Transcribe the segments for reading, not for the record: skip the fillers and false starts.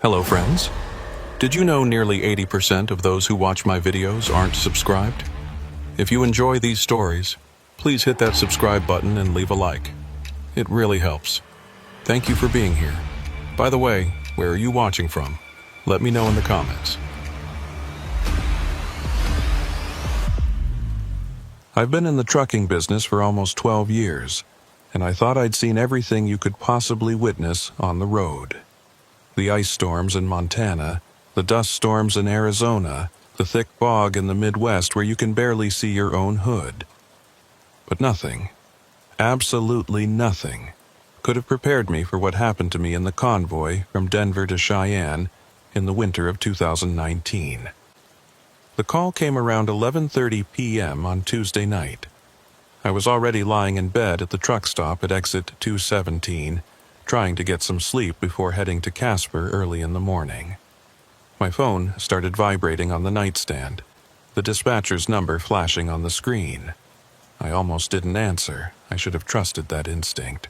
Hello friends. Did you know nearly 80% of those who watch my videos aren't subscribed? If you enjoy these stories, please hit that subscribe button and leave a like. It really helps. Thank you for being here. By the way, where are you watching from? Let me know in the comments. I've been in the trucking business for almost 12 years, and I thought I'd seen everything you could possibly witness on the road. The ice storms in Montana, the dust storms in Arizona, the thick fog in the Midwest where you can barely see your own hood. But nothing, absolutely nothing, could have prepared me for what happened to me in the convoy from Denver to Cheyenne in the winter of 2019. The call came around 11:30 p.m. on Tuesday night. I was already lying in bed at the truck stop at exit 217, trying to get some sleep before heading to Casper early in the morning. My phone started vibrating on the nightstand, the dispatcher's number flashing on the screen. I almost didn't answer. I should have trusted that instinct.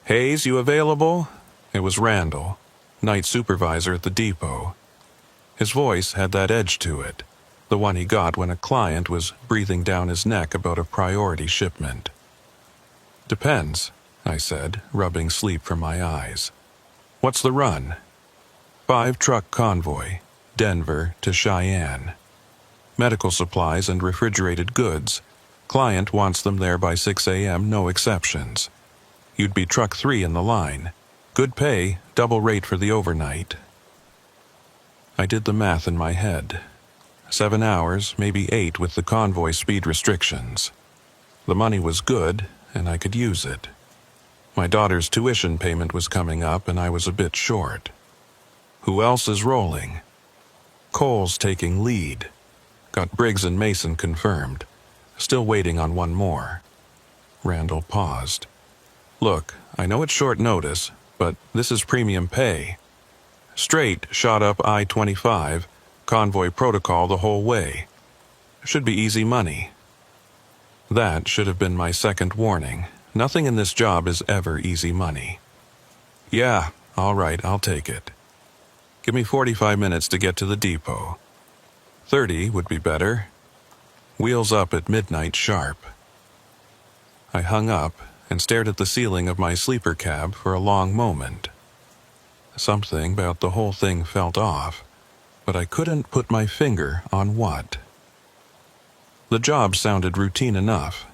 "Hayes, you available?" It was Randall, night supervisor at the depot. His voice had that edge to it, the one he got when a client was breathing down his neck about a priority shipment. "Depends," I said, rubbing sleep from my eyes. "What's the run?" 5-truck convoy, Denver to Cheyenne. Medical supplies and refrigerated goods. Client wants them there by 6 a.m., no exceptions. You'd be truck 3 in the line. Good pay, double rate for the overnight. I did the math in my head. 7 hours, maybe 8 with the convoy speed restrictions. The money was good, and I could use it. My daughter's tuition payment was coming up, and I was a bit short. Who else is rolling? Cole's taking lead. Got Briggs and Mason confirmed. Still waiting on one more. Randall paused. "Look, I know it's short notice, but this is premium pay. Straight shot up I-25, convoy protocol the whole way. Should be easy money." That should have been my second warning. Nothing in this job is ever easy money. "Yeah, all right, I'll take it. Give me 45 minutes to get to the depot. 30 would be better. Wheels up at midnight sharp." I hung up and stared at the ceiling of my sleeper cab for a long moment. Something about the whole thing felt off, but I couldn't put my finger on what. The job sounded routine enough.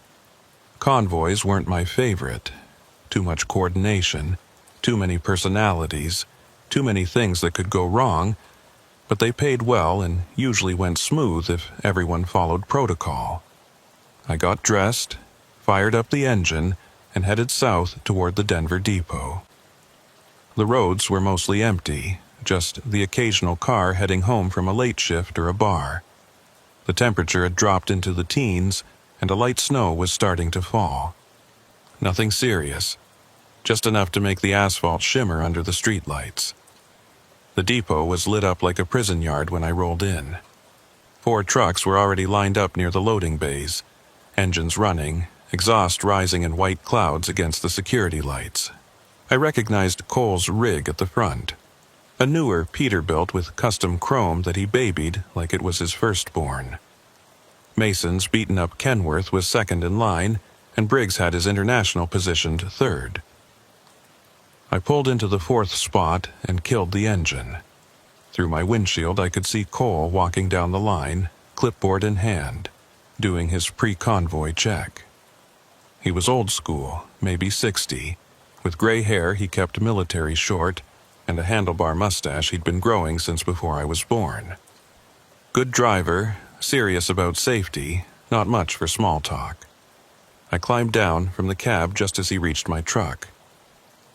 Convoys weren't my favorite. Too much coordination, too many personalities, too many things that could go wrong, but they paid well and usually went smooth if everyone followed protocol. I got dressed, fired up the engine, and headed south toward the Denver depot. The roads were mostly empty, just the occasional car heading home from a late shift or a bar. The temperature had dropped into the teens, and a light snow was starting to fall. Nothing serious, just enough to make the asphalt shimmer under the streetlights. The depot was lit up like a prison yard when I rolled in. 4 trucks were already lined up near the loading bays, engines running, exhaust rising in white clouds against the security lights. I recognized Cole's rig at the front, a newer Peterbilt with custom chrome that he babied like it was his firstborn. Mason's beaten-up Kenworth was second in line, and Briggs had his International positioned third. I pulled into the 4th spot and killed the engine. Through my windshield I could see Cole walking down the line, clipboard in hand, doing his pre-convoy check. He was old school, maybe 60. With gray hair he kept military short, and a handlebar mustache he'd been growing since before I was born. Good driver, serious about safety, not much for small talk. I climbed down from the cab just as he reached my truck.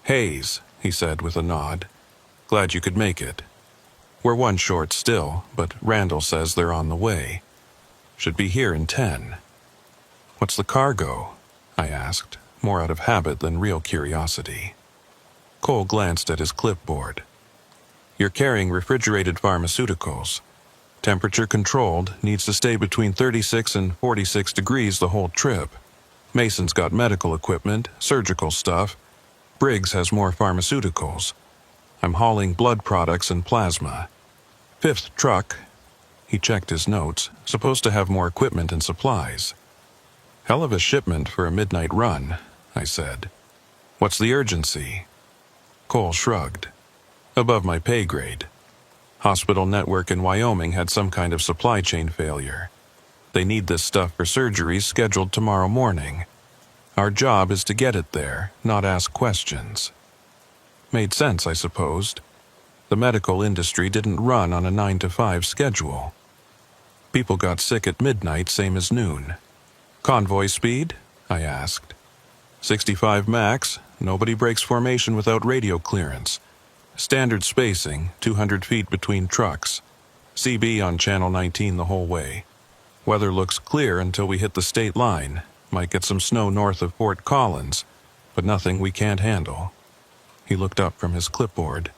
"Hayes," he said with a nod. "Glad you could make it. We're 1 short still, but Randall says they're on the way. Should be here in 10. "What's the cargo?" I asked, more out of habit than real curiosity. Cole glanced at his clipboard. "You're carrying refrigerated pharmaceuticals. Temperature controlled, needs to stay between 36 and 46 degrees the whole trip. Mason's got medical equipment, surgical stuff. Briggs has more pharmaceuticals. I'm hauling blood products and plasma. Fifth truck. He checked his notes, supposed to have more equipment and supplies. Hell of a shipment for a midnight run, I said. What's the urgency? Cole shrugged. Above my pay grade. Hospital network in Wyoming had some kind of supply chain failure. They need this stuff for surgeries scheduled tomorrow morning. Our job is to get it there, not ask questions. Made sense, I supposed. The medical industry didn't run on a 9-to-5 schedule. People got sick at midnight, same as noon. Convoy speed? I asked. 65 max, nobody breaks formation without radio clearance. Standard spacing, 200 feet between trucks. CB on Channel 19 the whole way. Weather looks clear until we hit the state line. Might get some snow north of Fort Collins, but nothing we can't handle. He looked up from his clipboard,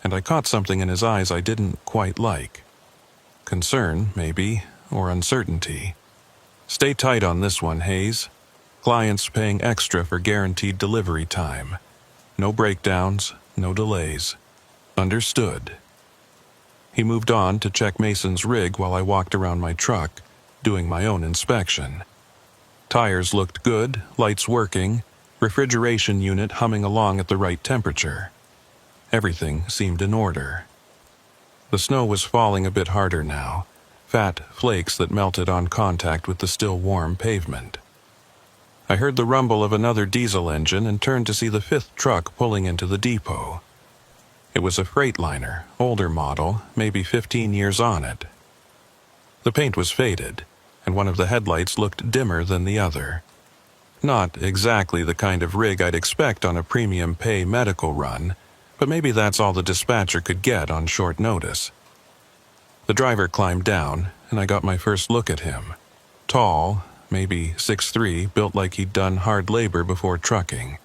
and I caught something in his eyes I didn't quite like. Concern, maybe, or uncertainty. Stay tight on this one, Hayes. Clients paying extra for guaranteed delivery time. No breakdowns, no delays. Understood. He moved on to check Mason's rig while I walked around my truck, doing my own inspection. Tires looked good, lights working, refrigeration unit humming along at the right temperature. Everything seemed in order. The snow was falling a bit harder now, fat flakes that melted on contact with the still warm pavement. I heard the rumble of another diesel engine and turned to see the fifth truck pulling into the depot. It was a Freightliner, older model, maybe 15 years on it. The paint was faded, and one of the headlights looked dimmer than the other. Not exactly the kind of rig I'd expect on a premium pay medical run, but maybe that's all the dispatcher could get on short notice. The driver climbed down, and I got my first look at him. Tall, maybe 6'3", built like he'd done hard labor before trucking.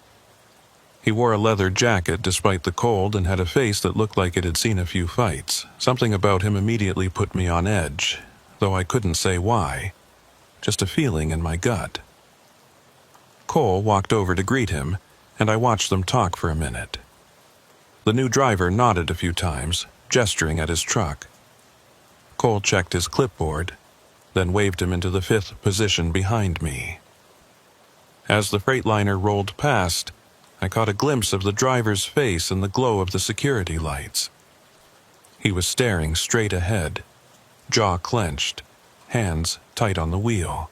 He wore a leather jacket despite the cold and had a face that looked like it had seen a few fights. Something about him immediately put me on edge, though I couldn't say why. Just a feeling in my gut. Cole walked over to greet him, and I watched them talk for a minute. The new driver nodded a few times, gesturing at his truck. Cole checked his clipboard, then waved him into the fifth position behind me. As the Freightliner rolled past, I caught a glimpse of the driver's face in the glow of the security lights. He was staring straight ahead, jaw clenched, hands tight on the wheel.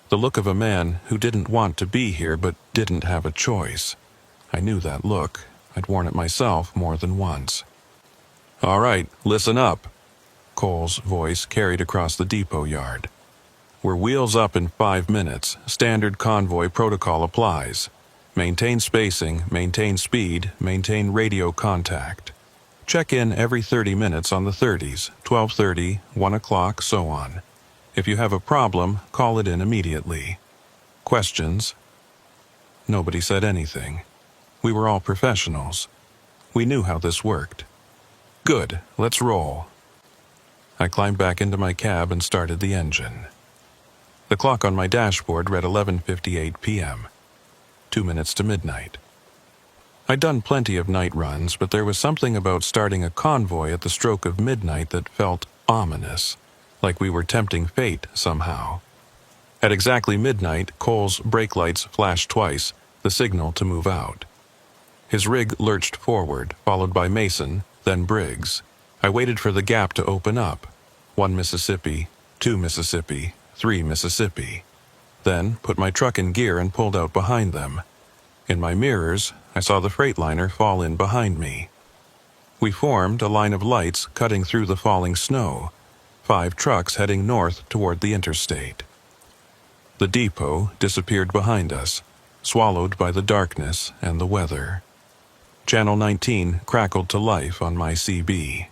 The look of a man who didn't want to be here but didn't have a choice. I knew that look. I'd worn it myself more than once. "All right, listen up," Cole's voice carried across the depot yard. "We're wheels up in 5 minutes. Standard convoy protocol applies. Maintain spacing, maintain speed, maintain radio contact. Check in every 30 minutes on the 30s, 12:30, 1 o'clock, so on. If you have a problem, call it in immediately. Questions?" Nobody said anything. We were all professionals. We knew how this worked. "Good, let's roll." I climbed back into my cab and started the engine. The clock on my dashboard read 11:58 p.m. 2 minutes to midnight. I'd done plenty of night runs, but there was something about starting a convoy at the stroke of midnight that felt ominous, like we were tempting fate somehow. At exactly midnight, Cole's brake lights flashed twice, the signal to move out. His rig lurched forward, followed by Mason, then Briggs. I waited for the gap to open up. 1 Mississippi, 2 Mississippi, 3 Mississippi. Then put my truck in gear and pulled out behind them. In my mirrors, I saw the Freightliner fall in behind me. We formed a line of lights cutting through the falling snow, 5 trucks heading north toward the interstate. The depot disappeared behind us, swallowed by the darkness and the weather. Channel 19 crackled to life on my CB.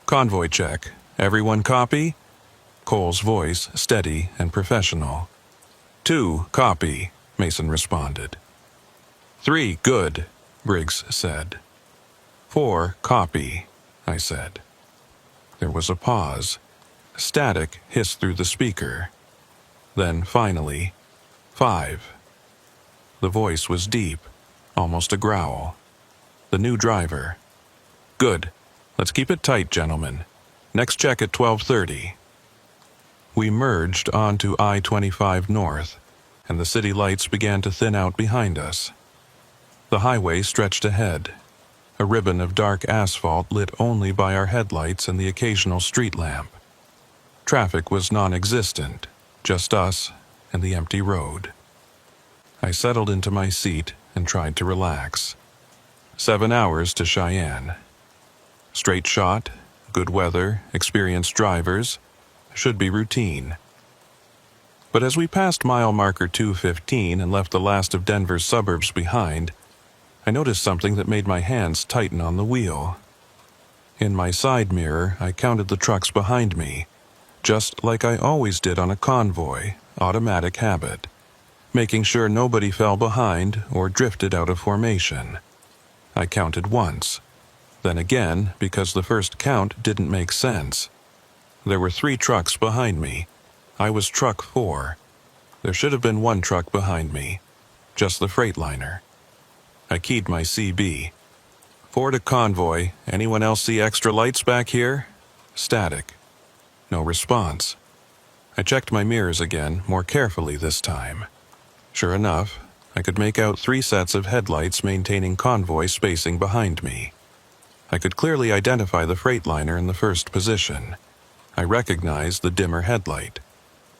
"Convoy check. Everyone copy?" Cole's voice steady and professional. 2, copy, Mason responded. 3, good, Briggs said. 4, copy, I said. There was a pause. Static hissed through the speaker. Then finally, 5. The voice was deep, almost a growl. the new driver. Good. Let's keep it tight, gentlemen. Next check at 12:30. We merged onto I-25 North, and the city lights began to thin out behind us. The highway stretched ahead, a ribbon of dark asphalt lit only by our headlights and the occasional street lamp. Traffic was non-existent, just us and the empty road. I settled into my seat and tried to relax. 7 hours to Cheyenne. Straight shot, good weather, experienced drivers, should be routine. But as we passed mile marker 215 and left the last of Denver's suburbs behind, I noticed something that made my hands tighten on the wheel. In my side mirror, I counted the trucks behind me, just like I always did on a convoy, automatic habit, making sure nobody fell behind or drifted out of formation. I counted once, then again because the first count didn't make sense. There were 3 trucks behind me. I was truck 4. There should have been 1 truck behind me, just the Freightliner. I keyed my CB. 4 to Convoy. Anyone else see extra lights back here? Static. No response. I checked my mirrors again, more carefully this time. Sure enough, I could make out 3 sets of headlights maintaining Convoy spacing behind me. I could clearly identify the Freightliner in the first position. I recognized the dimmer headlight.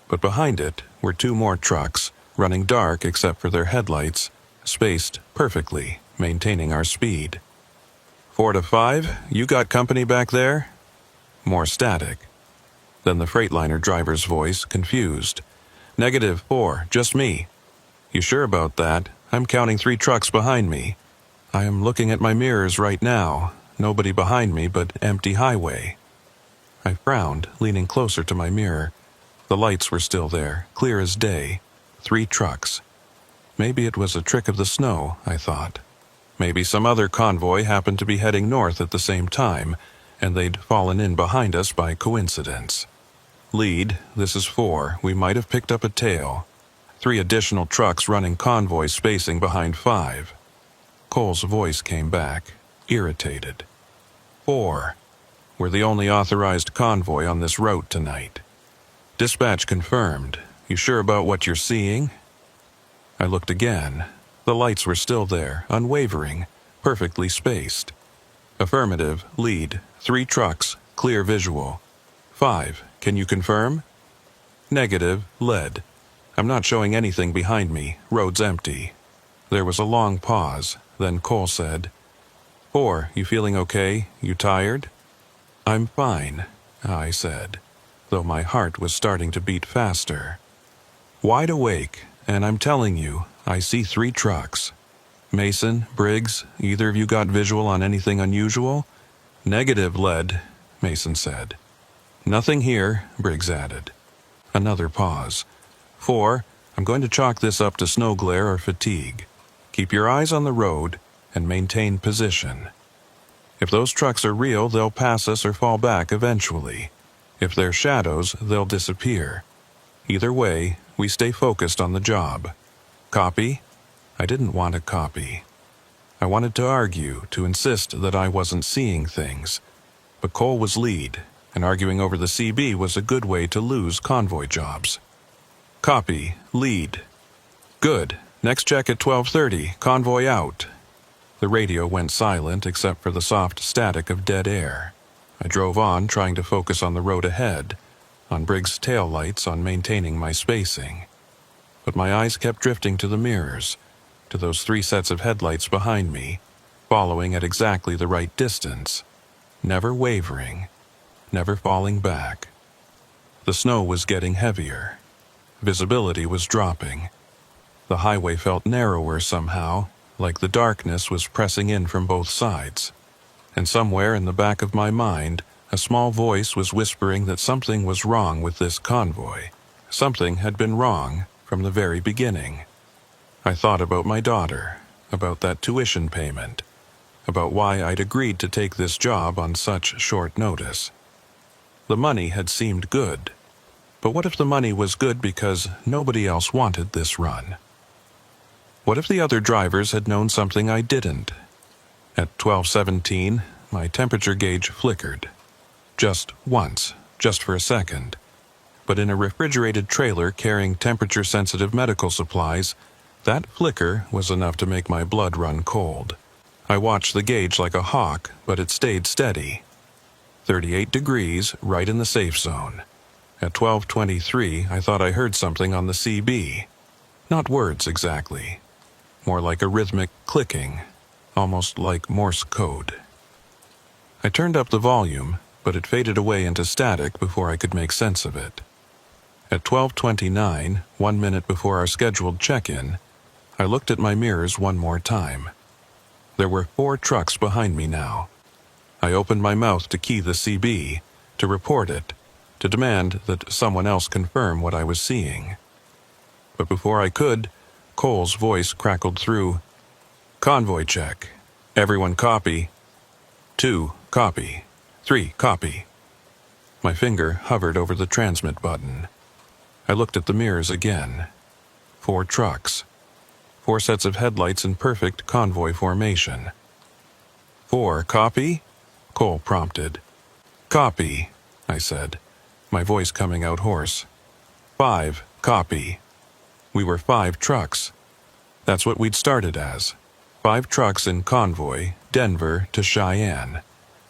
But behind it were 2 more trucks, running dark except for their headlights, spaced perfectly, maintaining our speed. 4 to 5, you got company back there? More static. Then the Freightliner driver's voice, confused. -4, just me. You sure about that? I'm counting 3 trucks behind me. I am looking at my mirrors right now. Nobody behind me but empty highway. I frowned, leaning closer to my mirror. The lights were still there, clear as day. 3 trucks. Maybe it was a trick of the snow, I thought. Maybe some other convoy happened to be heading north at the same time, and they'd fallen in behind us by coincidence. Lead, this is 4. We might have picked up a tail. 3 additional trucks running convoy spacing behind 5. Cole's voice came back, irritated. 4. We're the only authorized convoy on this route tonight. Dispatch confirmed. You sure about what you're seeing? I looked again. The lights were still there, unwavering, perfectly spaced. Affirmative, lead, 3 trucks, clear visual. 5, can you confirm? Negative, lead. I'm not showing anything behind me, road's empty. There was a long pause, then Cole said, 4, you feeling okay? You tired? I'm fine, I said, though my heart was starting to beat faster. Wide awake, and I'm telling you, I see 3 trucks. Mason, Briggs, either of you got visual on anything unusual? Negative, lead, Mason said. Nothing here, Briggs added. Another pause. 4, I'm going to chalk this up to snow glare or fatigue. Keep your eyes on the road and maintain position. If those trucks are real, they'll pass us or fall back eventually. If they're shadows, they'll disappear. Either way, we stay focused on the job. Copy? I didn't want a copy. I wanted to argue, to insist that I wasn't seeing things. But Cole was lead, and arguing over the CB was a good way to lose convoy jobs. Copy, lead. Good. Next check at 12:30, convoy out. The radio went silent except for the soft static of dead air. I drove on, trying to focus on the road ahead, on Briggs' taillights, on maintaining my spacing. But my eyes kept drifting to the mirrors, to those 3 sets of headlights behind me, following at exactly the right distance, never wavering, never falling back. The snow was getting heavier. Visibility was dropping. The highway felt narrower somehow, like the darkness was pressing in from both sides. And somewhere in the back of my mind, a small voice was whispering that something was wrong with this convoy. Something had been wrong from the very beginning. I thought about my daughter, about that tuition payment, about why I'd agreed to take this job on such short notice. The money had seemed good. But what if the money was good because nobody else wanted this run? What if the other drivers had known something I didn't? At 12:17, my temperature gauge flickered. Just once, just for a second. But in a refrigerated trailer carrying temperature-sensitive medical supplies, that flicker was enough to make my blood run cold. I watched the gauge like a hawk, but it stayed steady. 38 degrees, right in the safe zone. At 12:23, I thought I heard something on the CB. Not words exactly. More like a rhythmic clicking, almost like Morse code. I turned up the volume, but it faded away into static before I could make sense of it. At 12:29, 1 minute before our scheduled check-in, I looked at my mirrors one more time. There were 4 trucks behind me now. I opened my mouth to key the CB, to report it, to demand that someone else confirm what I was seeing. But before I could, Cole's voice crackled through. "Convoy check. Everyone copy. 2, copy. 3, copy." My finger hovered over the transmit button. I looked at the mirrors again. 4 trucks. 4 sets of headlights in perfect convoy formation. 4, copy? Cole prompted. "Copy," I said, my voice coming out hoarse. 5, copy. We were 5 trucks. That's what we'd started as. 5 trucks in convoy, Denver to Cheyenne.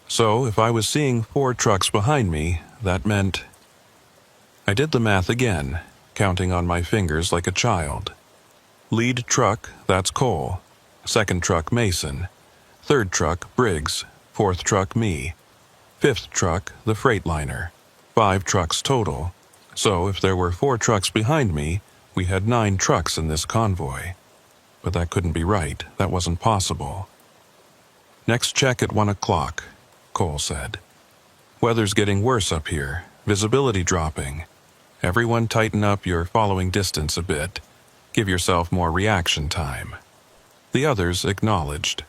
So if I was seeing 4 trucks behind me, that meant... I did the math again, counting on my fingers like a child. Lead truck, that's Cole. Second truck, Mason. Third truck, Briggs. Fourth truck, me. Fifth truck, the Freightliner. 5 trucks total. So if there were 4 trucks behind me, we had 9 trucks in this convoy. But that couldn't be right. That wasn't possible. "Next check at 1 o'clock, Cole said. "Weather's getting worse up here. Visibility dropping. Everyone tighten up your following distance a bit. Give yourself more reaction time." The others acknowledged.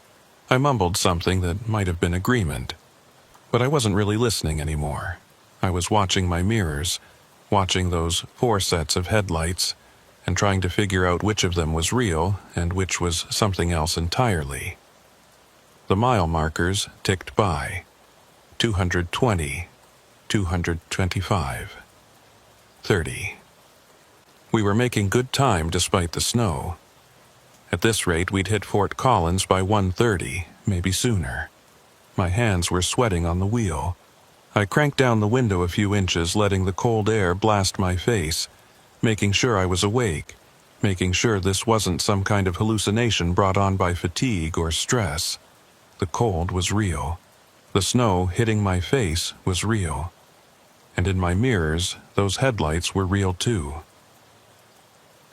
I mumbled something that might have been agreement. But I wasn't really listening anymore. I was watching my mirrors, watching those 4 sets of headlights, and trying to figure out which of them was real and which was something else entirely. The mile markers ticked by. 220, 225, 30. We were making good time despite the snow. At this rate, we'd hit Fort Collins by 1:30, maybe sooner. My hands were sweating on the wheel. I cranked down the window a few inches, letting the cold air blast my face, making sure I was awake, making sure this wasn't some kind of hallucination brought on by fatigue or stress. The cold was real. The snow hitting my face was real. And in my mirrors, those headlights were real too.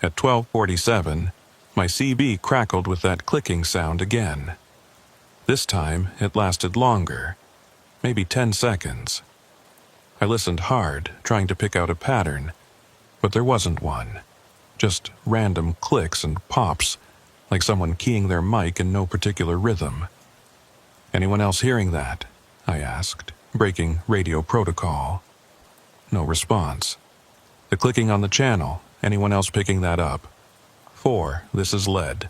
At 12:47, my CB crackled with that clicking sound again. This time, it lasted longer, maybe 10 seconds. I listened hard, trying to pick out a pattern, but there wasn't one. Just random clicks and pops, like someone keying their mic in no particular rhythm. "Anyone else hearing that?" I asked, breaking radio protocol. No response. "The clicking on the channel, anyone else picking that up?" 4, this is lead.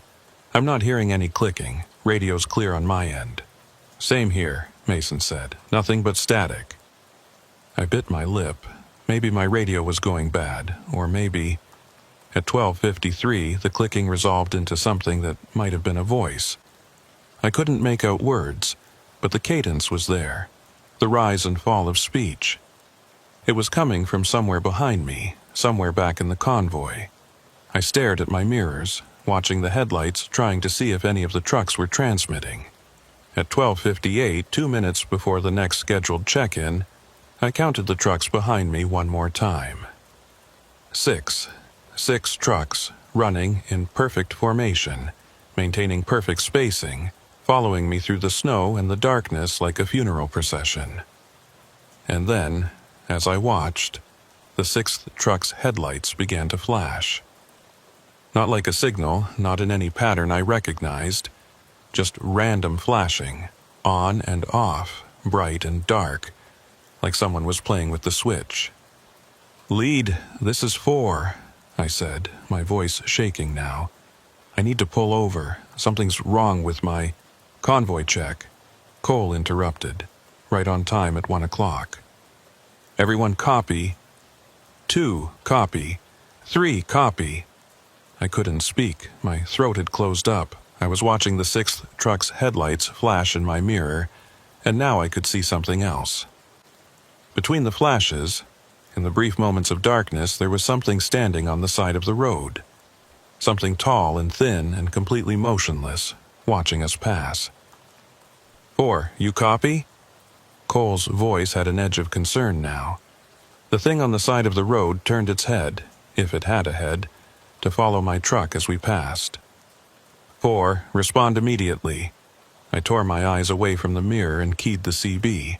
"I'm not hearing any clicking. Radio's clear on my end." "Same here," Mason said. "Nothing but static." I bit my lip. Maybe my radio was going bad, or maybe... At 12:53, the clicking resolved into something that might have been a voice. I couldn't make out words, but the cadence was there, the rise and fall of speech. It was coming from somewhere behind me, somewhere back in the convoy. I stared at my mirrors, watching the headlights, trying to see if any of the trucks were transmitting. At 12:58, 2 minutes before the next scheduled check-in, I counted the trucks behind me one more time. 6. 6 trucks, running in perfect formation, maintaining perfect spacing, following me through the snow and the darkness like a funeral procession. And then, as I watched, the 6th truck's headlights began to flash. Not like a signal, not in any pattern I recognized, just random flashing, on and off, bright and dark, like someone was playing with the switch. "Lead, this is 4, I said, my voice shaking now. "I need to pull over. Something's wrong with my..." Convoy check. Cole interrupted. Right on time at 1 o'clock. Everyone copy. 2, copy. 3, copy. I couldn't speak. My throat had closed up. I was watching the 6th truck's headlights flash in my mirror, and now I could see something else. Between the flashes, in the brief moments of darkness, there was something standing on the side of the road. Something tall and thin and completely motionless, watching us pass. 4, you copy? Cole's voice had an edge of concern now. The thing on the side of the road turned its head, if it had a head, to follow my truck as we passed. 4, respond immediately. I tore my eyes away from the mirror and keyed the CB.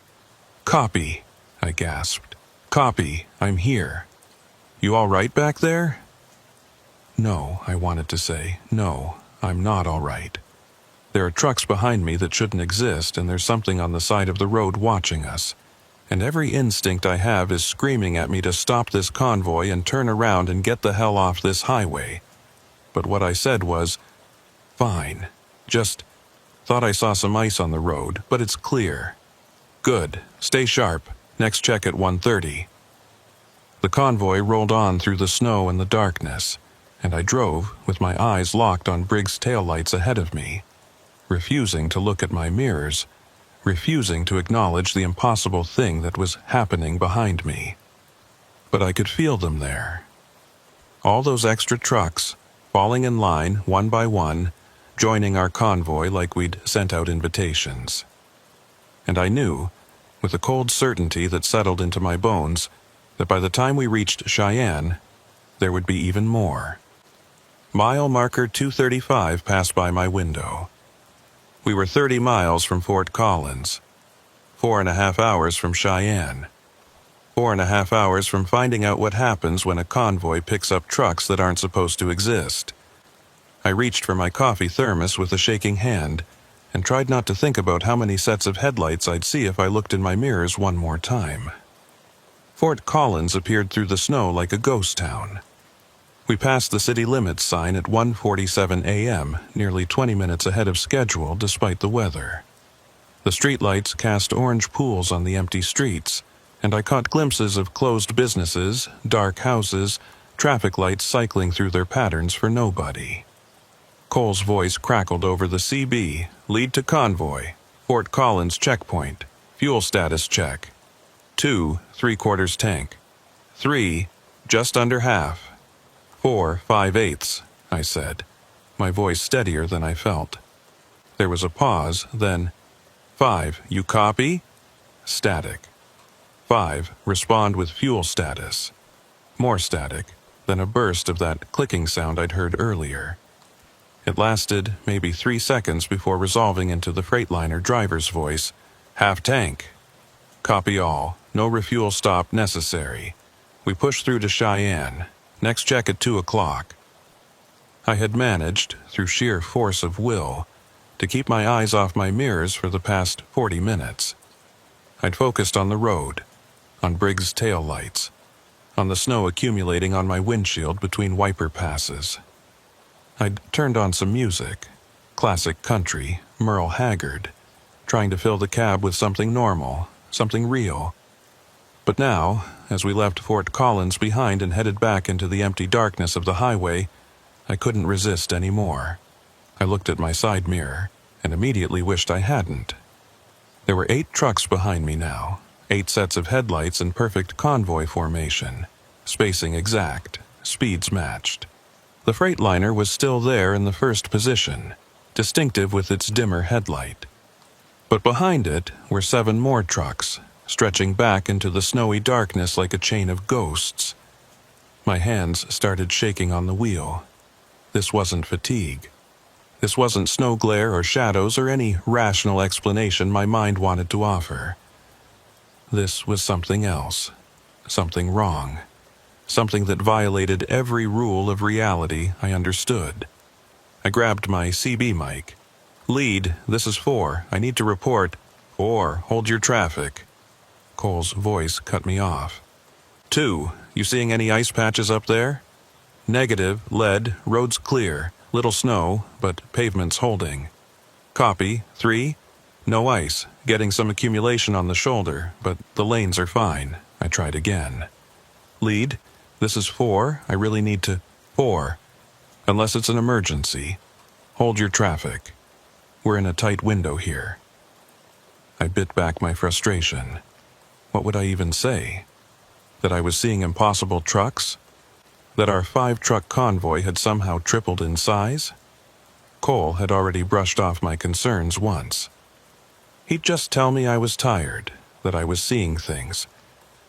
Copy, I gasped. Copy, I'm here. You all right back there? No, I wanted to say. No, I'm not all right. There are trucks behind me that shouldn't exist, and there's something on the side of the road watching us. And every instinct I have is screaming at me to stop this convoy and turn around and get the hell off this highway. But what I said was, fine. Just thought I saw some ice on the road, but it's clear. Good. Stay sharp. Next check at 1:30. The convoy rolled on through the snow and the darkness, and I drove with my eyes locked on Briggs' taillights ahead of me, refusing to look at my mirrors, refusing to acknowledge the impossible thing that was happening behind me. But I could feel them there. All those extra trucks, falling in line one by one, joining our convoy like we'd sent out invitations. And I knew, with a cold certainty that settled into my bones, that by the time we reached Cheyenne, there would be even more. Mile marker 235 passed by my window. We were 30 miles from Fort Collins, 4.5 hours from Cheyenne, 4.5 hours from finding out what happens when a convoy picks up trucks that aren't supposed to exist. I reached for my coffee thermos with a shaking hand and tried not to think about how many sets of headlights I'd see if I looked in my mirrors one more time. Fort Collins appeared through the snow like a ghost town. We passed the city limits sign at 1:47 a.m., nearly 20 minutes ahead of schedule despite the weather. The streetlights cast orange pools on the empty streets, and I caught glimpses of closed businesses, dark houses, traffic lights cycling through their patterns for nobody. Cole's voice crackled over the CB, lead to convoy, Fort Collins checkpoint, fuel status check. 2, 3/4 tank. 3, just under half. 4, 5/8, I said, my voice steadier than I felt. There was a pause, then, 5, you copy? Static. 5, respond with fuel status. More static, then a burst of that clicking sound I'd heard earlier. It lasted maybe 3 seconds before resolving into the Freightliner driver's voice, half tank. Copy all, no refuel stop necessary. We push through to Cheyenne. Next check at 2 o'clock. I had managed, through sheer force of will, to keep my eyes off my mirrors for the past 40 minutes. I'd focused on the road, on Briggs' taillights, on the snow accumulating on my windshield between wiper passes. I'd turned on some music, classic country, Merle Haggard, trying to fill the cab with something normal, something real. But now, as we left Fort Collins behind and headed back into the empty darkness of the highway, I couldn't resist any more. I looked at my side mirror and immediately wished I hadn't. There were 8 trucks behind me now, 8 sets of headlights in perfect convoy formation, spacing exact, speeds matched. The Freightliner was still there in the first position, distinctive with its dimmer headlight. But behind it were 7 more trucks, stretching back into the snowy darkness like a chain of ghosts. My hands started shaking on the wheel. This wasn't fatigue. This wasn't snow glare or shadows or any rational explanation my mind wanted to offer. This was something else, something wrong, something that violated every rule of reality I understood. I grabbed my CB mic. Lead, this is 4. I need to report. 4, hold your traffic. Cole's voice cut me off. 2, you seeing any ice patches up there? Negative, lead, roads clear, little snow, but pavement's holding. Copy. 3. No ice. Getting some accumulation on the shoulder, but the lanes are fine. I tried again. Lead. This is 4. I really need to... 4. Unless it's an emergency. Hold your traffic. We're in a tight window here. I bit back my frustration. What would I even say? That I was seeing impossible trucks? That our 5-truck convoy had somehow tripled in size? Cole had already brushed off my concerns once. He'd just tell me I was tired, that I was seeing things.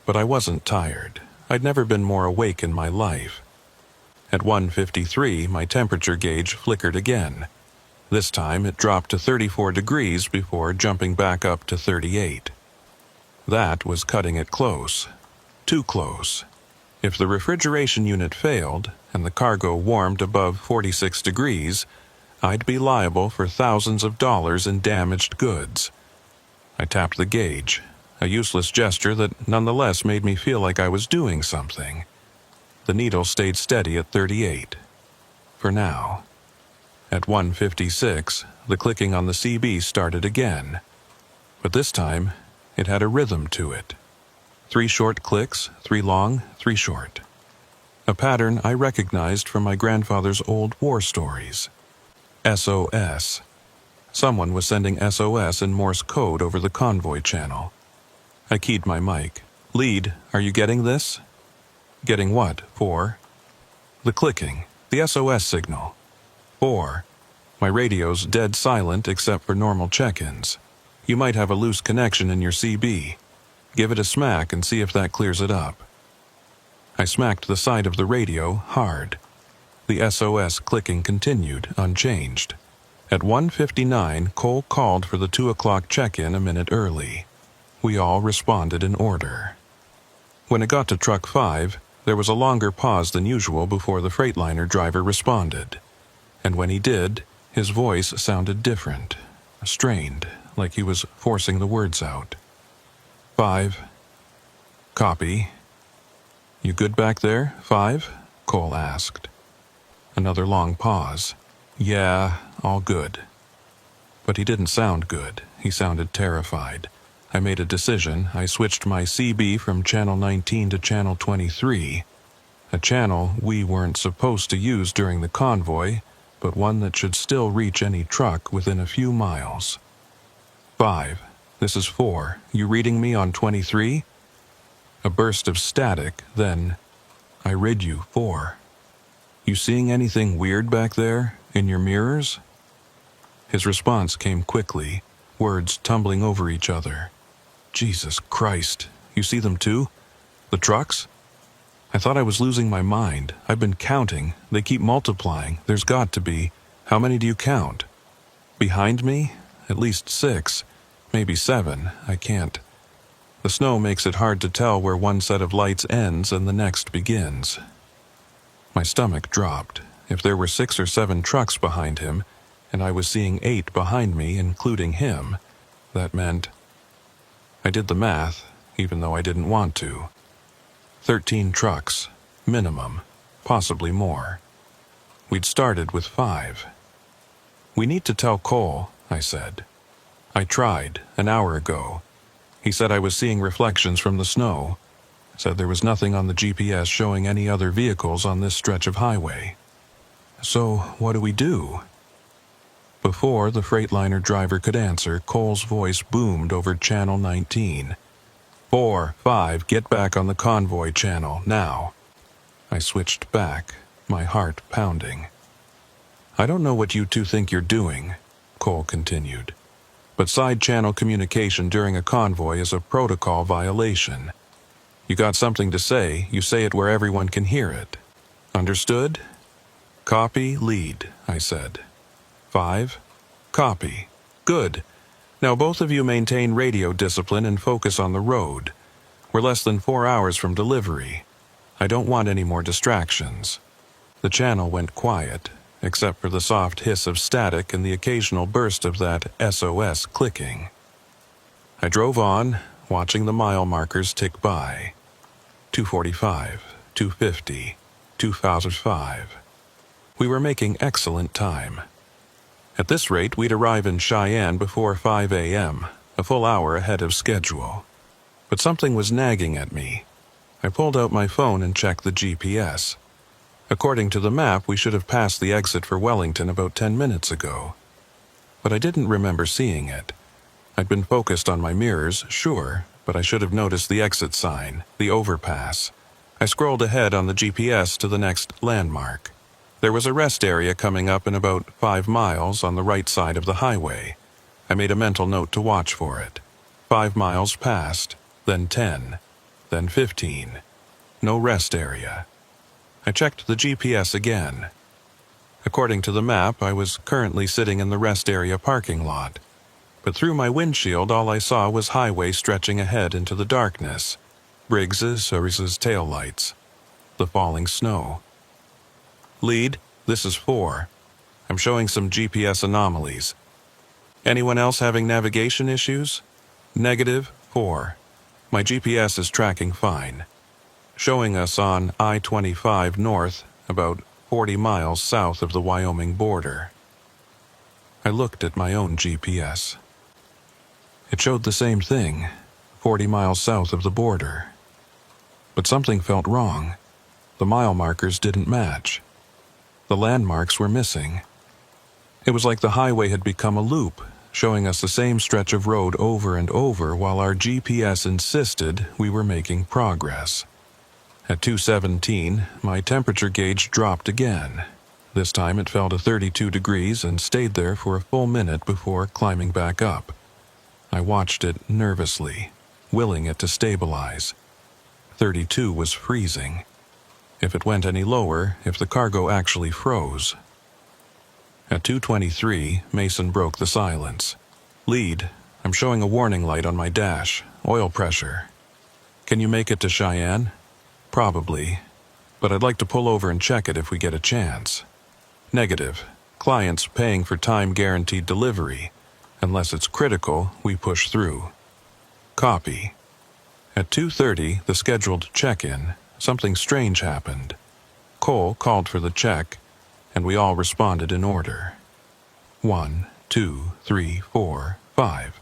But I wasn't tired. I'd never been more awake in my life. At 1:53, my temperature gauge flickered again. This time it dropped to 34 degrees before jumping back up to 38. That was cutting it close. Too close. If the refrigeration unit failed, and the cargo warmed above 46 degrees, I'd be liable for thousands of dollars in damaged goods. I tapped the gauge, a useless gesture that nonetheless made me feel like I was doing something. The needle stayed steady at 38. For now. At 1:56, the clicking on the CB started again. But this time, it had a rhythm to it. 3 short clicks, 3 long, 3 short. A pattern I recognized from my grandfather's old war stories. SOS. Someone was sending SOS in Morse code over the convoy channel. I keyed my mic. Lead, are you getting this? Getting what? 4. The clicking. The SOS signal. 4. My radio's dead silent except for normal check-ins. You might have a loose connection in your CB. Give it a smack and see if that clears it up. I smacked the side of the radio hard. The SOS clicking continued, unchanged. At 1:59, Cole called for the 2 o'clock check-in a minute early. We all responded in order. When it got to truck 5, there was a longer pause than usual before the Freightliner driver responded. And when he did, his voice sounded different, strained, like he was forcing the words out. 5. Copy. You good back there, 5? Cole asked. Another long pause. Yeah, all good. But he didn't sound good. He sounded terrified. I made a decision. I switched my CB from channel 19 to channel 23, a channel we weren't supposed to use during the convoy, but one that should still reach any truck within a few miles. 5. This is 4. You reading me on 23? A burst of static, then, I read you 4. You seeing anything weird back there, in your mirrors? His response came quickly, words tumbling over each other. Jesus Christ, you see them too? The trucks? I thought I was losing my mind. I've been counting. They keep multiplying. There's got to be. How many do you count? Behind me? At least 6. Maybe 7. I can't. The snow makes it hard to tell where one set of lights ends and the next begins. My stomach dropped. If there were 6 or 7 trucks behind him, and I was seeing 8 behind me, including him, that meant... I did the math, even though I didn't want to. 13 trucks, minimum, possibly more. We'd started with 5. We need to tell Cole, I said. I tried, an hour ago. He said I was seeing reflections from the snow. Said there was nothing on the GPS showing any other vehicles on this stretch of highway. So, what do we do? Before the Freightliner driver could answer, Cole's voice boomed over channel 19. 4, 5, get back on the convoy channel, now. I switched back, my heart pounding. I don't know what you two think you're doing, Cole continued, but side-channel communication during a convoy is a protocol violation. You got something to say, you say it where everyone can hear it. Understood? Copy, lead, I said. 5. Copy. Good. Now both of you maintain radio discipline and focus on the road. We're less than 4 hours from delivery. I don't want any more distractions. The channel went quiet, except for the soft hiss of static and the occasional burst of that SOS clicking. I drove on, watching the mile markers tick by. 245, 250, 2005. We were making excellent time. At this rate, we'd arrive in Cheyenne before 5 a.m., a full hour ahead of schedule. But something was nagging at me. I pulled out my phone and checked the GPS. According to the map, we should have passed the exit for Wellington about 10 minutes ago. But I didn't remember seeing it. I'd been focused on my mirrors, sure, but I should have noticed the exit sign, the overpass. I scrolled ahead on the GPS to the next landmark. There was a rest area coming up in about 5 miles on the right side of the highway. I made a mental note to watch for it. 5 miles passed, then 10, then 15. No rest area. I checked the GPS again. According to the map, I was currently sitting in the rest area parking lot. But through my windshield, all I saw was highway stretching ahead into the darkness. Briggs's taillights. The falling snow. Lead, this is 4. I'm showing some GPS anomalies. Anyone else having navigation issues? Negative, 4. My GPS is tracking fine. Showing us on I-25 north, about 40 miles south of the Wyoming border. I looked at my own GPS. It showed the same thing, 40 miles south of the border. But something felt wrong. The mile markers didn't match. The landmarks were missing. It was like the highway had become a loop, showing us the same stretch of road over and over while our GPS insisted we were making progress. At 2:17, my temperature gauge dropped again. This time it fell to 32 degrees and stayed there for a full minute before climbing back up. I watched it nervously, willing it to stabilize. 32 was freezing. If it went any lower, if the cargo actually froze. At 2:23, Mason broke the silence. Lead, I'm showing a warning light on my dash. Oil pressure. Can you make it to Cheyenne? Probably, but I'd like to pull over and check it if we get a chance. Negative. Clients paying for time-guaranteed delivery. Unless it's critical, we push through. Copy. At 2:30, the scheduled check-in, something strange happened. Cole called for the check, and we all responded in order. 1, 2, 3, 4, 5.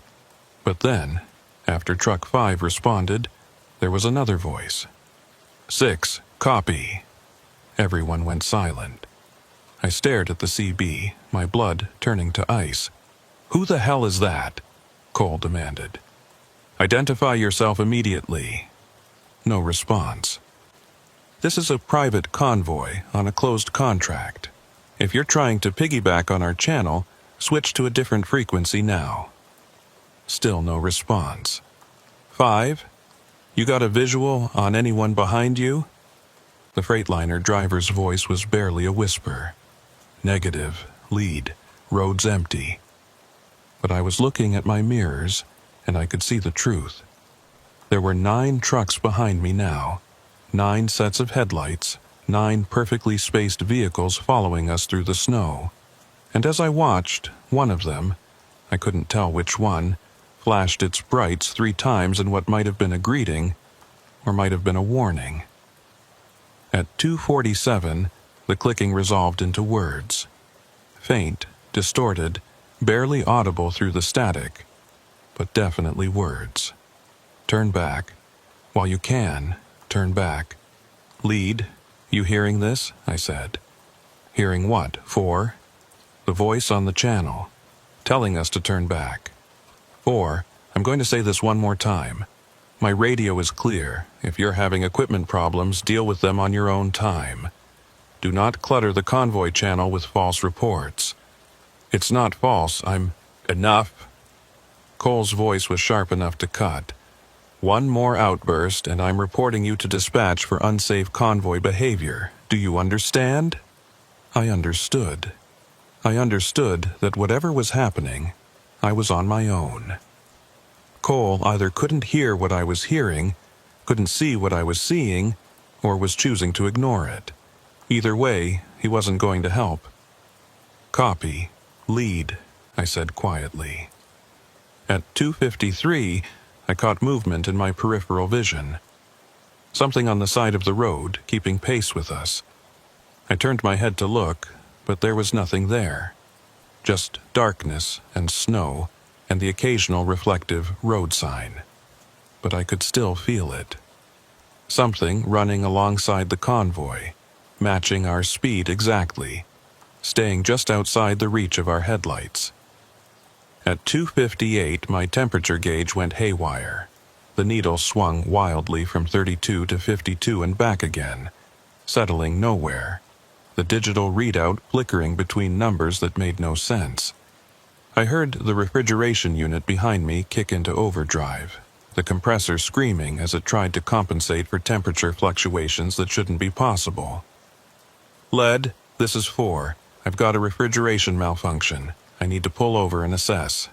But then, after truck 5 responded, there was another voice. 6, copy. Everyone went silent. I stared at the CB, my blood turning to ice. Who the hell is that? Cole demanded. Identify yourself immediately. No response. This is a private convoy on a closed contract. If you're trying to piggyback on our channel, switch to a different frequency now. Still no response. 5, you got a visual on anyone behind you? The Freightliner driver's voice was barely a whisper. Negative, lead, road's empty. But I was looking at my mirrors, and I could see the truth. There were 9 trucks behind me now, 9 sets of headlights, 9 perfectly spaced vehicles following us through the snow. And as I watched, one of them, I couldn't tell which one, flashed its brights 3 times in what might have been a greeting, or might have been a warning. At 2:47, the clicking resolved into words. Faint, distorted, barely audible through the static, but definitely words. Turn back. While you can, turn back. Lead, you hearing this? I said. Hearing what? 4? The voice on the channel, telling us to turn back. 4, I'm going to say this one more time. My radio is clear. If you're having equipment problems, deal with them on your own time. Do not clutter the convoy channel with false reports. It's not false, Enough. Cole's voice was sharp enough to cut. One more outburst, and I'm reporting you to dispatch for unsafe convoy behavior. Do you understand? I understood. I understood that whatever was happening, I was on my own. Cole either couldn't hear what I was hearing, couldn't see what I was seeing, or was choosing to ignore it. Either way, he wasn't going to help. Copy. Lead, I said quietly. At 2:53, I caught movement in my peripheral vision. Something on the side of the road, keeping pace with us. I turned my head to look, but there was nothing there. Just darkness and snow and the occasional reflective road sign. But I could still feel it. Something running alongside the convoy, matching our speed exactly, staying just outside the reach of our headlights. At 2:58, my temperature gauge went haywire. The needle swung wildly from 32 to 52 and back again, settling nowhere, the digital readout flickering between numbers that made no sense. I heard the refrigeration unit behind me kick into overdrive, the compressor screaming as it tried to compensate for temperature fluctuations that shouldn't be possible. "Lead, this is 4. I've got a refrigeration malfunction. I need to pull over and assess."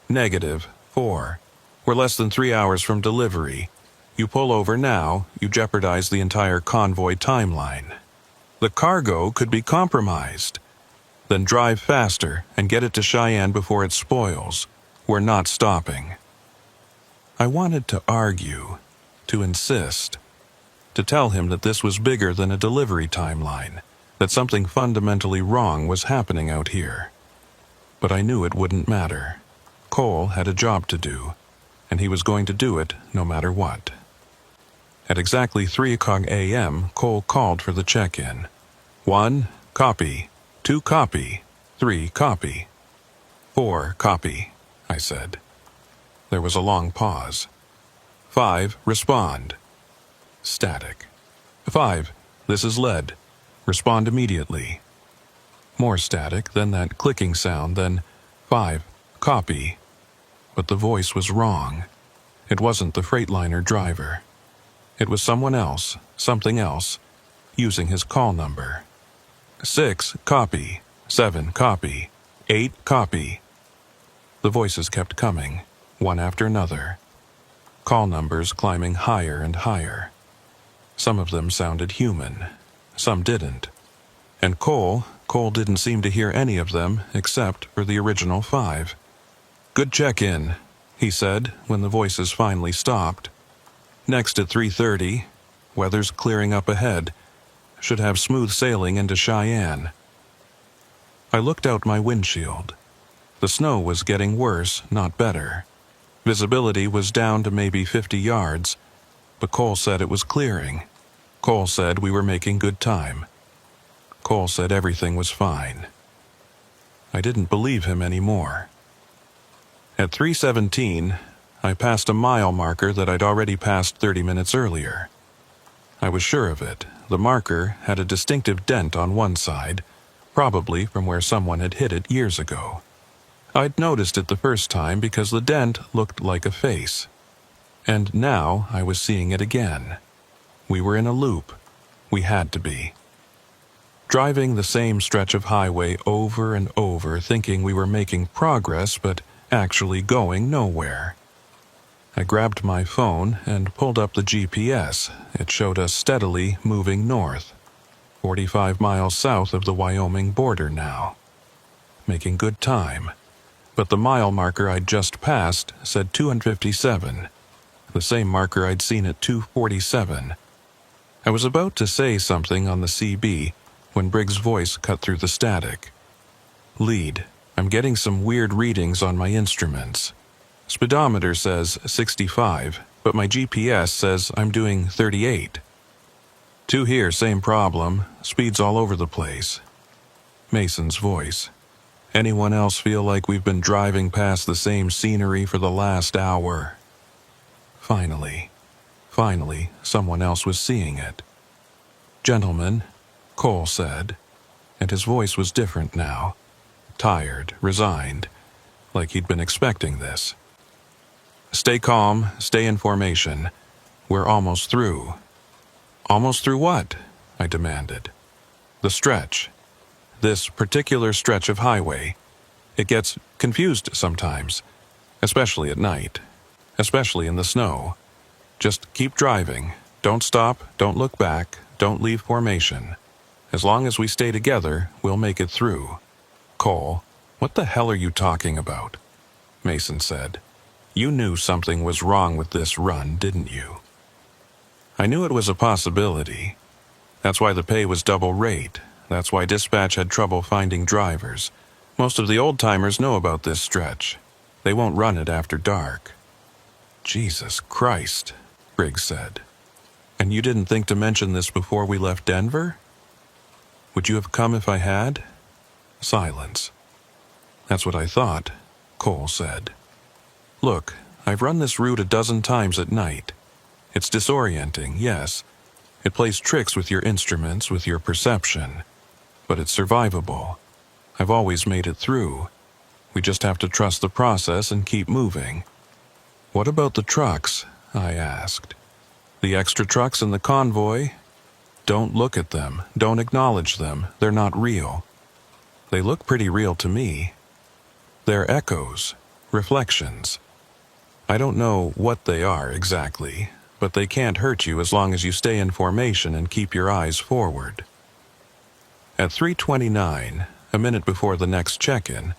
"-4. We're less than 3 hours from delivery. You pull over now, you jeopardize the entire convoy timeline. The cargo could be compromised. Then drive faster and get it to Cheyenne before it spoils. We're not stopping." I wanted to argue, to insist, to tell him that this was bigger than a delivery timeline, that something fundamentally wrong was happening out here. But I knew it wouldn't matter. Cole had a job to do, and he was going to do it no matter what. At exactly 3:00 a.m., Cole called for the check-in. 1, copy. 2, copy. 3, copy. 4, copy, I said. There was a long pause. 5, respond. Static. 5, this is Lead. Respond immediately. More static, then that clicking sound, then 5, copy. But the voice was wrong. It wasn't the Freightliner driver. It was someone else, something else, using his call number. 6, copy. 7, copy. 8, copy. The voices kept coming, one after another. Call numbers climbing higher and higher. Some of them sounded human, some didn't. And Cole didn't seem to hear any of them except for the original 5. "Good check-in," he said when the voices finally stopped. "Next at 3:30, weather's clearing up ahead. Should have smooth sailing into Cheyenne." I looked out my windshield. The snow was getting worse, not better. Visibility was down to maybe 50 yards, but Cole said it was clearing. Cole said we were making good time. Cole said everything was fine. I didn't believe him anymore. At 3:17, I passed a mile marker that I'd already passed 30 minutes earlier. I was sure of it. The marker had a distinctive dent on one side, probably from where someone had hit it years ago. I'd noticed it the first time because the dent looked like a face. And now I was seeing it again. We were in a loop. We had to be. Driving the same stretch of highway over and over, thinking we were making progress, but actually going nowhere. I grabbed my phone and pulled up the GPS. It showed us steadily moving north, 45 miles south of the Wyoming border now. Making good time. But the mile marker I'd just passed said 257, the same marker I'd seen at 247. I was about to say something on the CB when Briggs' voice cut through the static. "Lead, I'm getting some weird readings on my instruments. Speedometer says 65, but my GPS says I'm doing 38. 2 here, same problem, speed's all over the place." Mason's voice. "Anyone else feel like we've been driving past the same scenery for the last hour?" Finally, someone else was seeing it. "Gentlemen," Cole said, and his voice was different now. Tired, resigned, like he'd been expecting this. "Stay calm, stay in formation. We're almost through." "Almost through what?" I demanded. "The stretch. This particular stretch of highway. It gets confused sometimes, especially at night, especially in the snow. Just keep driving. Don't stop, don't look back, don't leave formation. As long as we stay together, we'll make it through." "Cole, what the hell are you talking about?" Mason said. "You knew something was wrong with this run, didn't you?" I knew it was a possibility. That's why the pay was double rate. That's why dispatch had trouble finding drivers. Most of the old-timers know about this stretch. They won't run it after dark." "Jesus Christ," Briggs said. "And you didn't think to mention this before we left Denver? Would you have come if I had?" Silence. "That's what I thought," Cole said. "Look, I've run this route a dozen times at night. It's disorienting, yes. It plays tricks with your instruments, with your perception. But it's survivable. I've always made it through. We just have to trust the process and keep moving." "What about the trucks?" I asked. "The extra trucks in the convoy? Don't look at them. Don't acknowledge them. They're not real." "They look pretty real to me. They're echoes, reflections. I don't know what they are exactly, but they can't hurt you as long as you stay in formation and keep your eyes forward." At 3:29, a minute before the next check-in,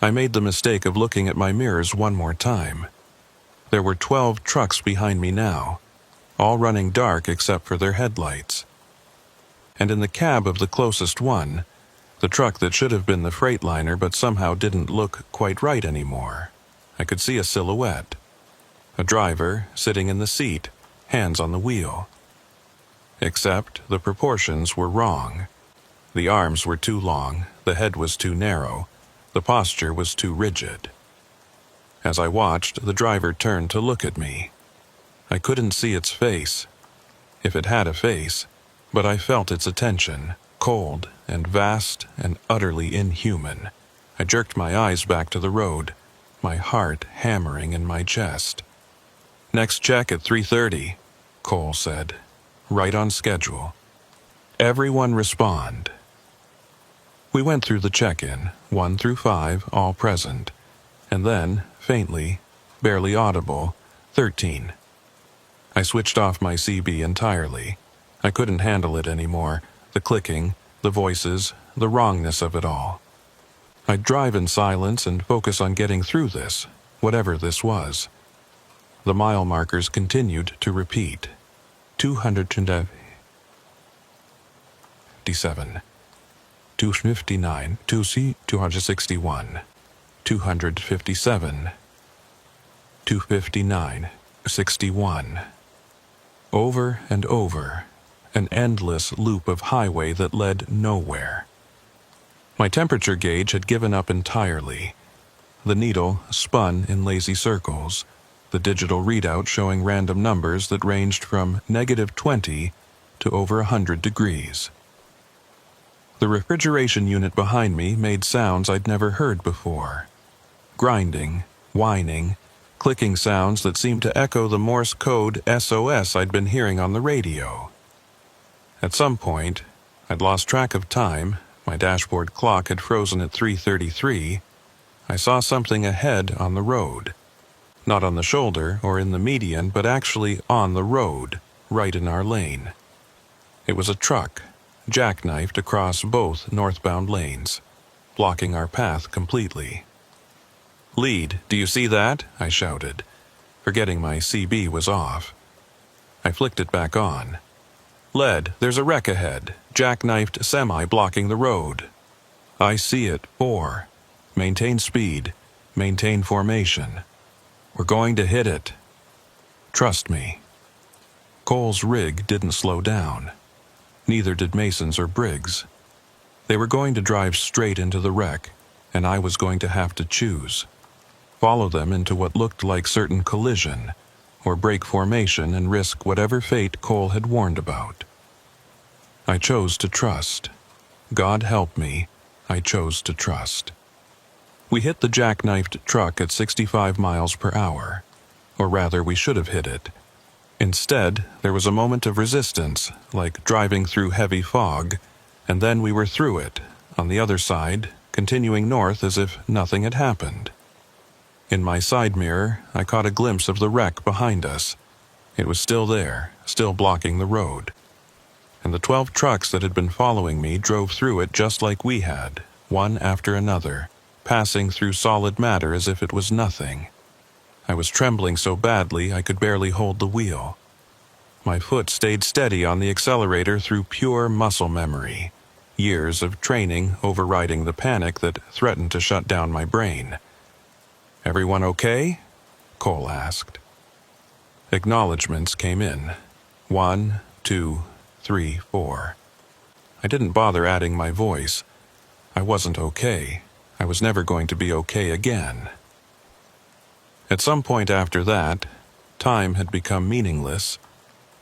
I made the mistake of looking at my mirrors one more time. There were 12 trucks behind me now, all running dark except for their headlights. And in the cab of the closest one, the truck that should have been the Freightliner but somehow didn't look quite right anymore, I could see a silhouette. A driver sitting in the seat, hands on the wheel. Except the proportions were wrong. The arms were too long, the head was too narrow, the posture was too rigid. As I watched, the driver turned to look at me. I couldn't see its face, if it had a face, but I felt its attention, cold and vast and utterly inhuman. I jerked my eyes back to the road, my heart hammering in my chest. "Next check at 3:30, Cole said. "Right on schedule. Everyone respond." We went through the check-in, 1 through 5, all present, and then, faintly, barely audible, 13. I switched off my CB entirely. I couldn't handle it anymore, the clicking, the voices, the wrongness of it all. I'd drive in silence and focus on getting through this, whatever this was. The mile markers continued to repeat. 257, 259, 261, 257, 259, 61. Over and over, an endless loop of highway that led nowhere. My temperature gauge had given up entirely. The needle spun in lazy circles, the digital readout showing random numbers that ranged from -20 to over 100 degrees. The refrigeration unit behind me made sounds I'd never heard before. Grinding, whining, clicking sounds that seemed to echo the Morse code SOS I'd been hearing on the radio. At some point, I'd lost track of time, my dashboard clock had frozen at 3:33, I saw something ahead on the road. Not on the shoulder or in the median, but actually on the road, right in our lane. It was a truck, jackknifed across both northbound lanes, blocking our path completely. "Lead, do you see that?" I shouted, forgetting my CB was off. I flicked it back on. "Lead, there's a wreck ahead, jackknifed semi blocking the road." "I see it, 4. Maintain speed, maintain formation. We're going to hit it. Trust me." Cole's rig didn't slow down. Neither did Mason's or Briggs. They were going to drive straight into the wreck, and I was going to have to choose. Follow them into what looked like certain collision, or break formation and risk whatever fate Cole had warned about. I chose to trust. God help me, I chose to trust. We hit the jackknifed truck at 65 miles per hour. Or rather, we should have hit it. Instead, there was a moment of resistance, like driving through heavy fog, and then we were through it, on the other side, continuing north as if nothing had happened. In my side mirror, I caught a glimpse of the wreck behind us. It was still there, still blocking the road. And the 12 trucks that had been following me drove through it just like we had, one after another, passing through solid matter as if it was nothing. I was trembling so badly I could barely hold the wheel. My foot stayed steady on the accelerator through pure muscle memory. Years of training overriding the panic that threatened to shut down my brain. "Everyone okay?" Cole asked. Acknowledgements came in. 1, 2, 3, 4. I didn't bother adding my voice. I wasn't okay. I was never going to be okay again. At some point after that, time had become meaningless.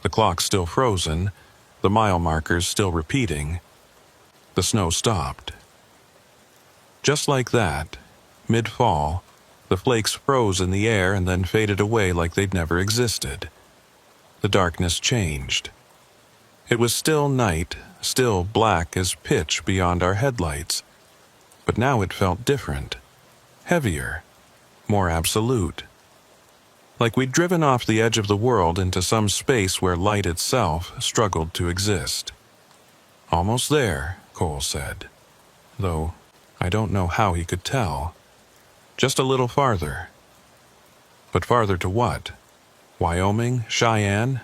The clock still frozen, the mile markers still repeating. The snow stopped. Just like that, mid-fall, the flakes froze in the air and then faded away like they'd never existed. The darkness changed. It was still night, still black as pitch beyond our headlights, but now it felt different, heavier, more absolute. Like we'd driven off the edge of the world into some space where light itself struggled to exist. "Almost there," Cole said, though I don't know how he could tell. "Just a little farther." But farther to what? Wyoming? Cheyenne?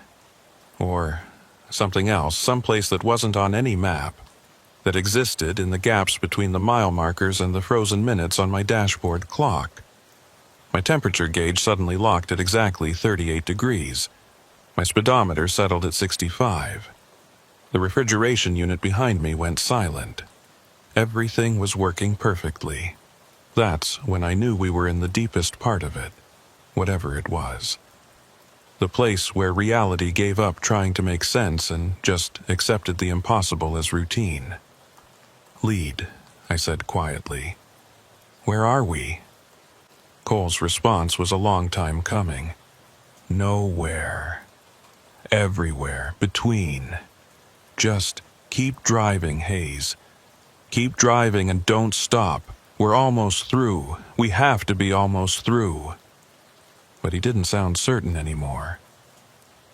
Or something else, someplace that wasn't on any map, that existed in the gaps between the mile markers and the frozen minutes on my dashboard clock. My temperature gauge suddenly locked at exactly 38 degrees. My speedometer settled at 65. The refrigeration unit behind me went silent. Everything was working perfectly. That's when I knew we were in the deepest part of it, whatever it was. The place where reality gave up trying to make sense and just accepted the impossible as routine. "Lead," I said quietly. "Where are we?" Cole's response was a long time coming. "Nowhere. Everywhere between. Just keep driving, Hayes. Keep driving and don't stop. We're almost through. We have to be almost through." But he didn't sound certain anymore.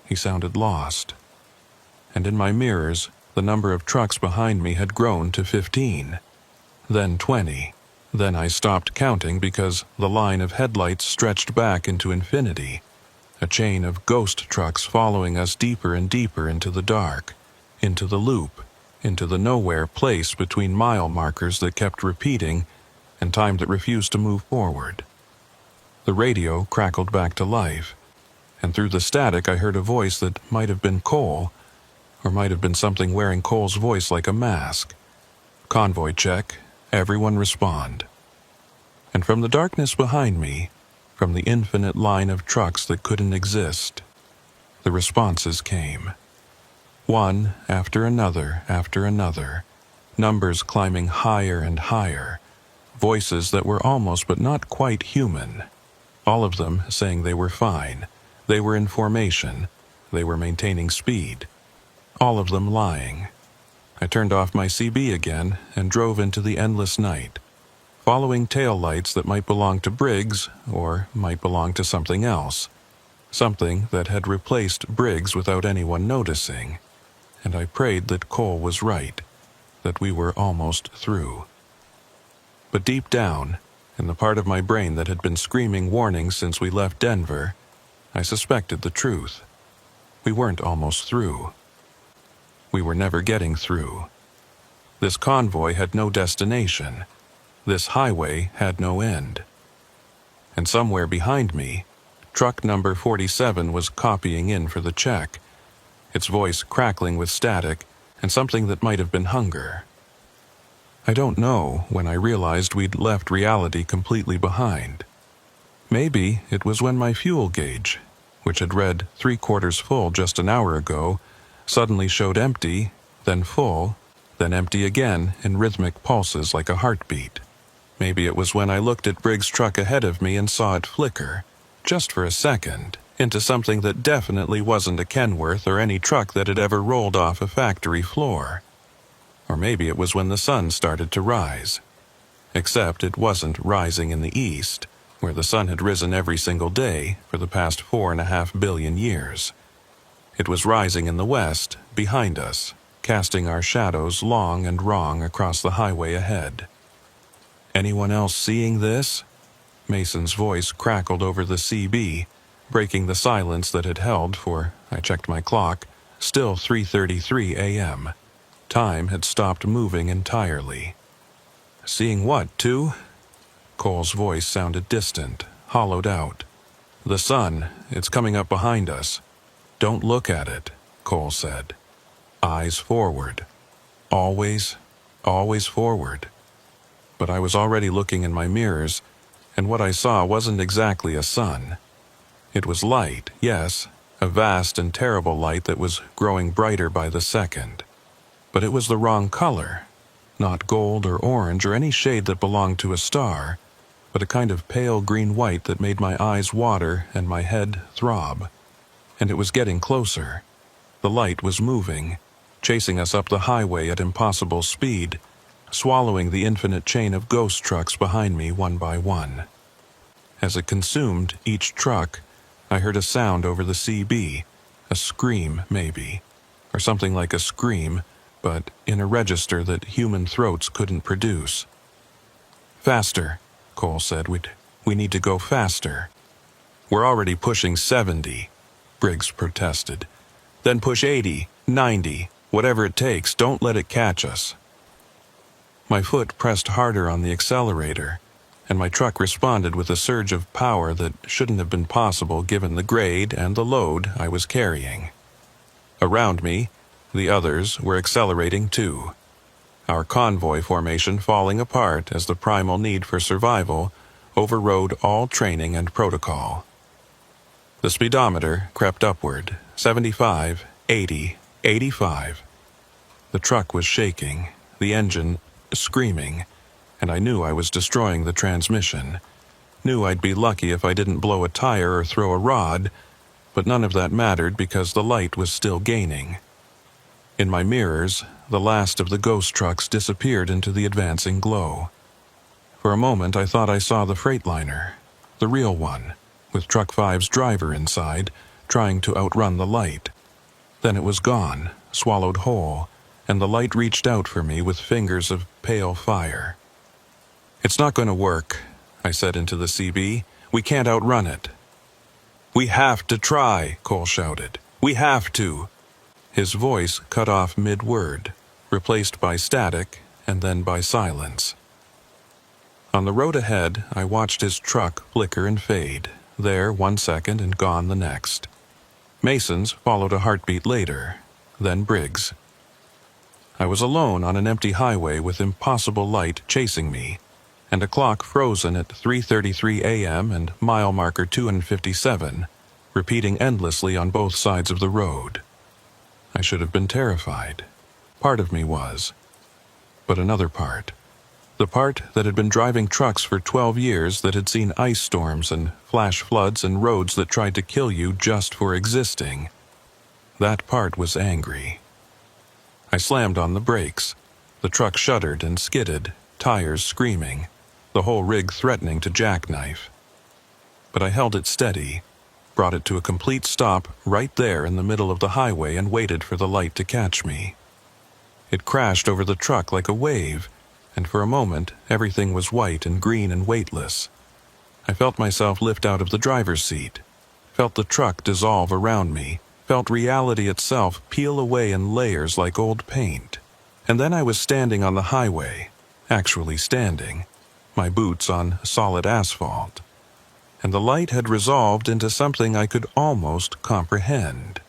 He sounded lost. And in my mirrors, the number of trucks behind me had grown to 15. Then 20. Then I stopped counting because the line of headlights stretched back into infinity. A chain of ghost trucks following us deeper and deeper into the dark, into the loop, into the nowhere place between mile markers that kept repeating and time that refused to move forward. The radio crackled back to life, and through the static I heard a voice that might have been Cole, or might have been something wearing Cole's voice like a mask. "Convoy check. Everyone respond." And from the darkness behind me, from the infinite line of trucks that couldn't exist, the responses came. One after another, numbers climbing higher and higher, voices that were almost but not quite human. All of them saying they were fine, they were in formation, they were maintaining speed. All of them lying. I turned off my CB again and drove into the endless night, following tail lights that might belong to Briggs or might belong to something else, something that had replaced Briggs without anyone noticing. And I prayed that Cole was right, that we were almost through. But deep down, in the part of my brain that had been screaming warnings since we left Denver, I suspected the truth. We weren't almost through. We were never getting through. This convoy had no destination. This highway had no end. And somewhere behind me, truck number 47 was copying in for the check, its voice crackling with static and something that might have been hunger. I don't know when I realized we'd left reality completely behind. Maybe it was when my fuel gauge, which had read 3/4 full just an hour ago, suddenly showed empty, then full, then empty again in rhythmic pulses like a heartbeat. Maybe it was when I looked at Briggs' truck ahead of me and saw it flicker, just for a second, into something that definitely wasn't a Kenworth or any truck that had ever rolled off a factory floor. Or maybe it was when the sun started to rise. Except it wasn't rising in the east, where the sun had risen every single day for the past 4.5 billion years. It was rising in the west, behind us, casting our shadows long and wrong across the highway ahead. "Anyone else seeing this?" Mason's voice crackled over the CB, breaking the silence that had held for, I checked my clock, still 3:33 a.m. Time had stopped moving entirely. "Seeing what, too?" Cole's voice sounded distant, hollowed out. "The sun, it's coming up behind us." "Don't look at it," Cole said. "Eyes forward. Always, always forward." But I was already looking in my mirrors, and what I saw wasn't exactly a sun. It was light, yes, a vast and terrible light that was growing brighter by the second. But it was the wrong color. Not gold or orange or any shade that belonged to a star, but a kind of pale green-white that made my eyes water and my head throb. And it was getting closer. The light was moving, chasing us up the highway at impossible speed, swallowing the infinite chain of ghost trucks behind me one by one. As it consumed each truck, I heard a sound over the CB, a scream maybe, or something like a scream, but in a register that human throats couldn't produce. "Faster," Cole said. We need to go faster." "We're already pushing 70, Briggs protested. "Then push 80, 90, whatever it takes, don't let it catch us." My foot pressed harder on the accelerator, and my truck responded with a surge of power that shouldn't have been possible given the grade and the load I was carrying. Around me, the others were accelerating too, our convoy formation falling apart as the primal need for survival overrode all training and protocol. The speedometer crept upward, 75, 80, 85. The truck was shaking, the engine screaming, and I knew I was destroying the transmission. Knew I'd be lucky if I didn't blow a tire or throw a rod, but none of that mattered because the light was still gaining. In my mirrors, the last of the ghost trucks disappeared into the advancing glow. For a moment I thought I saw the Freightliner, the real one, with Truck 5's driver inside, trying to outrun the light. Then it was gone, swallowed whole, and the light reached out for me with fingers of pale fire. "It's not going to work," I said into the CB. "We can't outrun it." "We have to try," Cole shouted. "We have to." His voice cut off mid-word, replaced by static and then by silence. On the road ahead, I watched his truck flicker and fade, there 1 second and gone the next. Mason's followed a heartbeat later, then Briggs. I was alone on an empty highway with impossible light chasing me, and a clock frozen at 3:33 a.m. and mile marker 257, repeating endlessly on both sides of the road. I should have been terrified. Part of me was. But another part, the part that had been driving trucks for 12 years, that had seen ice storms and flash floods and roads that tried to kill you just for existing, that part was angry. I slammed on the brakes. The truck shuddered and skidded, tires screaming, the whole rig threatening to jackknife. But I held it steady, brought it to a complete stop right there in the middle of the highway and waited for the light to catch me. It crashed over the truck like a wave, and for a moment everything was white and green and weightless. I felt myself lift out of the driver's seat, felt the truck dissolve around me, felt reality itself peel away in layers like old paint. And then I was standing on the highway, actually standing, my boots on solid asphalt. And the light had resolved into something I could almost comprehend.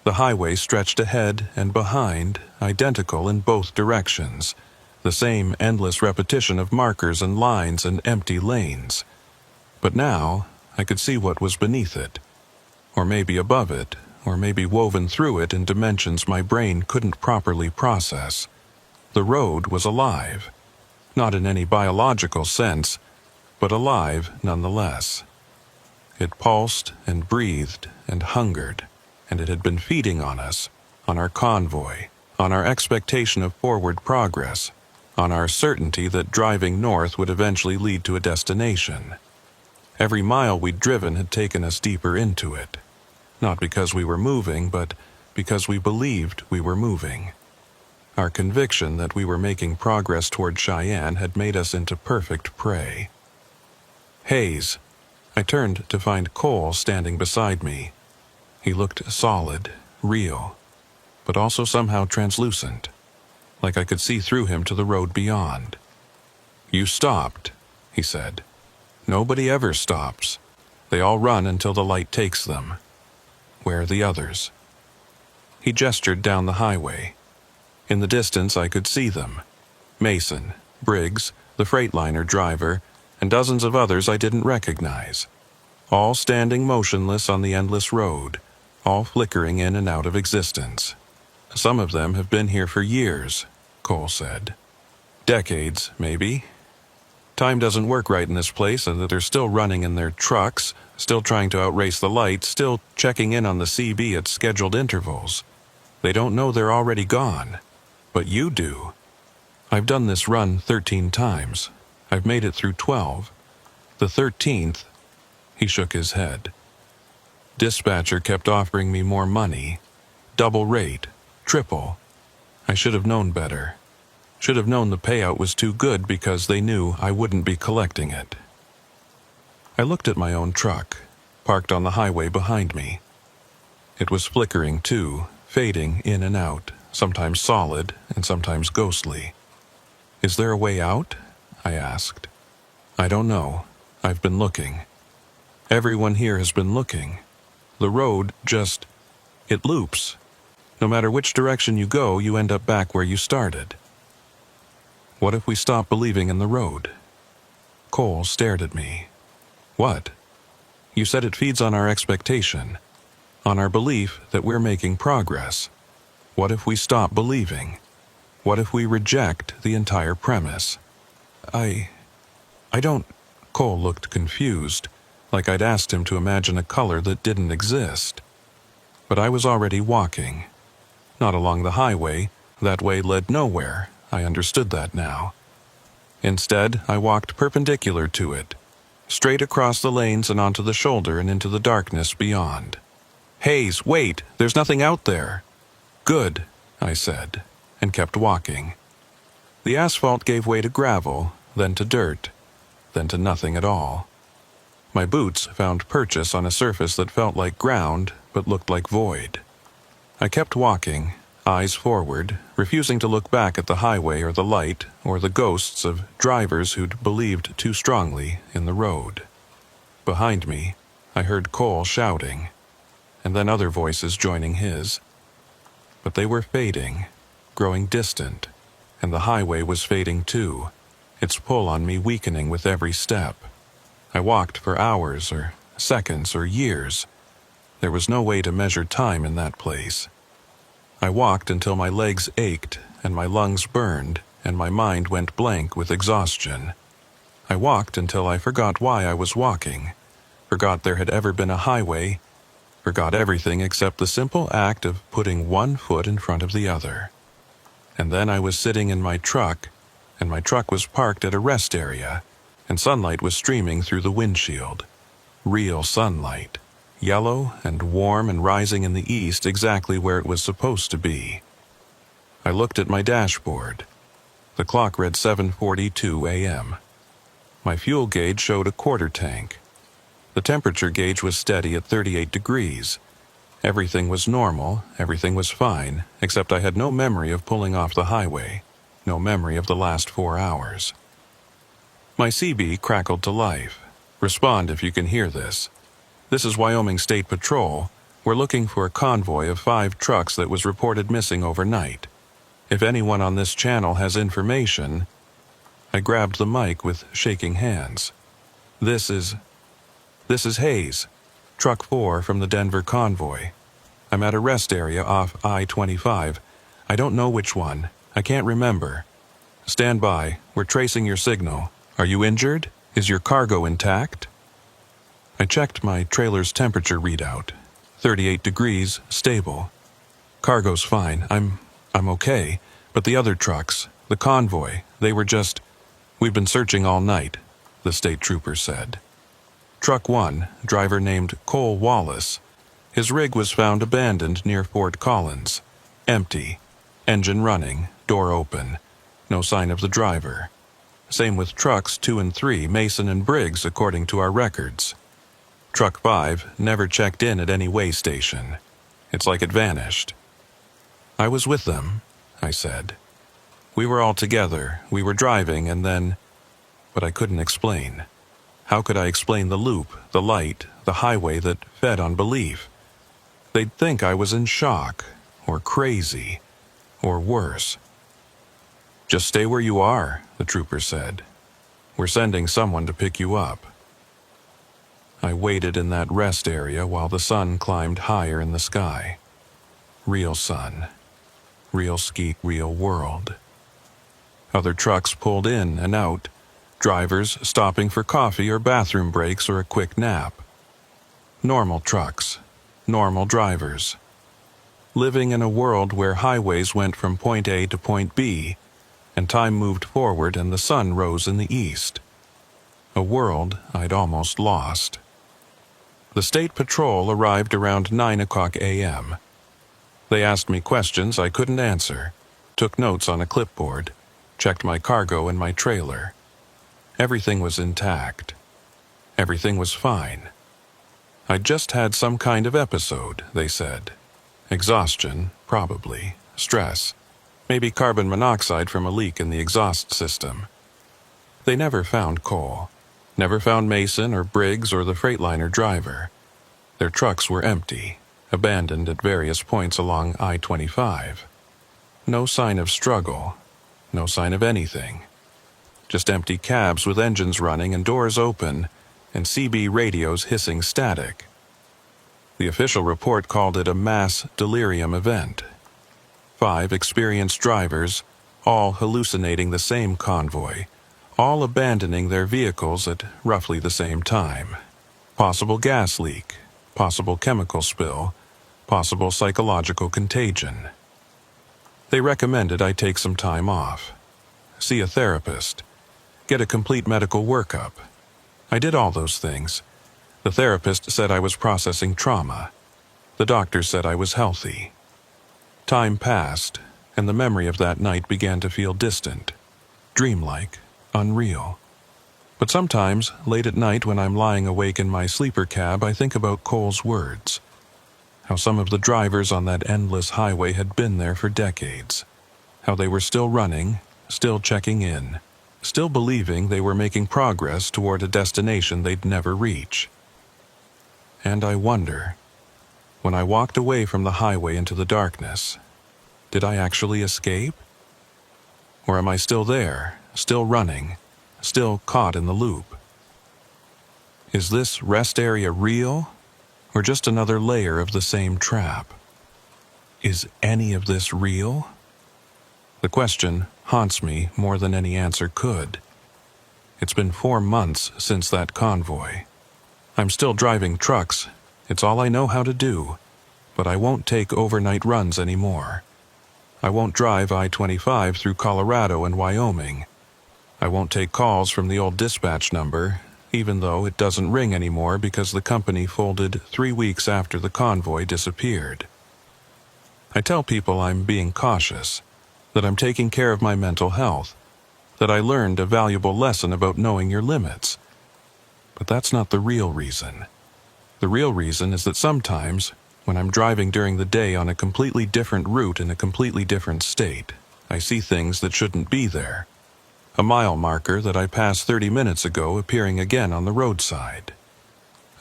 The highway stretched ahead and behind, identical in both directions, the same endless repetition of markers and lines and empty lanes. But now I could see what was beneath it, or maybe above it, or maybe woven through it in dimensions my brain couldn't properly process. The road was alive, not in any biological sense, but alive nonetheless. It pulsed and breathed and hungered, and it had been feeding on us, on our convoy, on our expectation of forward progress, on our certainty that driving north would eventually lead to a destination. Every mile we'd driven had taken us deeper into it, not because we were moving, but because we believed we were moving. Our conviction that we were making progress toward Cheyenne had made us into perfect prey. "Hayes." I turned to find Cole standing beside me. He looked solid, real, but also somehow translucent. like I could see through him to the road beyond. "You stopped," he said. "Nobody ever stops. They all run until the light takes them. Where are the others?" He gestured down the highway. In the distance I could see them. Mason, Briggs, the Freightliner driver, and dozens of others I didn't recognize. All standing motionless on the endless road, all flickering in and out of existence. "Some of them have been here for years," Cole said. "Decades, maybe. Time doesn't work right in this place, and that they're still running in their trucks, still trying to outrace the light, still checking in on the CB at scheduled intervals. They don't know they're already gone. But you do. I've done this run 13 times. I've made it through 12. The 13th, he shook his head. Dispatcher kept offering me more money. Double rate, triple. I should have known better. Should have known the payout was too good because they knew I wouldn't be collecting it. I looked at my own truck, parked on the highway behind me. It was flickering too, fading in and out, sometimes solid and sometimes ghostly. "Is there a way out?" I asked. "I don't know. I've been looking. Everyone here has been looking. The road it loops. No matter which direction you go, you end up back where you started." "What if we stop believing in the road?" Cole stared at me. "What?" "You said it feeds on our expectation, on our belief that we're making progress. What if we stop believing? What if we reject the entire premise?" I don't... Cole looked confused, like I'd asked him to imagine a color that didn't exist. But I was already walking. Not along the highway. That way led nowhere. I understood that now. Instead, I walked perpendicular to it, straight across the lanes and onto the shoulder and into the darkness beyond. "Hayes, wait! There's nothing out there!" "Good," I said, and kept walking. The asphalt gave way to gravel, then to dirt, then to nothing at all. My boots found purchase on a surface that felt like ground but looked like void. I kept walking, eyes forward, refusing to look back at the highway or the light or the ghosts of drivers who'd believed too strongly in the road. Behind me, I heard Cole shouting, and then other voices joining his. But they were fading, growing distant, and the highway was fading too, its pull on me weakening with every step. I walked for hours or seconds or years. There was no way to measure time in that place. I walked until my legs ached and my lungs burned and my mind went blank with exhaustion. I walked until I forgot why I was walking, forgot there had ever been a highway, forgot everything except the simple act of putting one foot in front of the other. And then I was sitting in my truck, and my truck was parked at a rest area, and sunlight was streaming through the windshield. Real sunlight. Yellow and warm and rising in the east exactly where it was supposed to be. I looked at my dashboard. The clock read 7:42 a.m. My fuel gauge showed a quarter tank. The temperature gauge was steady at 38 degrees. Everything was normal, everything was fine, except I had no memory of pulling off the highway, no memory of the last 4 hours. My CB crackled to life. "Respond if you can hear this. This is Wyoming State Patrol. We're looking for a convoy of 5 trucks that was reported missing overnight. If anyone on this channel has information..." I grabbed the mic with shaking hands. This is Hayes, Truck 4 from the Denver Convoy. I'm at a rest area off I-25. I don't know which one. I can't remember. Stand by. We're tracing your signal. Are you injured? Is your cargo intact?" I checked my trailer's temperature readout. 38 degrees, stable. "Cargo's fine. I'm okay. But the other trucks, the convoy, they were just... We've been searching all night," the state trooper said. Truck 1, driver named Cole Wallace. His rig was found abandoned near Fort Collins. Empty. Engine running, door open. No sign of the driver. Same with trucks 2 and 3, Mason and Briggs, according to our records. Truck 5 never checked in at any way station. It's like it vanished. "I was with them," I said. We were all together, we were driving, and then... But I couldn't explain. How could I explain the loop, the light, the highway that fed on belief? They'd think I was in shock, or crazy, or worse. "Just stay where you are," the trooper said. "We're sending someone to pick you up." I waited in that rest area while the sun climbed higher in the sky. Real sun. Real ski, real world. Other trucks pulled in and out, drivers stopping for coffee or bathroom breaks or a quick nap. Normal trucks, normal drivers. Living in a world where highways went from point A to point B, and time moved forward and the sun rose in the east. A world I'd almost lost. The state patrol arrived around 9 o'clock a.m. They asked me questions I couldn't answer, took notes on a clipboard, checked my cargo and my trailer. Everything was intact. Everything was fine. I'd just had some kind of episode, they said. Exhaustion, probably. Stress. Maybe carbon monoxide from a leak in the exhaust system. They never found Cole. Never found Mason or Briggs or the Freightliner driver. Their trucks were empty, abandoned at various points along I-25. No sign of struggle. No sign of anything. Just empty cabs with engines running and doors open, and CB radios hissing static. The official report called it a mass delirium event. 5 experienced drivers, all hallucinating the same convoy, all abandoning their vehicles at roughly the same time. Possible gas leak, possible chemical spill, possible psychological contagion. They recommended I take some time off, see a therapist, get a complete medical workup. I did all those things. The therapist said I was processing trauma. The doctor said I was healthy. Time passed, and the memory of that night began to feel distant, dreamlike, unreal. But sometimes, late at night when I'm lying awake in my sleeper cab, I think about Cole's words. How some of the drivers on that endless highway had been there for decades. How they were still running, still checking in, still believing they were making progress toward a destination they'd never reach. And I wonder, when I walked away from the highway into the darkness, did I actually escape? Or am I still there, still running, still caught in the loop? Is this rest area real, or just another layer of the same trap? Is any of this real? The question haunts me more than any answer could. It's been 4 months since that convoy. I'm still driving trucks. It's all I know how to do. But I won't take overnight runs anymore. I won't drive I-25 through Colorado and Wyoming. I won't take calls from the old dispatch number, even though it doesn't ring anymore because the company folded 3 weeks after the convoy disappeared. I tell people I'm being cautious, that I'm taking care of my mental health, that I learned a valuable lesson about knowing your limits. But that's not the real reason. The real reason is that sometimes, when I'm driving during the day on a completely different route in a completely different state, I see things that shouldn't be there. A mile marker that I passed 30 minutes ago appearing again on the roadside.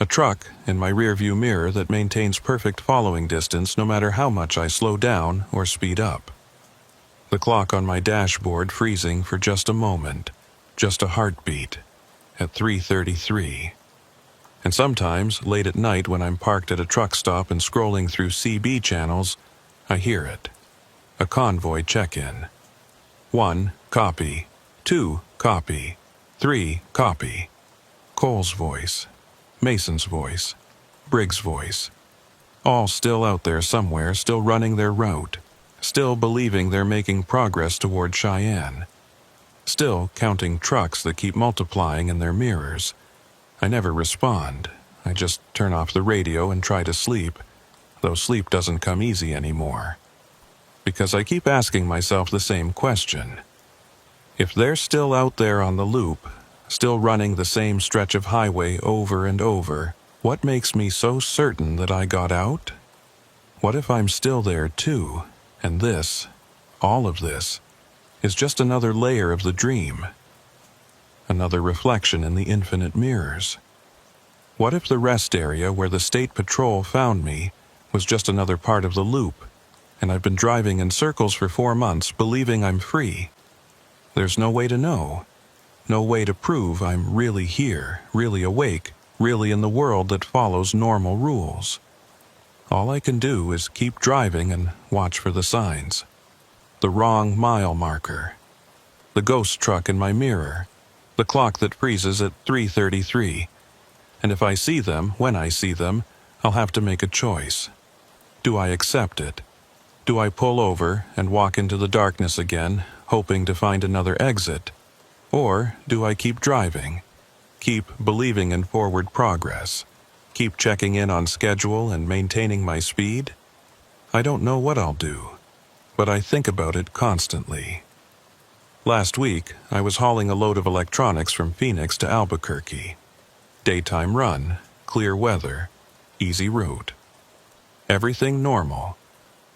A truck in my rearview mirror that maintains perfect following distance no matter how much I slow down or speed up. The clock on my dashboard freezing for just a moment, just a heartbeat, at 3:33. And sometimes, late at night when I'm parked at a truck stop and scrolling through CB channels, I hear it. A convoy check-in. 1, copy. 2, copy. 3, copy. Cole's voice. Mason's voice. Briggs' voice. All still out there somewhere, still running their route. Still believing they're making progress toward Cheyenne. Still counting trucks that keep multiplying in their mirrors. I never respond. I just turn off the radio and try to sleep, though sleep doesn't come easy anymore. Because I keep asking myself the same question. If they're still out there on the loop, still running the same stretch of highway over and over, what makes me so certain that I got out? What if I'm still there too, and this, all of this, is just another layer of the dream, another reflection in the infinite mirrors. What if the rest area where the state patrol found me was just another part of the loop, and I've been driving in circles for 4 months believing I'm free? There's no way to know, no way to prove I'm really here, really awake, really in the world that follows normal rules. All I can do is keep driving and watch for the signs. The wrong mile marker, the ghost truck in my mirror, the clock that freezes at 3:33. And if I see them, when I see them, I'll have to make a choice. Do I accept it? Do I pull over and walk into the darkness again, hoping to find another exit? Or do I keep driving, keep believing in forward progress, keep checking in on schedule and maintaining my speed? I don't know what I'll do, but I think about it constantly. Last week, I was hauling a load of electronics from Phoenix to Albuquerque. Daytime run, clear weather, easy route. Everything normal.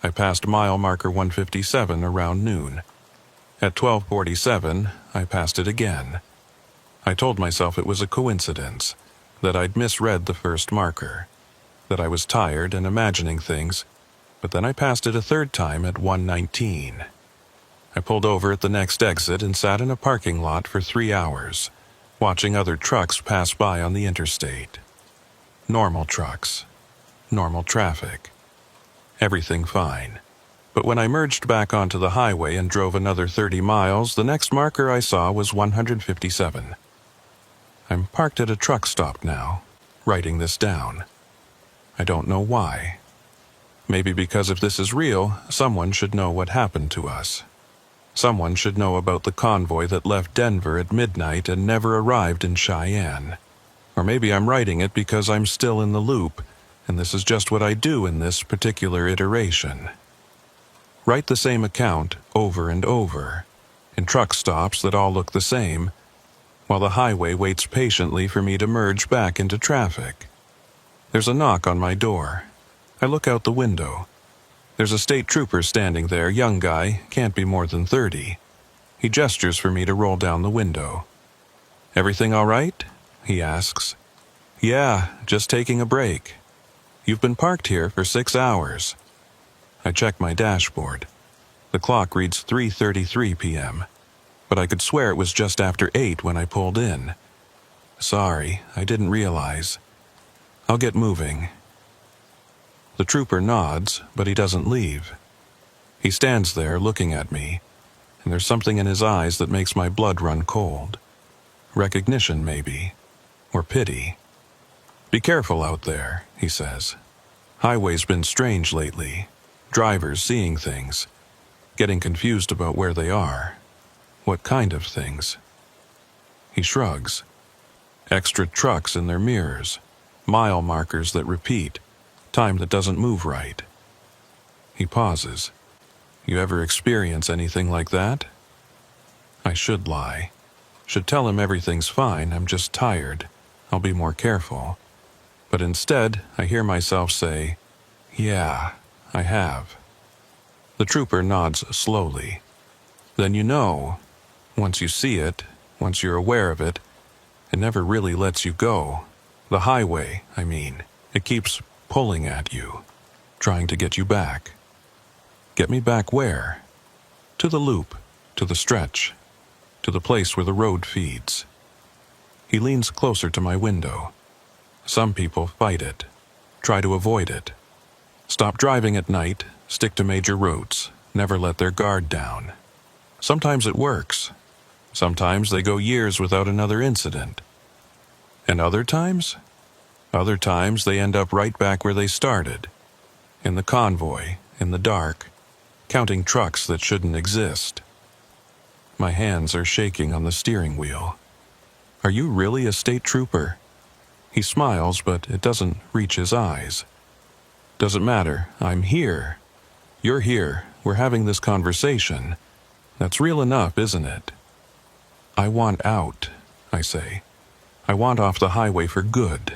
I passed mile marker 157 around noon. At 12:47, I passed it again. I told myself it was a coincidence, that I'd misread the first marker, that I was tired and imagining things, but then I passed it a third time at 1:19. I pulled over at the next exit and sat in a parking lot for 3 hours, watching other trucks pass by on the interstate. Normal trucks, normal traffic. Everything fine. But when I merged back onto the highway and drove another 30 miles, the next marker I saw was 157. I'm parked at a truck stop now, writing this down. I don't know why. Maybe because if this is real, someone should know what happened to us. Someone should know about the convoy that left Denver at midnight and never arrived in Cheyenne. Or maybe I'm writing it because I'm still in the loop, and this is just what I do in this particular iteration. Write the same account over and over, in truck stops that all look the same, while the highway waits patiently for me to merge back into traffic. There's a knock on my door. I look out the window. There's a state trooper standing there, young guy, can't be more than 30. He gestures for me to roll down the window. "Everything all right?" he asks. "Yeah, just taking a break." "You've been parked here for 6 hours. I check my dashboard. The clock reads 3:33 p.m., but I could swear it was just after 8 when I pulled in. "Sorry, I didn't realize. I'll get moving." The trooper nods, but he doesn't leave. He stands there looking at me, and there's something in his eyes that makes my blood run cold. Recognition, maybe, or pity. "Be careful out there," he says. "Highway's been strange lately. Drivers seeing things, getting confused about where they are. What kind of things?" He shrugs. Extra trucks in their mirrors, mile markers that repeat, time that doesn't move right. He pauses. "You ever experience anything like that?" I should lie. Should tell him everything's fine, I'm just tired. I'll be more careful. But instead, I hear myself say, "Yeah, I have." The trooper nods slowly. "Then you know. Once you see it, once you're aware of it, it never really lets you go. The highway, I mean. It keeps pulling at you, trying to get you back." "Get me back where?" "To the loop, to the stretch, to the place where the road feeds." He leans closer to my window. Some people fight it, try to avoid it. Stop driving at night, stick to major routes, never let their guard down. Sometimes it works. Sometimes they go years without another incident. And other times? Other times they end up right back where they started. In the convoy, in the dark, counting trucks that shouldn't exist. My hands are shaking on the steering wheel. "Are you really a state trooper?" He smiles, but it doesn't reach his eyes. "Doesn't matter, I'm here. You're here, we're having this conversation. That's real enough, isn't it?" "I want out," I say. "I want off the highway for good.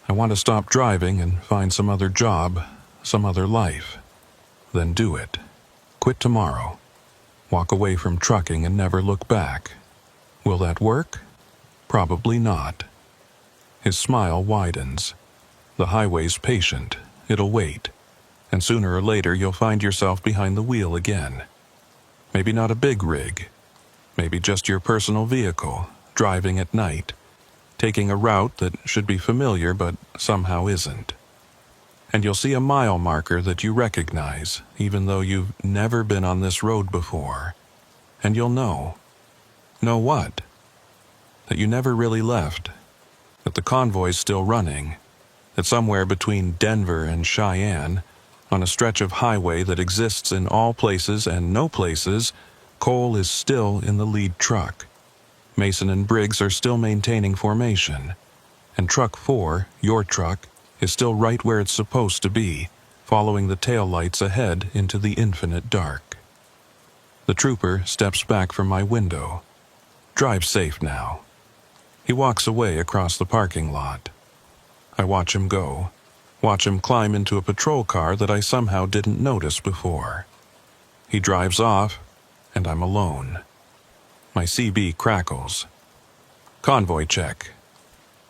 I want to stop driving and find some other job, some other life. Then do it. Quit tomorrow." Walk away from trucking and never look back. Will that work? Probably not. His smile widens. The highway's patient. It'll wait. And sooner or later you'll find yourself behind the wheel again. Maybe not a big rig. Maybe just your personal vehicle, driving at night, taking a route that should be familiar but somehow isn't. And you'll see a mile marker that you recognize, even though you've never been on this road before. And you'll know. Know what? That you never really left. That the convoy's still running. That somewhere between Denver and Cheyenne, on a stretch of highway that exists in all places and no places, Cole is still in the lead truck. Mason and Briggs are still maintaining formation. And Truck 4, your truck, is still right where it's supposed to be, following the taillights ahead into the infinite dark. The trooper steps back from my window. Drive safe now. He walks away across the parking lot. I watch him go. Watch him climb into a patrol car that I somehow didn't notice before. He drives off, and I'm alone. My CB crackles. Convoy check.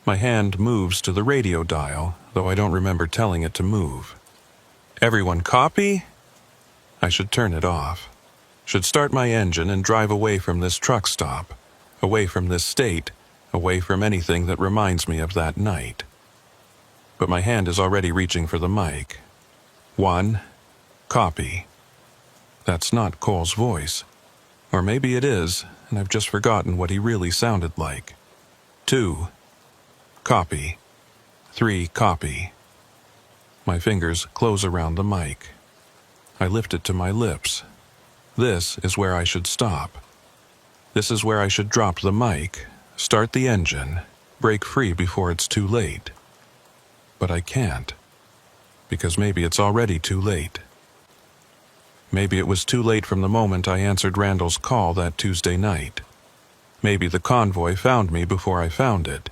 My hand moves to the radio dial, though I don't remember telling it to move. Everyone copy? I should turn it off. Should start my engine and drive away from this truck stop, away from this state, away from anything that reminds me of that night. But my hand is already reaching for the mic. 1. Copy. That's not Cole's voice. Or maybe it is, and I've just forgotten what he really sounded like. 2. Copy. 3. Copy. My fingers close around the mic. I lift it to my lips. This is where I should stop. This is where I should drop the mic, start the engine, break free before it's too late. But I can't, because maybe it's already too late. Maybe it was too late from the moment I answered Randall's call that Tuesday night. Maybe the convoy found me before I found it,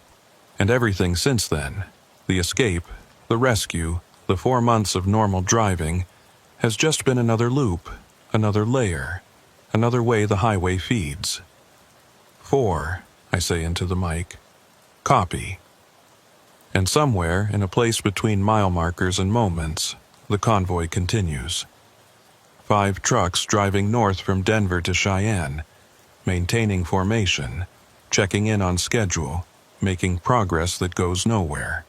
and everything since then, the escape, the rescue, the 4 months of normal driving, has just been another loop, another layer, another way the highway feeds. 4, I say into the mic. Copy. And somewhere, in a place between mile markers and moments, the convoy continues. 5 trucks driving north from Denver to Cheyenne, maintaining formation, checking in on schedule, making progress that goes nowhere.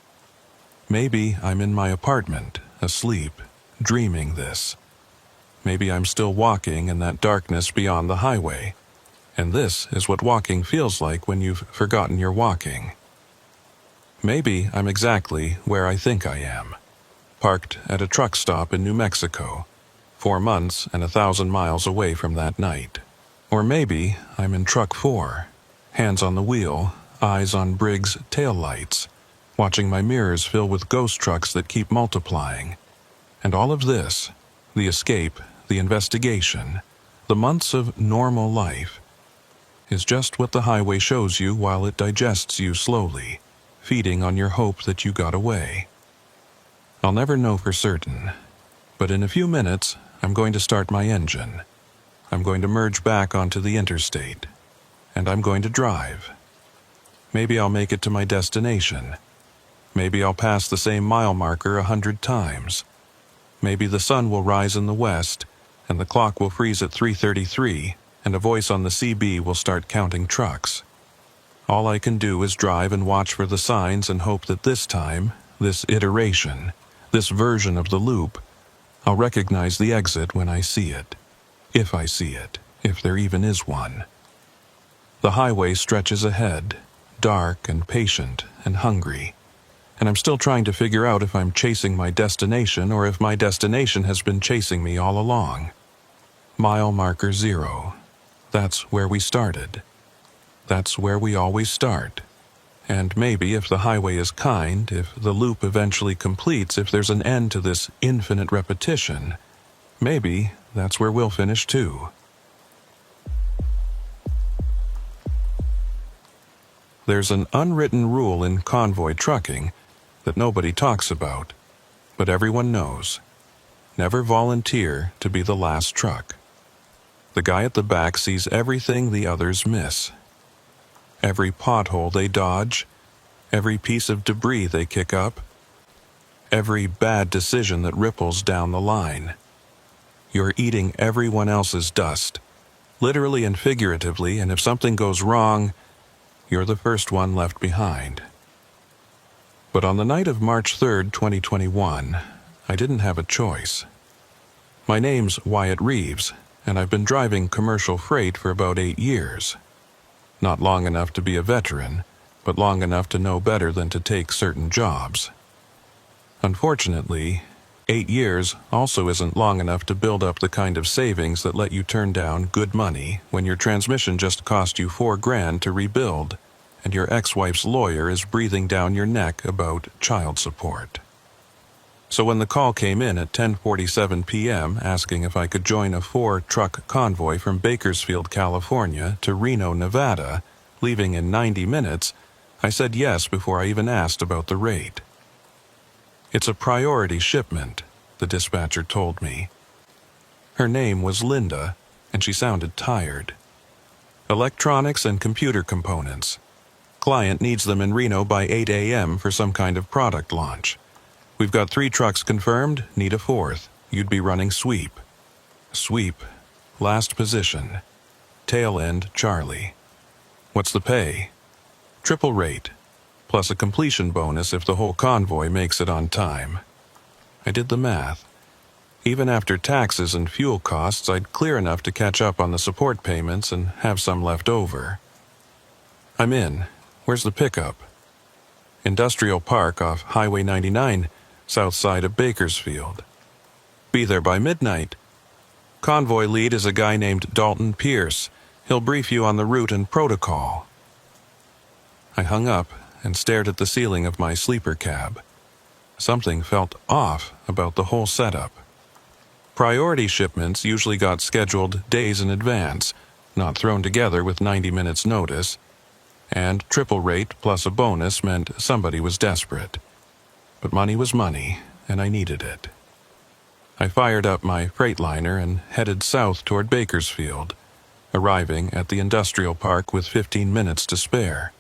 Maybe I'm in my apartment, asleep, dreaming this. Maybe I'm still walking in that darkness beyond the highway, and this is what walking feels like when you've forgotten you're walking. Maybe I'm exactly where I think I am, parked at a truck stop in New Mexico, 4 months and 1,000 miles away from that night. Or maybe I'm in Truck 4, hands on the wheel, eyes on Briggs' taillights, watching my mirrors fill with ghost trucks that keep multiplying. And all of this, the escape, the investigation, the months of normal life, is just what the highway shows you while it digests you slowly, feeding on your hope that you got away. I'll never know for certain, but in a few minutes, I'm going to start my engine. I'm going to merge back onto the interstate, and I'm going to drive. Maybe I'll make it to my destination. Maybe I'll pass the same mile marker 100 times. Maybe the sun will rise in the west, and the clock will freeze at 3:33, and a voice on the CB will start counting trucks. All I can do is drive and watch for the signs and hope that this time, this iteration, this version of the loop, I'll recognize the exit when I see it. If I see it, if there even is one. The highway stretches ahead, dark and patient and hungry, and I'm still trying to figure out if I'm chasing my destination or if my destination has been chasing me all along. Mile marker 0. That's where we started. That's where we always start. And maybe if the highway is kind, if the loop eventually completes, if there's an end to this infinite repetition, maybe that's where we'll finish too. There's an unwritten rule in convoy trucking that nobody talks about, but everyone knows. Never volunteer to be the last truck. The guy at the back sees everything the others miss. Every pothole they dodge, every piece of debris they kick up, every bad decision that ripples down the line. You're eating everyone else's dust, literally and figuratively, and if something goes wrong, you're the first one left behind. But on the night of March 3rd, 2021, I didn't have a choice. My name's Wyatt Reeves, and I've been driving commercial freight for about 8 years. Not long enough to be a veteran, but long enough to know better than to take certain jobs. Unfortunately, 8 years also isn't long enough to build up the kind of savings that let you turn down good money when your transmission just cost you $4,000 to rebuild, and your ex-wife's lawyer is breathing down your neck about child support. So when the call came in at 10:47 p.m. asking if I could join a 4-truck convoy from Bakersfield, California to Reno, Nevada, leaving in 90 minutes, I said yes before I even asked about the rate. It's a priority shipment, the dispatcher told me. Her name was Linda, and she sounded tired. Electronics and computer components. Client needs them in Reno by 8 a.m. for some kind of product launch. We've got 3 trucks confirmed, need a 4th. You'd be running sweep. Sweep. Last position. Tail end Charlie. What's the pay? Triple rate, plus a completion bonus if the whole convoy makes it on time. I did the math. Even after taxes and fuel costs, I'd clear enough to catch up on the support payments and have some left over. I'm in. Where's the pickup? Industrial Park off Highway 99, south side of Bakersfield. Be there by midnight. Convoy lead is a guy named Dalton Pierce. He'll brief you on the route and protocol. I hung up and stared at the ceiling of my sleeper cab. Something felt off about the whole setup. Priority shipments usually got scheduled days in advance, not thrown together with 90 minutes notice, and triple rate plus a bonus meant somebody was desperate. But money was money, and I needed it. I fired up my Freightliner and headed south toward Bakersfield, arriving at the industrial park with 15 minutes to spare.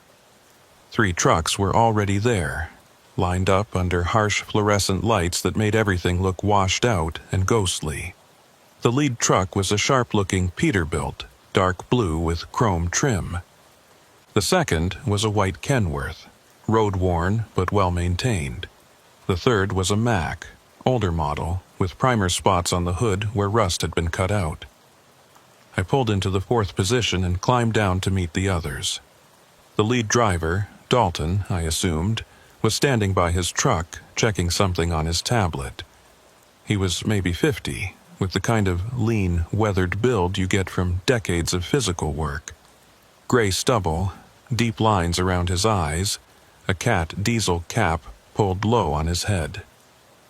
3 trucks were already there, lined up under harsh fluorescent lights that made everything look washed out and ghostly. The lead truck was a sharp-looking Peterbilt, dark blue with chrome trim. The second was a white Kenworth, road-worn but well-maintained. The third was a Mack, older model, with primer spots on the hood where rust had been cut out. I pulled into the 4th position and climbed down to meet the others. The lead driver, Dalton, I assumed, was standing by his truck, checking something on his tablet. He was maybe 50, with the kind of lean, weathered build you get from decades of physical work. Gray stubble, deep lines around his eyes, a cat diesel cap pulled low on his head.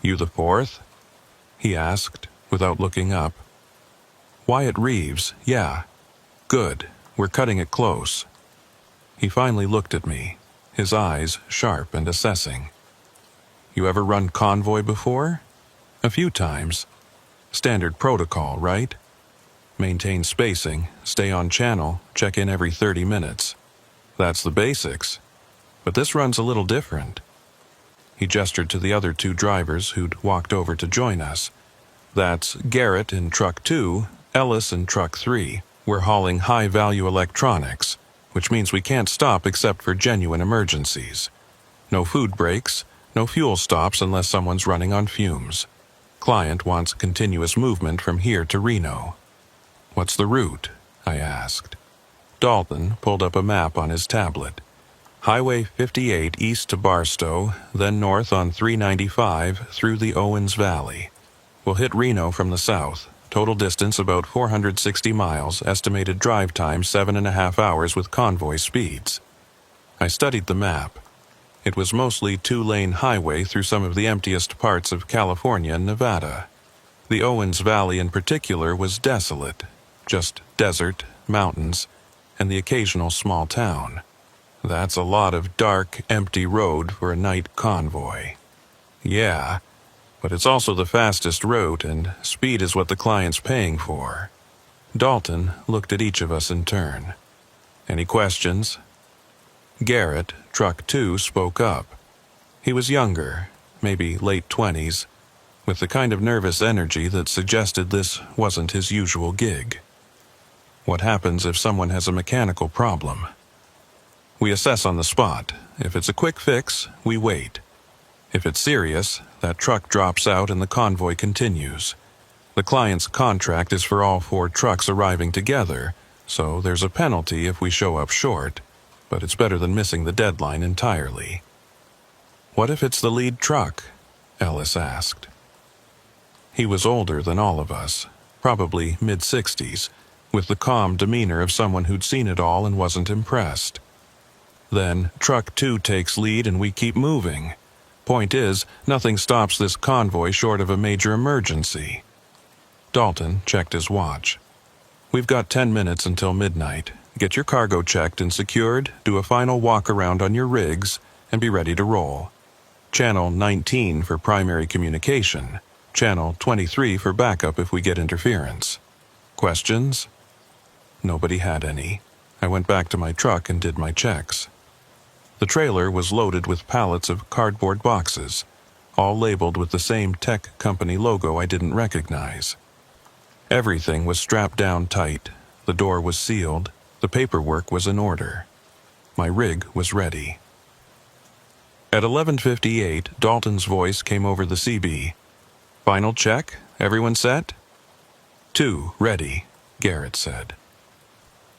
"You the 4th?" he asked, without looking up. "Wyatt Reeves, yeah. Good, we're cutting it close." He finally looked at me, his eyes sharp and assessing. "You ever run convoy before?" "A few times. Standard protocol, right? Maintain spacing, stay on channel, check in every 30 minutes. That's the basics. But this runs a little different." He gestured to the other 2 drivers who'd walked over to join us. "That's Garrett in Truck 2, Ellis in Truck 3. We're hauling high-value electronics, which means we can't stop except for genuine emergencies. No food breaks, no fuel stops unless someone's running on fumes. Client wants continuous movement from here to Reno." "What's the route?" I asked. Dalton pulled up a map on his tablet. Highway 58 east to Barstow, then north on 395 through the Owens Valley. We'll hit Reno from the south. Total distance about 460 miles, estimated drive time 7.5 hours with convoy speeds. I studied the map. It was mostly 2-lane highway through some of the emptiest parts of California and Nevada. The Owens Valley in particular was desolate, just desert, mountains, and the occasional small town. That's a lot of dark, empty road for a night convoy. Yeah, but it's also the fastest route, and speed is what the client's paying for. Dalton looked at each of us in turn. Any questions? Garrett, truck 2, spoke up. He was younger, maybe late 20s, with the kind of nervous energy that suggested this wasn't his usual gig. What happens if someone has a mechanical problem? We assess on the spot. If it's a quick fix, we wait. If it's serious, that truck drops out and the convoy continues. The client's contract is for all 4 trucks arriving together, so there's a penalty if we show up short, but it's better than missing the deadline entirely. What if it's the lead truck? Ellis asked. He was older than all of us, probably mid-60s, with the calm demeanor of someone who'd seen it all and wasn't impressed. Then truck 2 takes lead and we keep moving. Point is, nothing stops this convoy short of a major emergency. Dalton checked his watch. We've got 10 minutes until midnight. Get your cargo checked and secured, do a final walk around on your rigs, and be ready to roll. Channel 19 for primary communication. Channel 23 for backup if we get interference. Questions? Nobody had any. I went back to my truck and did my checks. The trailer was loaded with pallets of cardboard boxes, all labeled with the same tech company logo I didn't recognize. Everything was strapped down tight, the door was sealed, the paperwork was in order. My rig was ready. At 11:58, Dalton's voice came over the CB. Final check? Everyone set? 2, ready, Garrett said.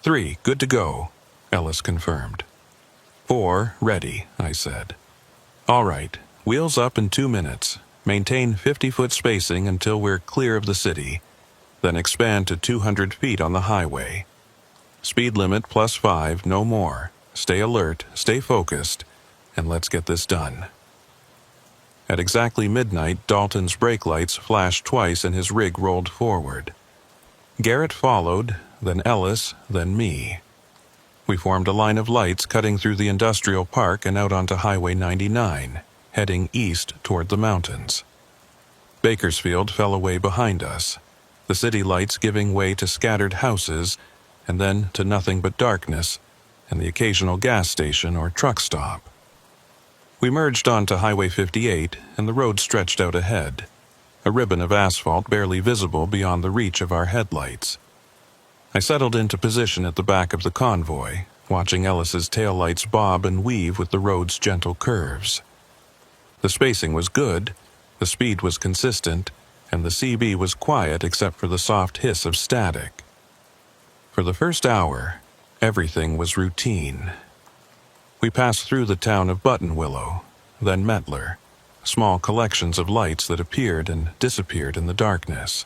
3, good to go, Ellis confirmed. 4, ready, I said. All right, wheels up in 2 minutes. Maintain 50-foot spacing until we're clear of the city, then expand to 200 feet on the highway. Speed limit +5, no more. Stay alert, stay focused, and let's get this done. At exactly midnight, Dalton's brake lights flashed twice and his rig rolled forward. Garrett followed, then Ellis, then me. We formed a line of lights cutting through the industrial park and out onto Highway 99, heading east toward the mountains. Bakersfield fell away behind us, the city lights giving way to scattered houses and then to nothing but darkness and the occasional gas station or truck stop. We merged onto Highway 58 and the road stretched out ahead, a ribbon of asphalt barely visible beyond the reach of our headlights. I settled into position at the back of the convoy, watching Ellis's taillights bob and weave with the road's gentle curves. The spacing was good, the speed was consistent, and the CB was quiet except for the soft hiss of static. For the first hour, everything was routine. We passed through the town of Buttonwillow, then Mettler, small collections of lights that appeared and disappeared in the darkness.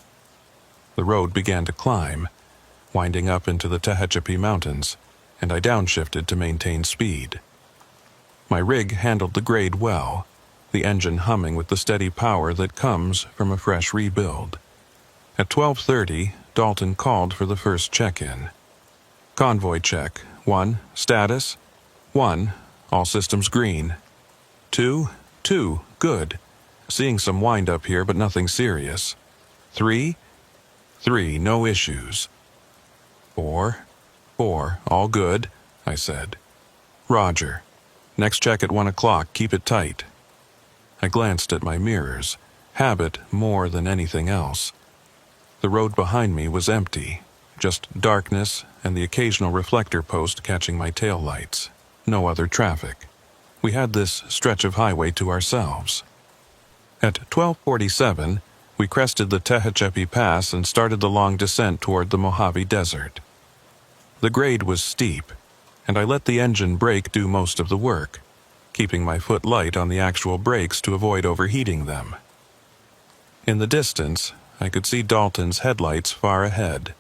The road began to climb, winding up into the Tehachapi Mountains, and I downshifted to maintain speed. My rig handled the grade well, the engine humming with the steady power that comes from a fresh rebuild. At 12:30, Dalton called for the first check-in. Convoy check. 1, status. 1, all systems green. 2, good. Seeing some wind-up here but nothing serious. 3, no issues. 4, all good, I said. Roger. Next check at 1 o'clock, keep it tight. I glanced at my mirrors, habit more than anything else. The road behind me was empty, just darkness and the occasional reflector post catching my taillights. No other traffic. We had this stretch of highway to ourselves. At 12:47, we crested the Tehachapi Pass and started the long descent toward the Mojave Desert. The grade was steep, and I let the engine brake do most of the work, keeping my foot light on the actual brakes to avoid overheating them. In the distance, I could see Dalton's headlights far ahead,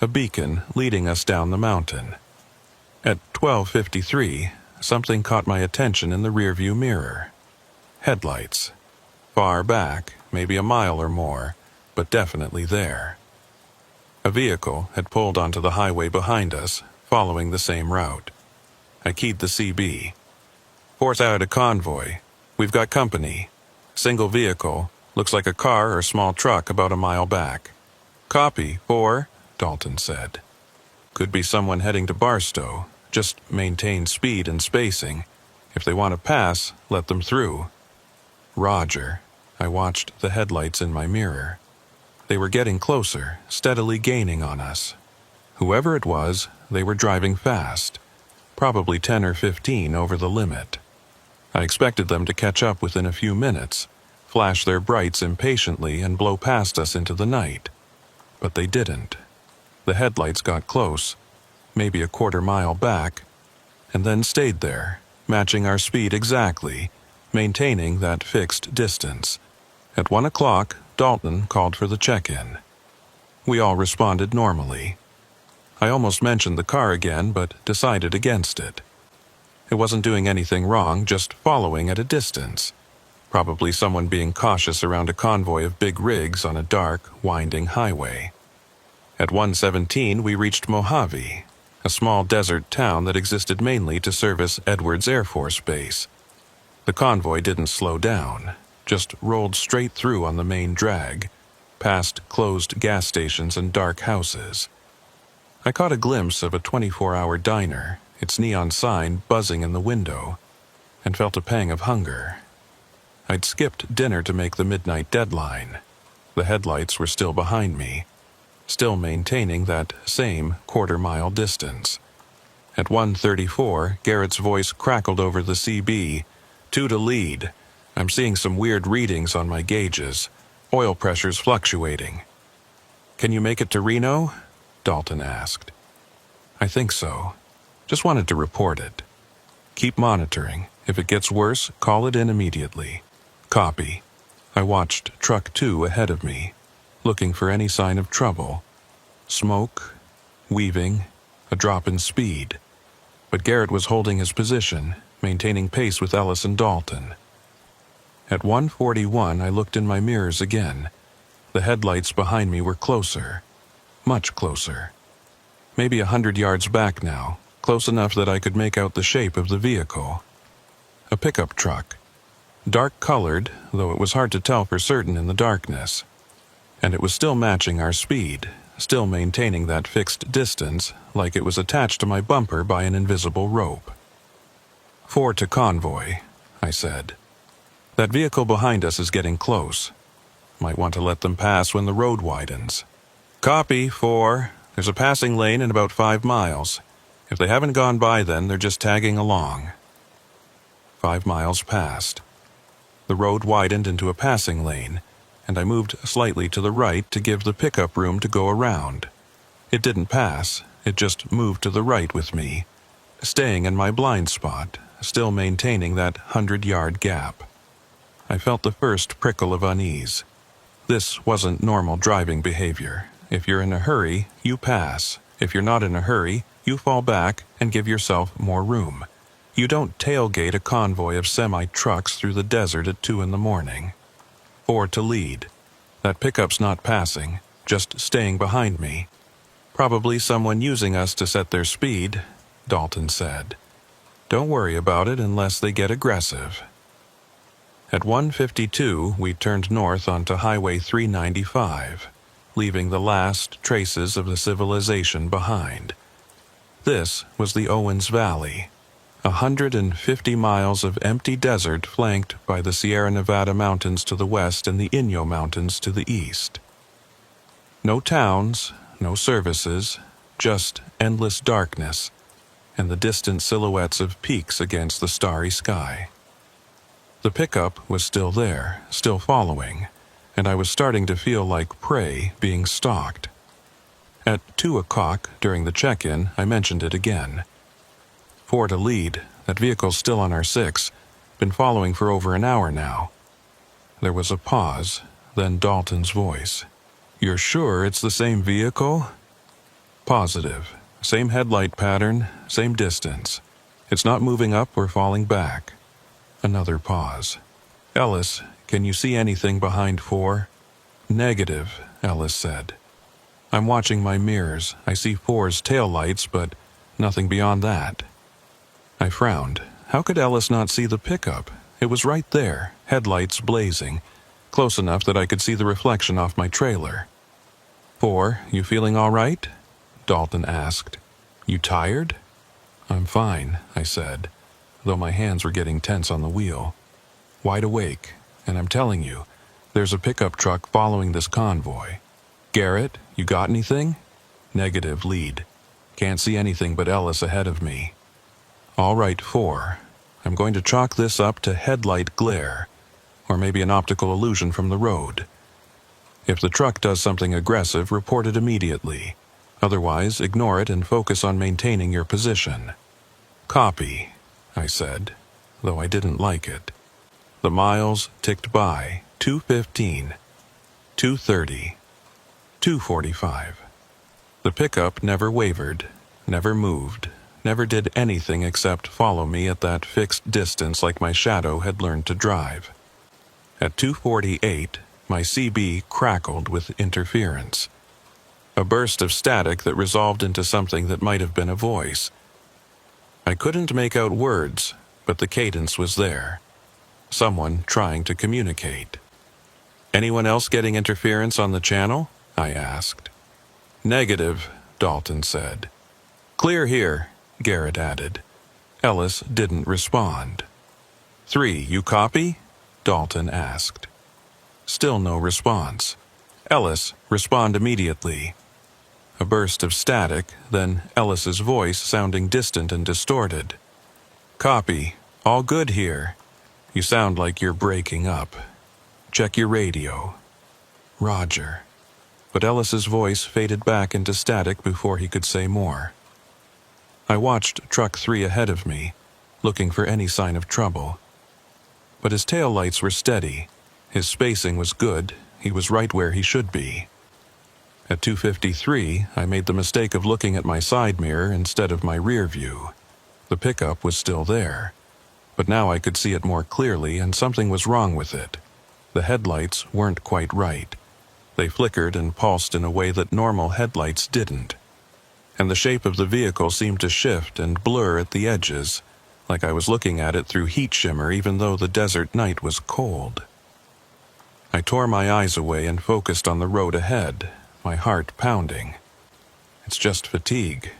a beacon leading us down the mountain. At 12:53, something caught my attention in the rearview mirror. Headlights. Far back, maybe a mile or more, but definitely there. A vehicle had pulled onto the highway behind us, following the same route. I keyed the CB. 4th out of Convoy. We've got company. Single vehicle. Looks like a car or small truck about a mile back. Copy, 4. Dalton said. Could be someone heading to Barstow. Just maintain speed and spacing. If they want to pass, let them through. Roger. I watched the headlights in my mirror. They were getting closer, steadily gaining on us. Whoever it was, they were driving fast. Probably 10 or 15 over the limit. I expected them to catch up within a few minutes, flash their brights impatiently and blow past us into the night. But they didn't. The headlights got close, maybe a quarter-mile back, and then stayed there, matching our speed exactly, maintaining that fixed distance. At 1 o'clock, Dalton called for the check-in. We all responded normally. I almost mentioned the car again, but decided against it. It wasn't doing anything wrong, just following at a distance. Probably someone being cautious around a convoy of big rigs on a dark, winding highway. At 1:17, we reached Mojave, a small desert town that existed mainly to service Edwards Air Force Base. The convoy didn't slow down, just rolled straight through on the main drag, past closed gas stations and dark houses. I caught a glimpse of a 24-hour diner, its neon sign buzzing in the window, and felt a pang of hunger. I'd skipped dinner to make the midnight deadline. The headlights were still behind me, still maintaining that same quarter-mile distance. At 1:34, Garrett's voice crackled over the CB. 2 to lead. I'm seeing some weird readings on my gauges. Oil pressure's fluctuating. Can you make it to Reno? Dalton asked. I think so. Just wanted to report it. Keep monitoring. If it gets worse, call it in immediately. Copy. I watched Truck 2 ahead of me, looking for any sign of trouble. Smoke, weaving, a drop in speed. But Garrett was holding his position, maintaining pace with Ellis and Dalton. At 1:41, I looked in my mirrors again. The headlights behind me were closer. Much closer. Maybe 100 yards back now, close enough that I could make out the shape of the vehicle. A pickup truck. Dark-colored, though it was hard to tell for certain in the darkness. And it was still matching our speed, still maintaining that fixed distance, like it was attached to my bumper by an invisible rope. 4 to Convoy, I said. That vehicle behind us is getting close. Might want to let them pass when the road widens. Copy, 4. There's a passing lane in about 5 miles. If they haven't gone by then, they're just tagging along. 5 miles passed. The road widened into a passing lane, and I moved slightly to the right to give the pickup room to go around. It didn't pass, it just moved to the right with me, staying in my blind spot, still maintaining that 100-yard gap. I felt the first prickle of unease. This wasn't normal driving behavior. If you're in a hurry, you pass. If you're not in a hurry, you fall back and give yourself more room. You don't tailgate a convoy of semi-trucks through the desert at 2 in the morning. 4 to lead. That pickup's not passing, just staying behind me. Probably someone using us to set their speed, Dalton said. Don't worry about it unless they get aggressive. At 1:52, we turned north onto Highway 395, leaving the last traces of the civilization behind. This was the Owens Valley, 150 miles of empty desert flanked by the Sierra Nevada mountains to the west and the Inyo Mountains to the east. No towns, no services, just endless darkness, and the distant silhouettes of peaks against the starry sky. The pickup was still there, still following, and I was starting to feel like prey being stalked. At 2 o'clock, during the check-in, I mentioned it again. 4 to lead, that vehicle's still on our 6, been following for over an hour now. There was a pause, then Dalton's voice. You're sure it's the same vehicle? Positive. Same headlight pattern, same distance. It's not moving up or falling back. Another pause. Ellis, can you see anything behind 4? Negative, Ellis said. I'm watching my mirrors. I see 4's taillights, but nothing beyond that. I frowned. How could Ellis not see the pickup? It was right there, headlights blazing, close enough that I could see the reflection off my trailer. 4, you feeling all right? Dalton asked. You tired? I'm fine, I said, though my hands were getting tense on the wheel. Wide awake, and I'm telling you, there's a pickup truck following this convoy. Garrett, you got anything? Negative, lead. Can't see anything but Ellis ahead of me. All right, 4. I'm going to chalk this up to headlight glare, or maybe an optical illusion from the road. If the truck does something aggressive, report it immediately. Otherwise, ignore it and focus on maintaining your position. Copy, I said, though I didn't like it. The miles ticked by, 2:15, 2:30, 2:45. The pickup never wavered, never moved, never did anything except follow me at that fixed distance like my shadow had learned to drive. At 2:48, my CB crackled with interference. A burst of static that resolved into something that might have been a voice. I couldn't make out words, but the cadence was there. Someone trying to communicate. Anyone else getting interference on the channel? I asked. Negative, Dalton said. Clear here, Garrett added. Ellis didn't respond. 3, you copy? Dalton asked. Still no response. Ellis, respond immediately. A burst of static, then Ellis's voice sounding distant and distorted. Copy. All good here. You sound like you're breaking up. Check your radio. Roger. But Ellis's voice faded back into static before he could say more. I watched Truck 3 ahead of me, looking for any sign of trouble. But his taillights were steady. His spacing was good. He was right where he should be. At 2:53, I made the mistake of looking at my side mirror instead of my rear view. The pickup was still there, but now I could see it more clearly, and something was wrong with it. The headlights weren't quite right. They flickered and pulsed in a way that normal headlights didn't. And the shape of the vehicle seemed to shift and blur at the edges, like I was looking at it through heat shimmer even though the desert night was cold. I tore my eyes away and focused on the road ahead, my heart pounding. It's just fatigue,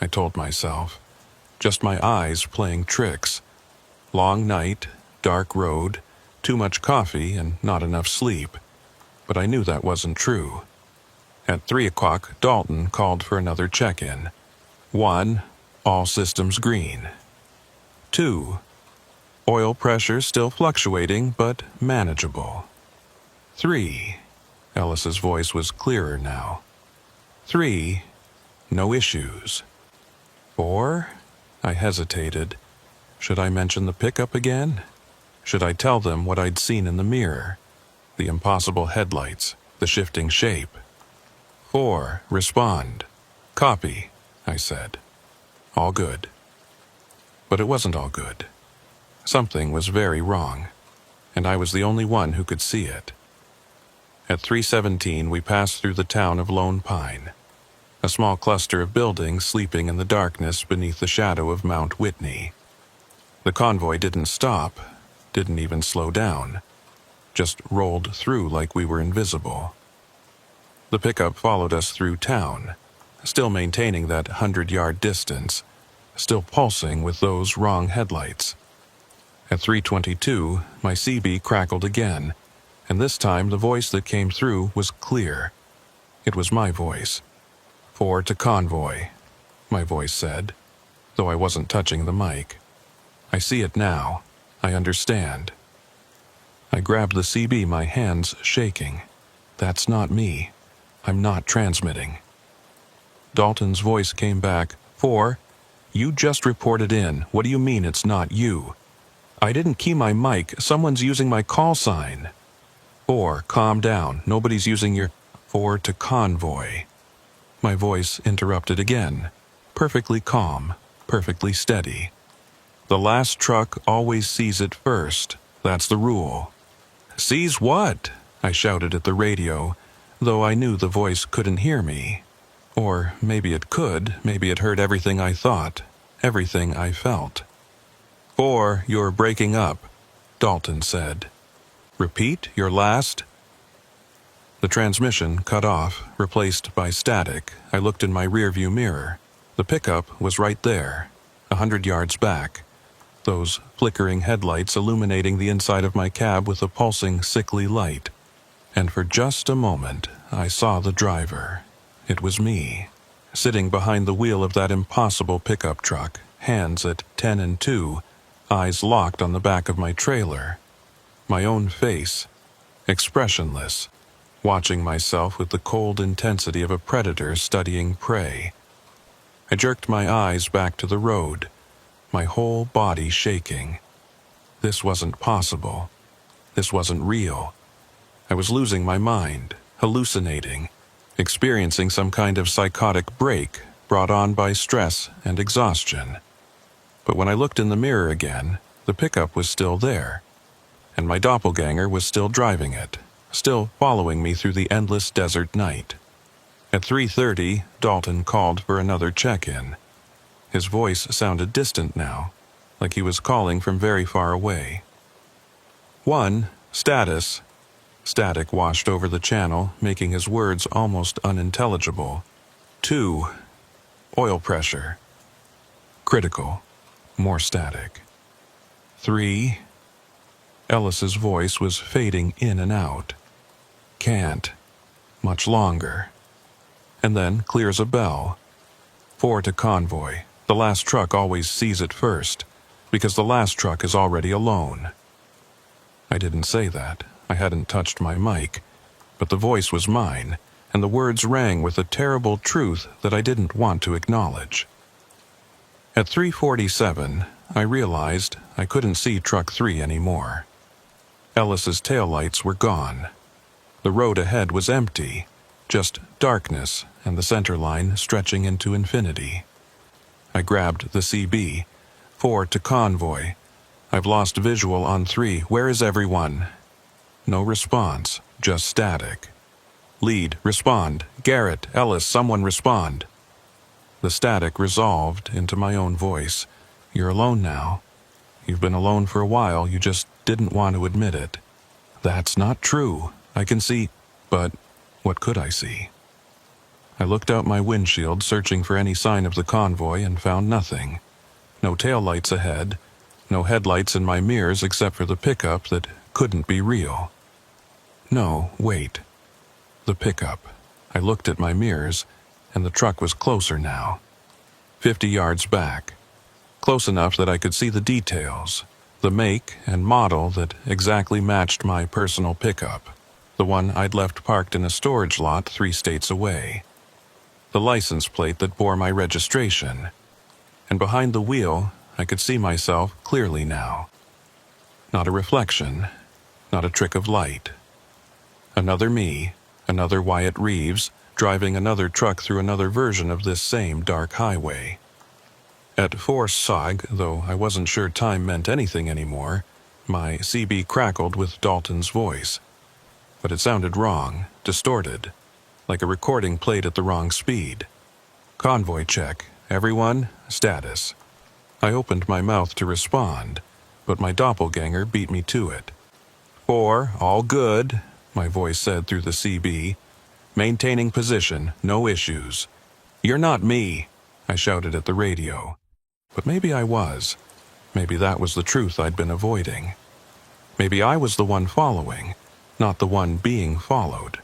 I told myself. Just my eyes playing tricks. Long night, dark road, too much coffee, and not enough sleep. But I knew that wasn't true. At 3 o'clock, Dalton called for another check-in. 1, all systems green. 2, oil pressure still fluctuating, but manageable. 3, Ellis's voice was clearer now. 3, no issues. 4, I hesitated. Should I mention the pickup again? Should I tell them what I'd seen in the mirror? The impossible headlights, the shifting shape. 4, respond. Copy, I said. All good. But it wasn't all good. Something was very wrong, and I was the only one who could see it. At 3:17, we passed through the town of Lone Pine, a small cluster of buildings sleeping in the darkness beneath the shadow of Mount Whitney. The convoy didn't stop, didn't even slow down, just rolled through like we were invisible. The pickup followed us through town, still maintaining that 100-yard distance, still pulsing with those wrong headlights. At 3:22, my CB crackled again, and this time the voice that came through was clear. It was my voice. 4 to Convoy, my voice said, though I wasn't touching the mic. I see it now. I understand. I grabbed the CB, my hands shaking. That's not me. I'm not transmitting. Dalton's voice came back. 4, you just reported in. What do you mean it's not you? I didn't key my mic. Someone's using my call sign. 4, calm down. Nobody's using your... 4 to Convoy. My voice interrupted again. Perfectly calm, perfectly steady. The last truck always sees it first. That's the rule. Sees what? I shouted at the radio, though I knew the voice couldn't hear me. Or maybe it could. Maybe it heard everything I thought, everything I felt. 4, you're breaking up, Dalton said. Repeat your last... The transmission cut off, replaced by static. I looked in my rearview mirror. The pickup was right there, 100 yards back, those flickering headlights illuminating the inside of my cab with a pulsing, sickly light. And for just a moment, I saw the driver. It was me, sitting behind the wheel of that impossible pickup truck, hands at 10 and 2, eyes locked on the back of my trailer. My own face, expressionless, watching myself with the cold intensity of a predator studying prey. I jerked my eyes back to the road, my whole body shaking. This wasn't possible. This wasn't real. I was losing my mind, hallucinating, experiencing some kind of psychotic break brought on by stress and exhaustion. But when I looked in the mirror again, the pickup was still there, and my doppelganger was still driving it, still following me through the endless desert night. At 3:30, Dalton called for another check-in. His voice sounded distant now, like he was calling from very far away. 1. Status. Static washed over the channel, making his words almost unintelligible. 2. Oil pressure. Critical. More static. 3. Ellis's voice was fading in and out. Can't. Much longer. And then clear as a bell. 4 to Convoy. The last truck always sees it first, because the last truck is already alone. I didn't say that. I hadn't touched my mic, but the voice was mine, and the words rang with a terrible truth that I didn't want to acknowledge. At 3:47, I realized I couldn't see Truck 3 anymore. Ellis's taillights were gone. The road ahead was empty, just darkness and the center line stretching into infinity. I grabbed the CB. 4 to Convoy. I've lost visual on 3. Where is everyone? No response, just static. Lead, respond. Garrett, Ellis, someone respond. The static resolved into my own voice. You're alone now. You've been alone for a while, you just didn't want to admit it. That's not true. I can see, but what could I see? I looked out my windshield, searching for any sign of the convoy, and found nothing. No taillights ahead, no headlights in my mirrors except for the pickup that couldn't be real. No, wait. The pickup. I looked at my mirrors, and the truck was closer now. 50 yards back. Close enough that I could see the details, the make and model that exactly matched my personal pickup, the one I'd left parked in a storage lot 3 states away. The license plate that bore my registration. And behind the wheel, I could see myself clearly now. Not a reflection, not a trick of light. Another me, another Wyatt Reeves, driving another truck through another version of this same dark highway. At 4 SOG, though I wasn't sure time meant anything anymore, my CB crackled with Dalton's voice. But it sounded wrong, distorted, like a recording played at the wrong speed. Convoy check. Everyone, status. I opened my mouth to respond, but my doppelganger beat me to it. 4, all good, my voice said through the CB. Maintaining position, no issues. You're not me, I shouted at the radio. But maybe I was. Maybe that was the truth I'd been avoiding. Maybe I was the one following, not the one being followed.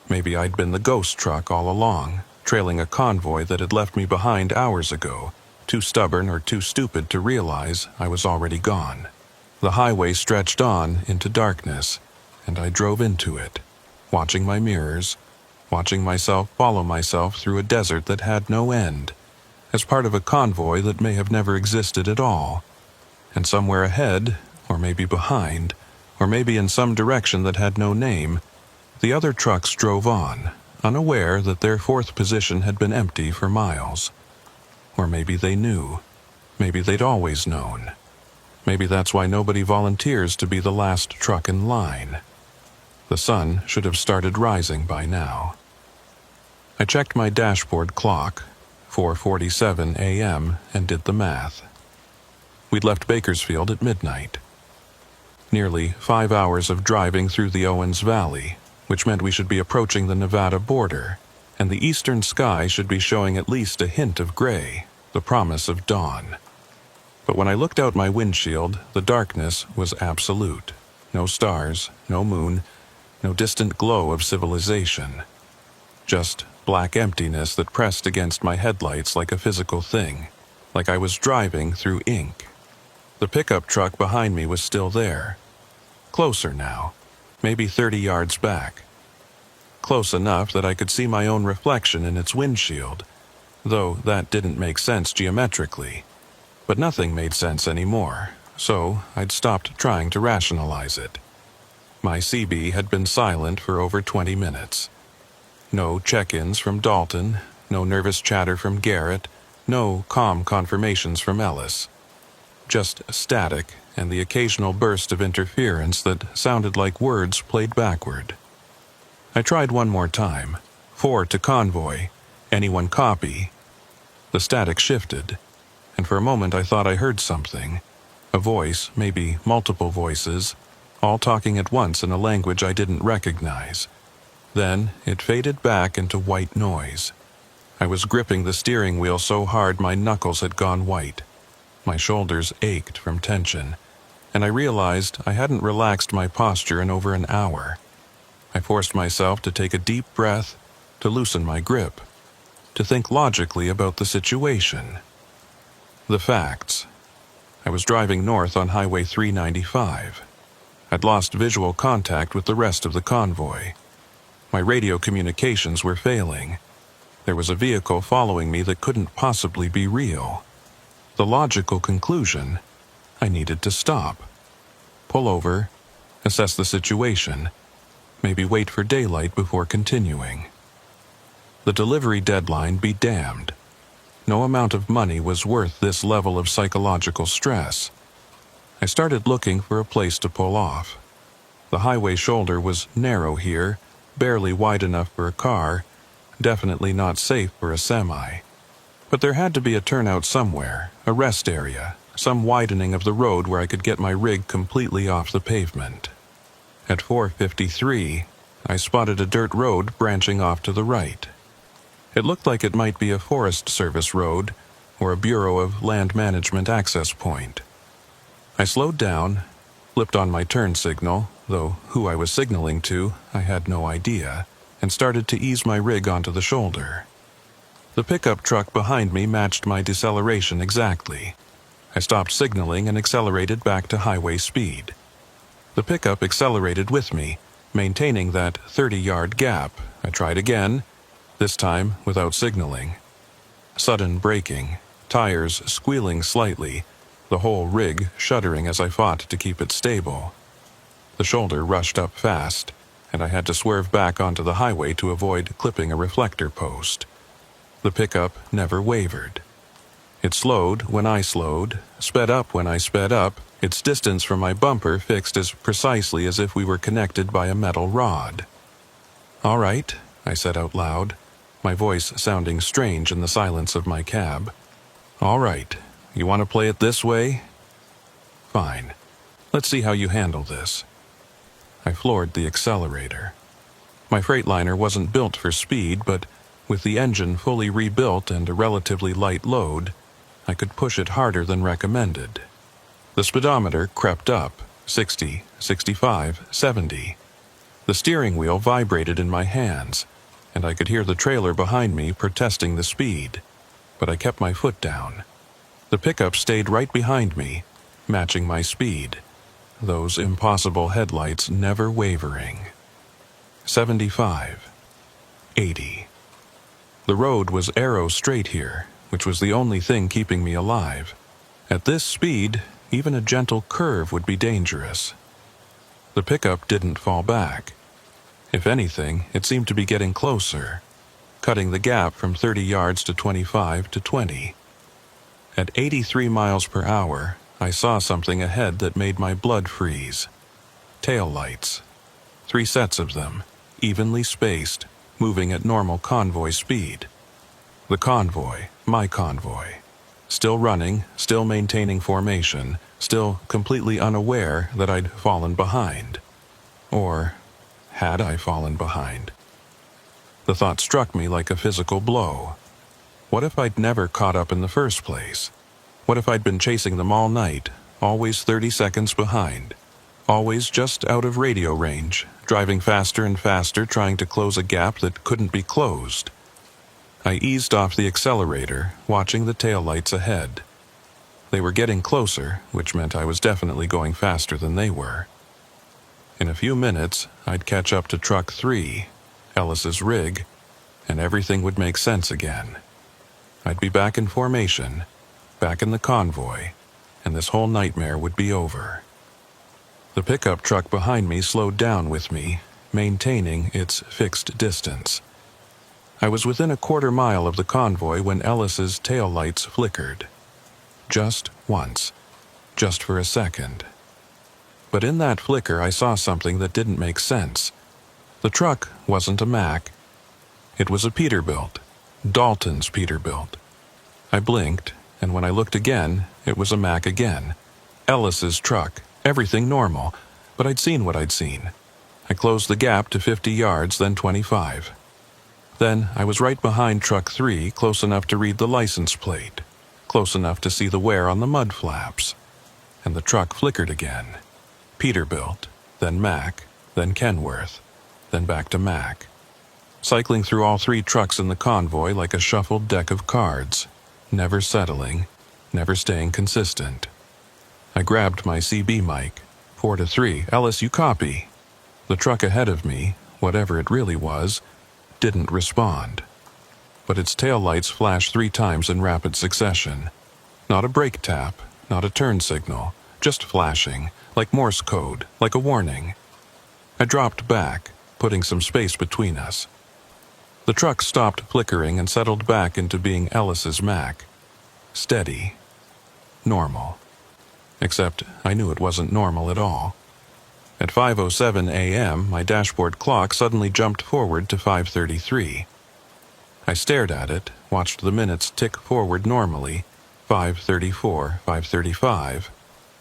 Maybe I'd been the ghost truck all along, trailing a convoy that had left me behind hours ago, too stubborn or too stupid to realize I was already gone. The highway stretched on into darkness, and I drove into it, watching my mirrors, watching myself follow myself through a desert that had no end, as part of a convoy that may have never existed at all. And somewhere ahead, or maybe behind, or maybe in some direction that had no name, the other trucks drove on, unaware that their 4th position had been empty for miles. Or maybe they knew. Maybe they'd always known. Maybe that's why nobody volunteers to be the last truck in line. The sun should have started rising by now. I checked my dashboard clock, 4:47 a.m., and did the math. We'd left Bakersfield at midnight. Nearly 5 hours of driving through the Owens Valley, which meant we should be approaching the Nevada border, and the eastern sky should be showing at least a hint of gray, the promise of dawn. But when I looked out my windshield, the darkness was absolute. No stars, no moon, no distant glow of civilization. Just black emptiness that pressed against my headlights like a physical thing, like I was driving through ink. The pickup truck behind me was still there. Closer now, maybe 30 yards back. Close enough that I could see my own reflection in its windshield, though that didn't make sense geometrically. But nothing made sense anymore, so I'd stopped trying to rationalize it. My CB had been silent for over 20 minutes. No check-ins from Dalton, no nervous chatter from Garrett, no calm confirmations from Ellis. Just static and the occasional burst of interference that sounded like words played backward. I tried one more time. 4 to Convoy. Anyone copy? The static shifted, and for a moment I thought I heard something. A voice, maybe multiple voices, all talking at once in a language I didn't recognize. Then it faded back into white noise. I was gripping the steering wheel so hard my knuckles had gone white. My shoulders ached from tension, and I realized I hadn't relaxed my posture in over an hour. I forced myself to take a deep breath, to loosen my grip, to think logically about the situation. The facts. I was driving north on Highway 395. I'd lost visual contact with the rest of the convoy. My radio communications were failing. There was a vehicle following me that couldn't possibly be real. The logical conclusion: I needed to stop. Pull over, assess the situation, maybe wait for daylight before continuing. The delivery deadline be damned. No amount of money was worth this level of psychological stress. I started looking for a place to pull off. The highway shoulder was narrow here, barely wide enough for a car, definitely not safe for a semi. But there had to be a turnout somewhere, a rest area, some widening of the road where I could get my rig completely off the pavement. At 4:53, I spotted a dirt road branching off to the right. It looked like it might be a Forest Service road or a Bureau of Land Management access point. I slowed down, flipped on my turn signal, though who I was signaling to, I had no idea, and started to ease my rig onto the shoulder. The pickup truck behind me matched my deceleration exactly. I stopped signaling and accelerated back to highway speed. The pickup accelerated with me, maintaining that 30-yard gap. I tried again, this time without signaling. Sudden braking, tires squealing slightly, the whole rig shuddering as I fought to keep it stable. The shoulder rushed up fast, and I had to swerve back onto the highway to avoid clipping a reflector post. The pickup never wavered. It slowed when I slowed, sped up when I sped up, its distance from my bumper fixed as precisely as if we were connected by a metal rod. "All right," I said out loud, my voice sounding strange in the silence of my cab. "All right, you want to play it this way? Fine. Let's see how you handle this." I floored the accelerator. My Freightliner wasn't built for speed, but with the engine fully rebuilt and a relatively light load, I could push it harder than recommended. The speedometer crept up, 60, 65, 70. The steering wheel vibrated in my hands, and I could hear the trailer behind me protesting the speed, but I kept my foot down. The pickup stayed right behind me, matching my speed, those impossible headlights never wavering. 75. 80. The road was arrow straight here, which was the only thing keeping me alive. At this speed, even a gentle curve would be dangerous. The pickup didn't fall back. If anything, it seemed to be getting closer, cutting the gap from 30 yards to 25 to 20. At 83 miles per hour, I saw something ahead that made my blood freeze. Tail lights. 3 sets of them, evenly spaced, moving at normal convoy speed. The convoy, my convoy. Still running, still maintaining formation, still completely unaware that I'd fallen behind. Or Had I fallen behind? The thought struck me like a physical blow. What if I'd never caught up in the first place? What if I'd been chasing them all night, always 30 seconds behind, always just out of radio range, driving faster and faster, trying to close a gap that couldn't be closed? I eased off the accelerator, watching the taillights ahead. They were getting closer, which meant I was definitely going faster than they were. In a few minutes, I'd catch up to Truck 3, Ellis's rig, and everything would make sense again. I'd be back in formation, back in the convoy, and this whole nightmare would be over. The pickup truck behind me slowed down with me, maintaining its fixed distance. I was within a quarter mile of the convoy when Ellis's taillights flickered. Just once. Just for a second. But in that flicker I saw something that didn't make sense. The truck wasn't a Mack. It was a Peterbilt. Dalton's Peterbilt. I blinked, and when I looked again, it was a Mack again. Ellis's truck. Everything normal, but I'd seen what I'd seen. I closed the gap to 50 yards, then 25. Then I was right behind Truck 3, close enough to read the license plate, close enough to see the wear on the mud flaps. And the truck flickered again. Peterbilt, then Mack, then Kenworth, then back to Mack. Cycling through all three trucks in the convoy like a shuffled deck of cards, never settling, never staying consistent. I grabbed my CB mic. 4-3, Ellis, you copy. The truck ahead of me, whatever it really was, didn't respond. But its taillights flashed 3 times in rapid succession. Not a brake tap, not a turn signal, just flashing, like Morse code, like a warning. I dropped back, putting some space between us. The truck stopped flickering and settled back into being Ellis's Mack. Steady. Normal. Except I knew it wasn't normal at all. At 5:07 a.m., my dashboard clock suddenly jumped forward to 5:33. I stared at it, watched the minutes tick forward normally, 5:34, 5:35,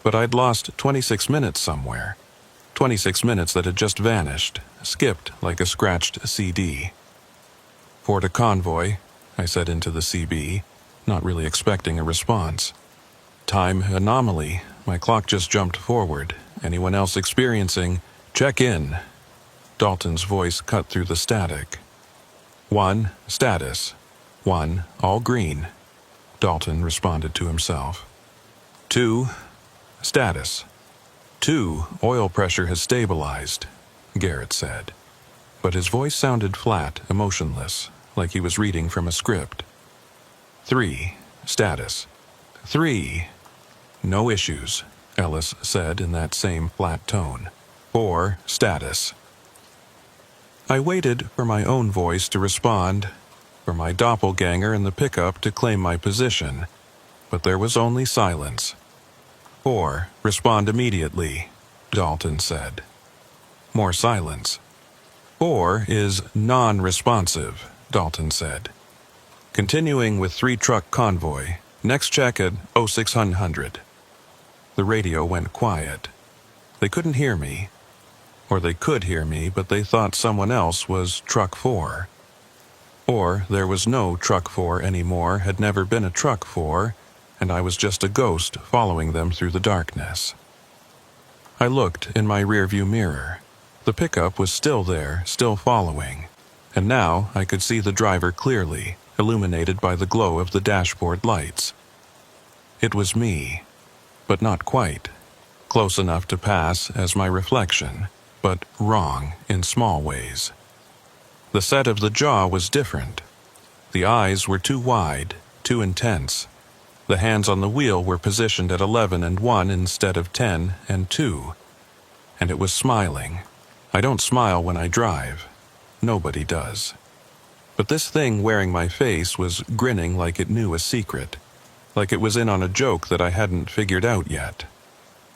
but I'd lost 26 minutes somewhere. 26 minutes that had just vanished, skipped like a scratched CD. "For to convoy," I said into the CB, not really expecting a response. "Time anomaly. My clock just jumped forward. Anyone else experiencing? Check in." Dalton's voice cut through the static. 1, status. 1, all green. Dalton responded to himself. 2, status. 2, oil pressure has stabilized, Garrett said. But his voice sounded flat, emotionless, like he was reading from a script. 3, status. 3, no issues, Ellis said in that same flat tone. 4, status. I waited for my own voice to respond, for my doppelganger in the pickup to claim my position, but there was only silence. 4, respond immediately, Dalton said. More silence. 4 is non-responsive, Dalton said. Continuing with 3-truck convoy, next check at 0600. The radio went quiet. They couldn't hear me. Or they could hear me, but they thought someone else was Truck 4. Or there was no Truck 4 anymore, had never been a Truck 4, and I was just a ghost following them through the darkness. I looked in my rearview mirror. The pickup was still there, still following, and now I could see the driver clearly, illuminated by the glow of the dashboard lights. It was me, but not quite. Close enough to pass as my reflection, but wrong in small ways. The set of the jaw was different. The eyes were too wide, too intense. The hands on the wheel were positioned at 11 and 1 instead of 10 and 2. And it was smiling. I don't smile when I drive. Nobody does. But this thing wearing my face was grinning like it knew a secret, like it was in on a joke that I hadn't figured out yet.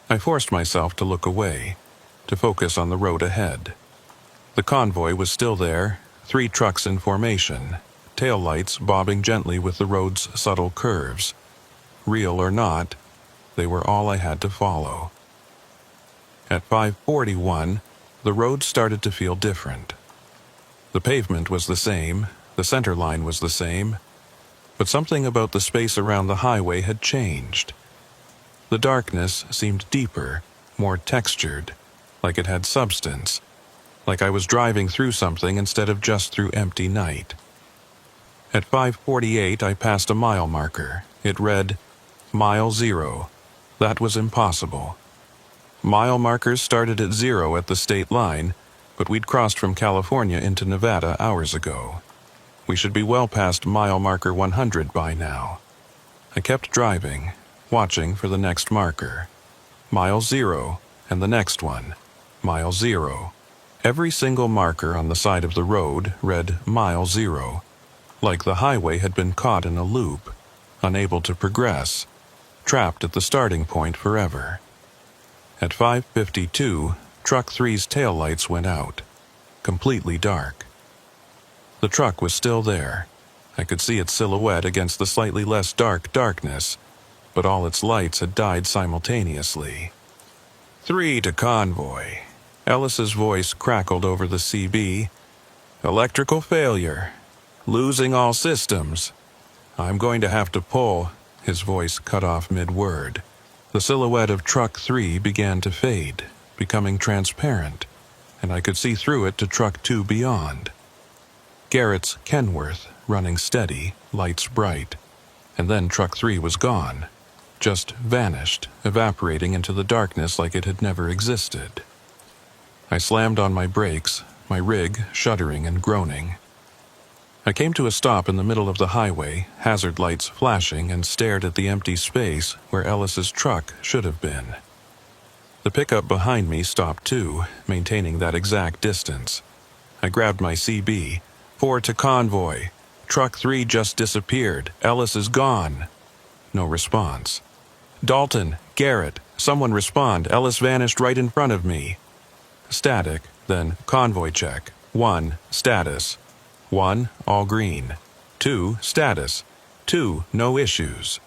I forced myself to look away, to focus on the road ahead. The convoy was still there, 3 trucks in formation, taillights bobbing gently with the road's subtle curves. Real or not, they were all I had to follow. At 5:41, the road started to feel different. The pavement was the same, the center line was the same, but something about the space around the highway had changed. The darkness seemed deeper, more textured, like it had substance, like I was driving through something instead of just through empty night. At 5:48, I passed a mile marker. It read, Mile 0. That was impossible. Mile markers started at 0 at the state line, but we'd crossed from California into Nevada hours ago. We should be well past mile marker 100 by now. I kept driving, watching for the next marker. Mile 0, and the next one. Mile 0. Every single marker on the side of the road read Mile 0, like the highway had been caught in a loop, unable to progress, trapped at the starting point forever. At 5:52, Truck 3's taillights went out, completely dark. The truck was still there. I could see its silhouette against the slightly less dark darkness, but all its lights had died simultaneously. 3 to Convoy. Ellis's voice crackled over the CB. Electrical failure. Losing all systems. I'm going to have to pull. His voice cut off mid-word. The silhouette of Truck 3 began to fade, becoming transparent, and I could see through it to Truck 2 beyond. Garrett's Kenworth, running steady, lights bright, and then Truck 3 was gone, just vanished, evaporating into the darkness like it had never existed. I slammed on my brakes, my rig shuddering and groaning. I came to a stop in the middle of the highway, hazard lights flashing, and stared at the empty space where Ellis's truck should have been. The pickup behind me stopped too, maintaining that exact distance. I grabbed my CB. 4 to Convoy. Truck 3 just disappeared. Ellis is gone. No response. Dalton, Garrett, someone respond. Ellis vanished right in front of me. Static, then Convoy check. 1, status. 1, all green. 2, status. 2, no issues.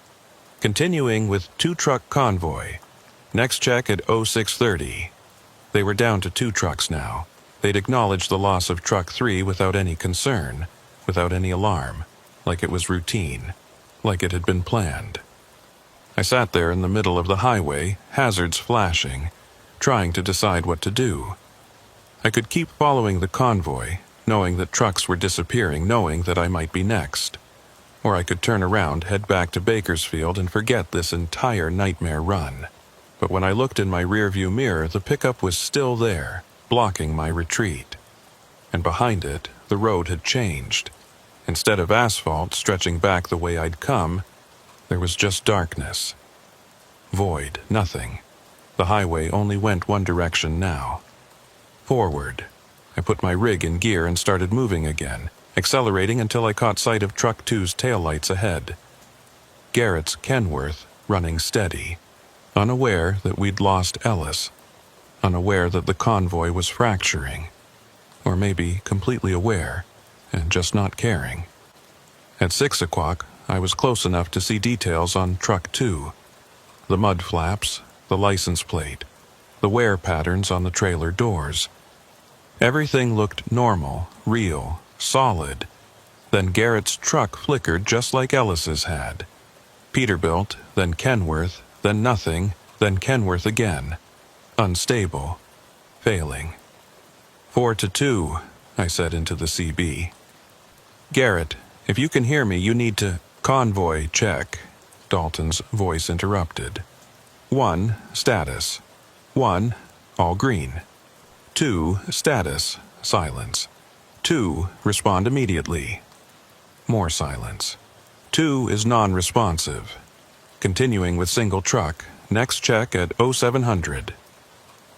Continuing with 2 truck Convoy. Next check at 0630. They were down to 2 trucks now. They'd acknowledged the loss of Truck 3 without any concern, without any alarm, like it was routine, like it had been planned. I sat there in the middle of the highway, hazards flashing, trying to decide what to do. I could keep following the convoy, knowing that trucks were disappearing, knowing that I might be next. Or I could turn around, head back to Bakersfield, and forget this entire nightmare run. But when I looked in my rearview mirror, the pickup was still there, blocking my retreat. And behind it, the road had changed. Instead of asphalt stretching back the way I'd come, there was just darkness. Void, nothing. The highway only went one direction now. Forward. I put my rig in gear and started moving again, accelerating until I caught sight of Truck 2's taillights ahead. Garrett's Kenworth running steady, unaware that we'd lost Ellis, unaware that the convoy was fracturing, or maybe completely aware and just not caring. At 6 o'clock, I was close enough to see details on Truck 2. The mud flaps, the license plate, the wear patterns on the trailer doors. Everything looked normal, real, solid. Then Garrett's truck flickered just like Ellis's had. Peterbilt, then Kenworth, then nothing, then Kenworth again. Unstable. Failing. 4 to 2, I said into the CB. Garrett, if you can hear me, you need to... Convoy check. Dalton's voice interrupted. 1, status. 1, all green. 2, status, silence. 2, respond immediately. More silence. 2 is non-responsive. Continuing with single truck, next check at 0700.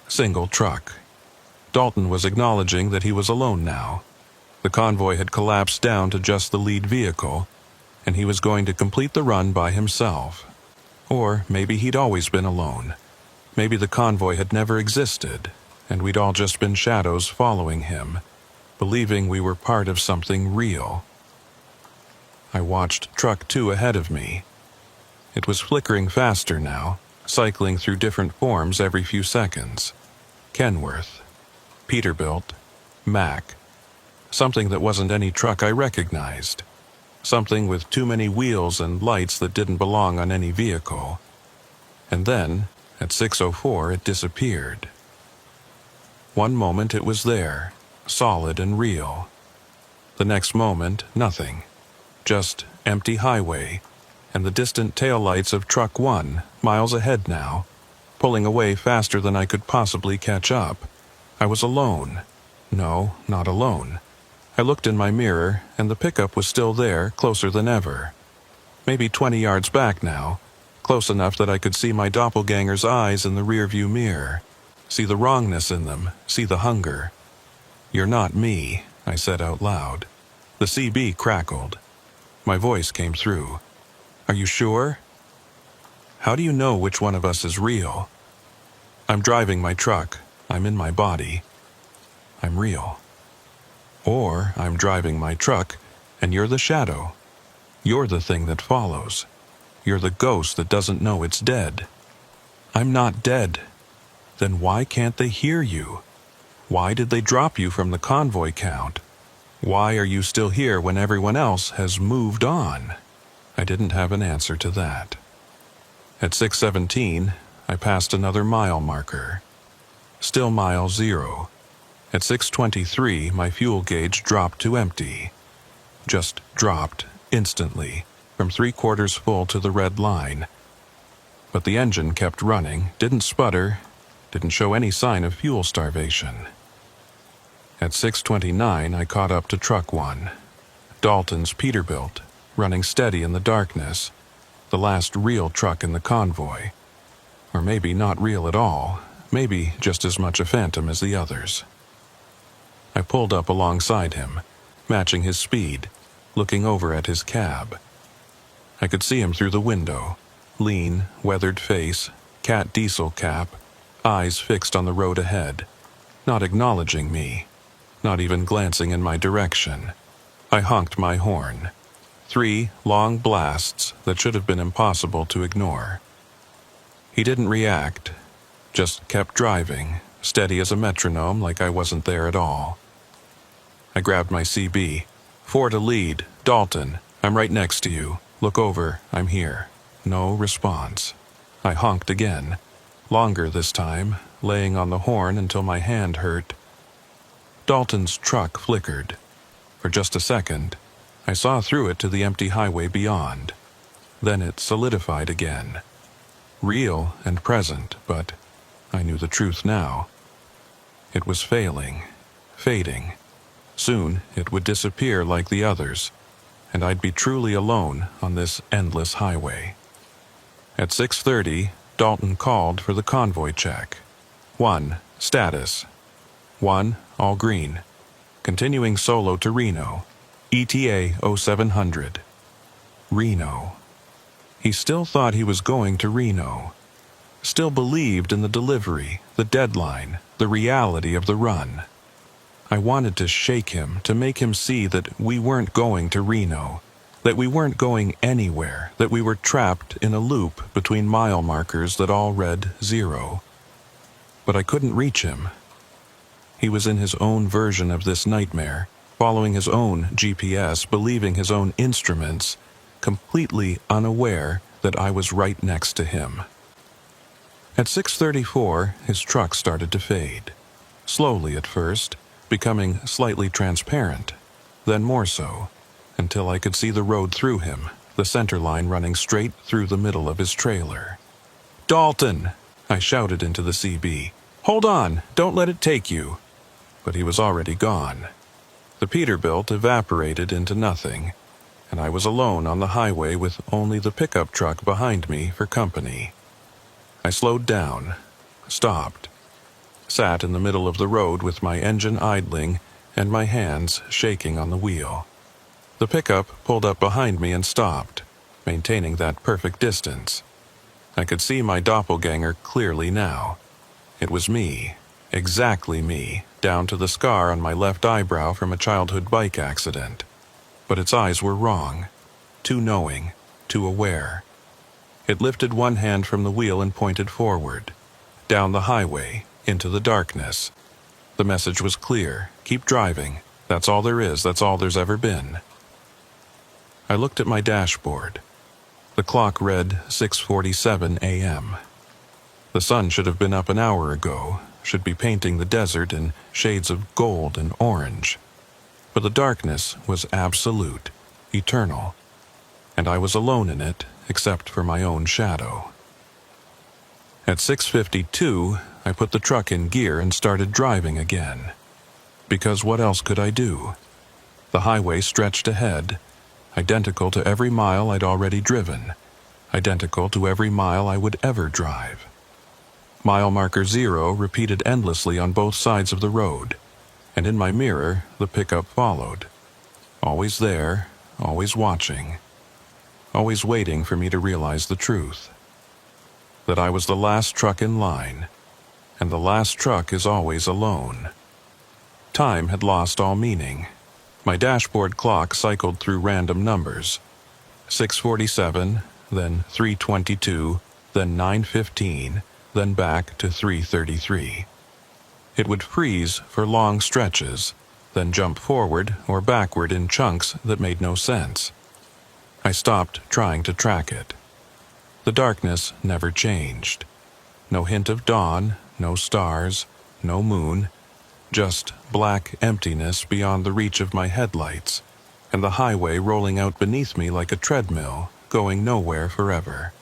Single truck. Dalton was acknowledging that he was alone now. The convoy had collapsed down to just the lead vehicle, and he was going to complete the run by himself. Or maybe he'd always been alone. Maybe the convoy had never existed, and we'd all just been shadows following him, believing we were part of something real. I watched Truck 2 ahead of me. It was flickering faster now, cycling through different forms every few seconds. Kenworth. Peterbilt, Mack. Something that wasn't any truck I recognized. Something with too many wheels and lights that didn't belong on any vehicle. And then, at 6:04, it disappeared. One moment it was there, solid and real. The next moment, nothing. Just empty highway, and the distant taillights of Truck 1, miles ahead now, pulling away faster than I could possibly catch up. I was alone. No, not alone. I looked in my mirror, and the pickup was still there, closer than ever. Maybe 20 yards back now, close enough that I could see my doppelganger's eyes in the rearview mirror, see the wrongness in them, see the hunger. "You're not me," I said out loud. The CB crackled. My voice came through. "Are you sure? How do you know which one of us is real? I'm driving my truck. I'm in my body. I'm real. Or I'm driving my truck, and you're the shadow. You're the thing that follows. You're the ghost that doesn't know it's dead. I'm not dead. Then why can't they hear you? Why did they drop you from the convoy count? Why are you still here when everyone else has moved on?" I didn't have an answer to that. At 6:17, I passed another mile marker. Still mile 0. At 6:23, my fuel gauge dropped to empty. Just dropped, instantly, from 3/4 full to the red line. But the engine kept running, didn't sputter, didn't show any sign of fuel starvation. At 6:29, I caught up to Truck 1. Dalton's Peterbilt, running steady in the darkness. The last real truck in the convoy. Or maybe not real at all, maybe just as much a phantom as the others. I pulled up alongside him, matching his speed, looking over at his cab. I could see him through the window, lean, weathered face, cat diesel cap, eyes fixed on the road ahead, not acknowledging me, not even glancing in my direction. I honked my horn. 3 long blasts that should have been impossible to ignore. He didn't react, just kept driving, steady as a metronome like I wasn't there at all. I grabbed my CB. 4 to lead, Dalton, I'm right next to you. Look over, I'm here. No response. I honked again, longer this time, laying on the horn until my hand hurt. Dalton's truck flickered. For just a second, I saw through it to the empty highway beyond. Then it solidified again. Real and present, but I knew the truth now. It was failing, fading. Soon it would disappear like the others, and I'd be truly alone on this endless highway. At 6:30, Dalton called for the convoy check. 1, status. 1, all green. Continuing solo to Reno. ETA 0700. Reno. He still thought he was going to Reno. Still believed in the delivery, the deadline, the reality of the run. I wanted to shake him, to make him see that we weren't going to Reno, that we weren't going anywhere, that we were trapped in a loop between mile markers that all read 0. But I couldn't reach him. He was in his own version of this nightmare, following his own GPS, believing his own instruments, completely unaware that I was right next to him. At 6:34, his truck started to fade. Slowly at first, becoming slightly transparent, then more so, until I could see the road through him, the center line running straight through the middle of his trailer. "Dalton!" I shouted into the CB. "Hold on! Don't let it take you!" But he was already gone. The Peterbilt evaporated into nothing, and I was alone on the highway with only the pickup truck behind me for company. I slowed down, stopped, sat in the middle of the road with my engine idling and my hands shaking on the wheel. The pickup pulled up behind me and stopped, maintaining that perfect distance. I could see my doppelganger clearly now. It was me, exactly me, down to the scar on my left eyebrow from a childhood bike accident. But its eyes were wrong, too knowing, too aware. It lifted one hand from the wheel and pointed forward, down the highway, into the darkness. The message was clear. Keep driving. That's all there is. That's all there's ever been. I looked at my dashboard. The clock read 6:47 a.m. The sun should have been up an hour ago, should be painting the desert in shades of gold and orange. But the darkness was absolute, eternal, and I was alone in it except for my own shadow. At 6:52, I put the truck in gear and started driving again. Because what else could I do? The highway stretched ahead, identical to every mile I'd already driven, identical to every mile I would ever drive. Mile marker 0 repeated endlessly on both sides of the road, and in my mirror, the pickup followed. Always there, always watching, always waiting for me to realize the truth. That I was the last truck in line, and the last truck is always alone. Time had lost all meaning. My dashboard clock cycled through random numbers. 6:47, then 3:22, then 9:15, then back to 3:33. It would freeze for long stretches, then jump forward or backward in chunks that made no sense. I stopped trying to track it. The darkness never changed. No hint of dawn, no stars, no moon, just black emptiness beyond the reach of my headlights, and the highway rolling out beneath me like a treadmill, going nowhere forever.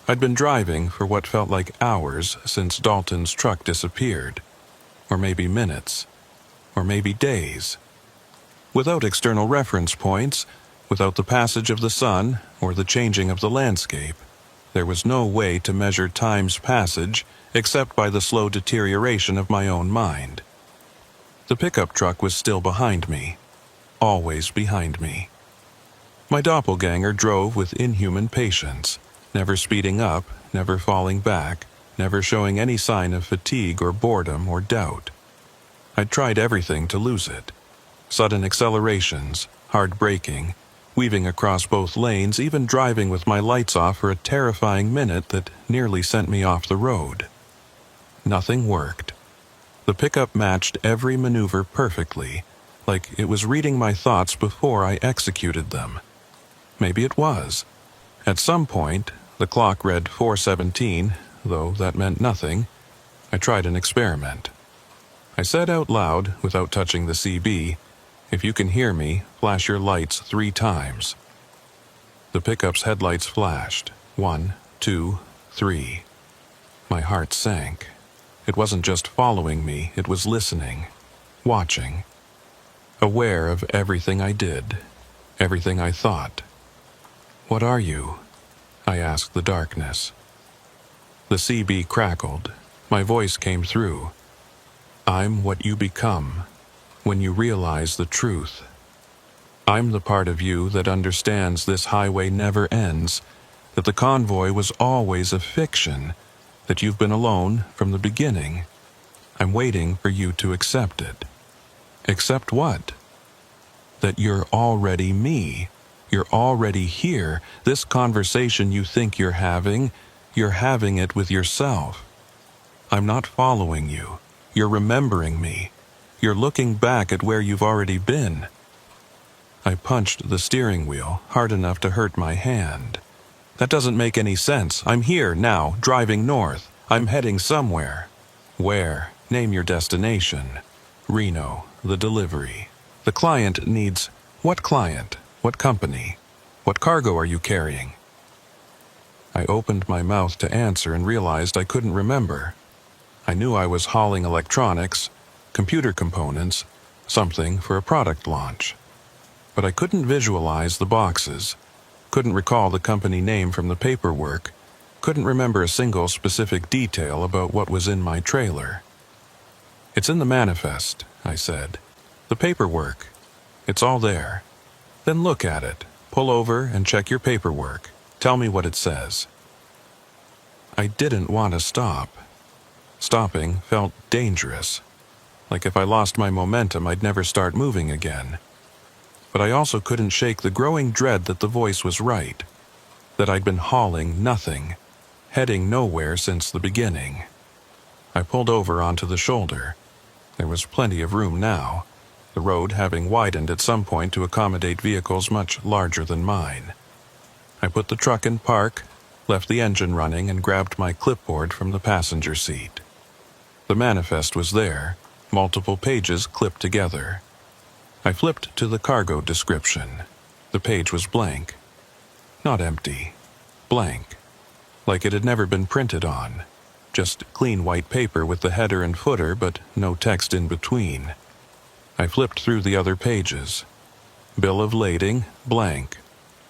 I'd been driving for what felt like hours since Dalton's truck disappeared, or maybe minutes, or maybe days. Without external reference points, without the passage of the sun or the changing of the landscape, there was no way to measure time's passage except by the slow deterioration of my own mind. The pickup truck was still behind me, always behind me. My doppelganger drove with inhuman patience, never speeding up, never falling back, never showing any sign of fatigue or boredom or doubt. I'd tried everything to lose it. Sudden accelerations, hard braking, weaving across both lanes, even driving with my lights off for a terrifying minute that nearly sent me off the road. Nothing worked. The pickup matched every maneuver perfectly, like it was reading my thoughts before I executed them. Maybe it was. At some point, the clock read 4:17, though that meant nothing. I tried an experiment. I said out loud, without touching the CB, "If you can hear me, flash your lights 3 times." The pickup's headlights flashed. 1, 2, 3. My heart sank. It wasn't just following me, it was listening, watching, aware of everything I did, everything I thought. "What are you?" I asked the darkness. The CB crackled. My voice came through. "I'm what you become when you realize the truth. I'm the part of you that understands this highway never ends, that the convoy was always a fiction, that you've been alone from the beginning. I'm waiting for you to accept it." "Accept what?" "That you're already me. You're already here. This conversation you think you're having it with yourself. I'm not following you. You're remembering me. You're looking back at where you've already been." I punched the steering wheel hard enough to hurt my hand. "That doesn't make any sense. I'm here now, driving north. I'm heading somewhere." "Where? Name your destination." "Reno, the delivery. The client needs—" "What client? What company? What cargo are you carrying?" I opened my mouth to answer and realized I couldn't remember. I knew I was hauling electronics, computer components, something for a product launch. But I couldn't visualize the boxes, couldn't recall the company name from the paperwork, couldn't remember a single specific detail about what was in my trailer. "It's in the manifest," I said. "The paperwork. It's all there. Then look at it. Pull over and check your paperwork. Tell me what it says." I didn't want to stop. Stopping felt dangerous, like if I lost my momentum I'd never start moving again. But I also couldn't shake the growing dread that the voice was right, that I'd been hauling nothing, heading nowhere since the beginning. I pulled over onto the shoulder. There was plenty of room now, the road having widened at some point to accommodate vehicles much larger than mine. I put the truck in park, left the engine running, and grabbed my clipboard from the passenger seat. The manifest was there, multiple pages clipped together. I flipped to the cargo description. The page was blank. Not empty. Blank. Like it had never been printed on. Just clean white paper with the header and footer, but no text in between. I flipped through the other pages. Bill of lading, blank.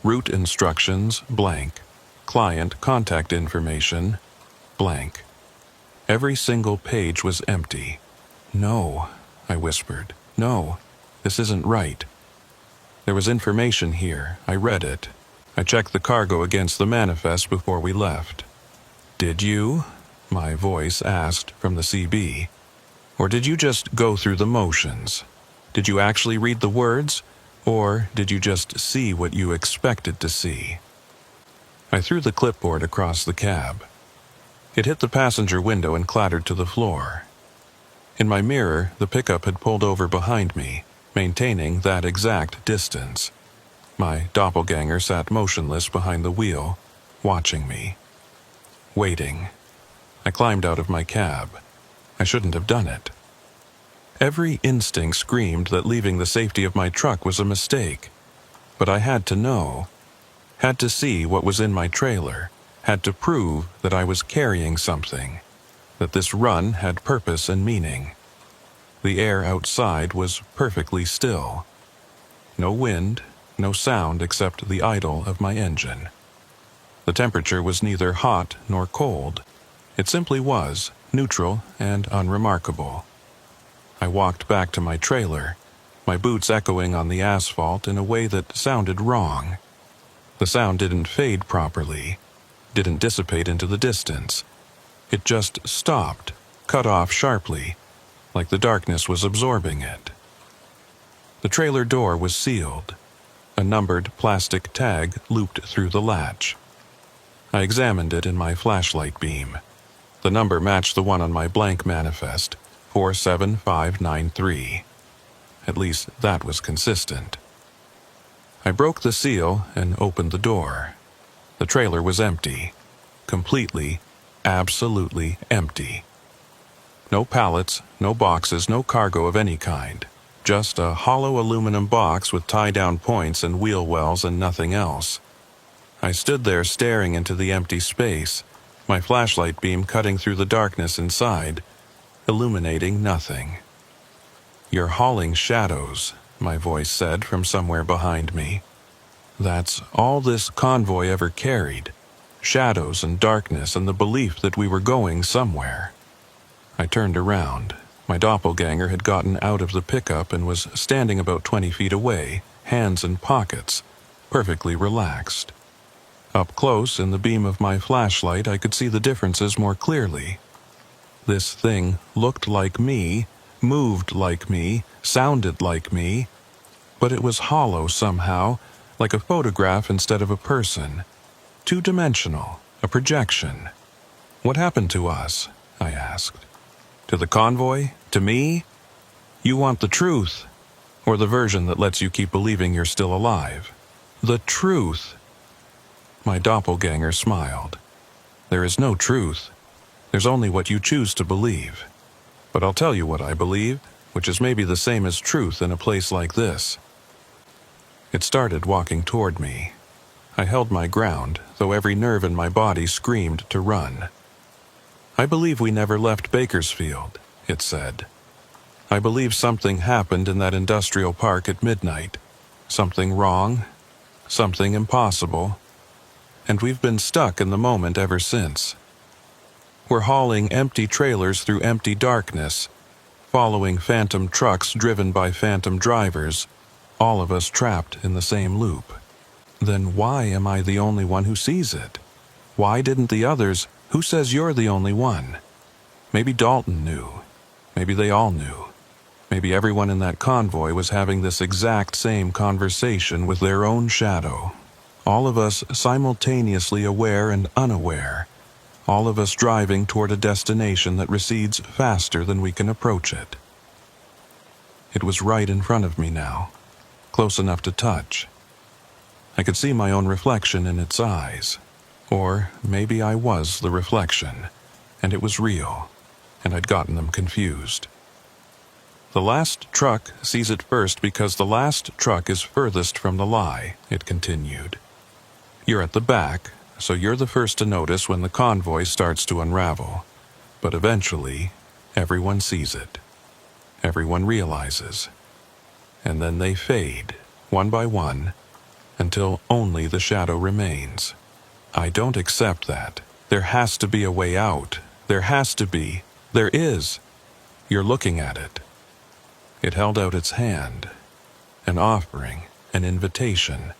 Route instructions, blank. Client contact information, blank. Every single page was empty. "No," I whispered. "No, this isn't right." There was information here. I read it. I checked the cargo against the manifest before we left. "Did you?" my voice asked from the CB. "Or did you just go through the motions? Did you actually read the words? Or did you just see what you expected to see?" I threw the clipboard across the cab. It hit the passenger window and clattered to the floor. In my mirror, the pickup had pulled over behind me, maintaining that exact distance. My doppelganger sat motionless behind the wheel, watching me. Waiting. I climbed out of my cab. I shouldn't have done it. Every instinct screamed that leaving the safety of my truck was a mistake. But I had to know. Had to see what was in my trailer. Had to prove that I was carrying something. That this run had purpose and meaning. The air outside was perfectly still. No wind, no sound except the idle of my engine. The temperature was neither hot nor cold. It simply was, neutral and unremarkable. I walked back to my trailer, my boots echoing on the asphalt in a way that sounded wrong. The sound didn't fade properly, didn't dissipate into the distance. It just stopped, cut off sharply, like the darkness was absorbing it. The trailer door was sealed. A numbered plastic tag looped through the latch. I examined it in my flashlight beam. The number matched the one on my blank manifest, 47593. At least that was consistent. I broke the seal and opened the door. The trailer was empty. Completely, absolutely empty. No pallets, no boxes, no cargo of any kind. Just a hollow aluminum box with tie-down points and wheel wells and nothing else. I stood there staring into the empty space, my flashlight beam cutting through the darkness inside, illuminating nothing. "You're hauling shadows," my voice said from somewhere behind me. "That's all this convoy ever carried. Shadows and darkness and the belief that we were going somewhere." I turned around. My doppelganger had gotten out of the pickup and was standing about 20 feet away, hands in pockets, perfectly relaxed. Up close, in the beam of my flashlight, I could see the differences more clearly. This thing looked like me, moved like me, sounded like me, but it was hollow somehow, like a photograph instead of a person. Two-dimensional, a projection. "What happened to us?" I asked. "To the convoy? To me? You want the truth, or the version that lets you keep believing you're still alive?" "The truth." My doppelganger smiled. "There is no truth. There's only what you choose to believe. But I'll tell you what I believe, which is maybe the same as truth in a place like this." It started walking toward me. I held my ground, though every nerve in my body screamed to run. "I believe we never left Bakersfield," it said. "I believe something happened in that industrial park at midnight. Something wrong, something impossible. And we've been stuck in the moment ever since. We're hauling empty trailers through empty darkness, following phantom trucks driven by phantom drivers, all of us trapped in the same loop. Then why am I the only one who sees it? Why didn't the others? Who says you're the only one? Maybe Dalton knew. Maybe they all knew. Maybe everyone in that convoy was having this exact same conversation with their own shadow. All of us simultaneously aware and unaware. All of us driving toward a destination that recedes faster than we can approach it. It was right in front of me now, close enough to touch. I could see my own reflection in its eyes. Or maybe I was the reflection, and it was real, and I'd gotten them confused. The last truck sees it first because the last truck is furthest from the lie, it continued. You're at the back, so you're the first to notice when the convoy starts to unravel. But eventually, everyone sees it. Everyone realizes. And then they fade, one by one, until only the shadow remains. I don't accept that. There has to be a way out. There has to be. There is. You're looking at it. It held out its hand. An offering, an invitation.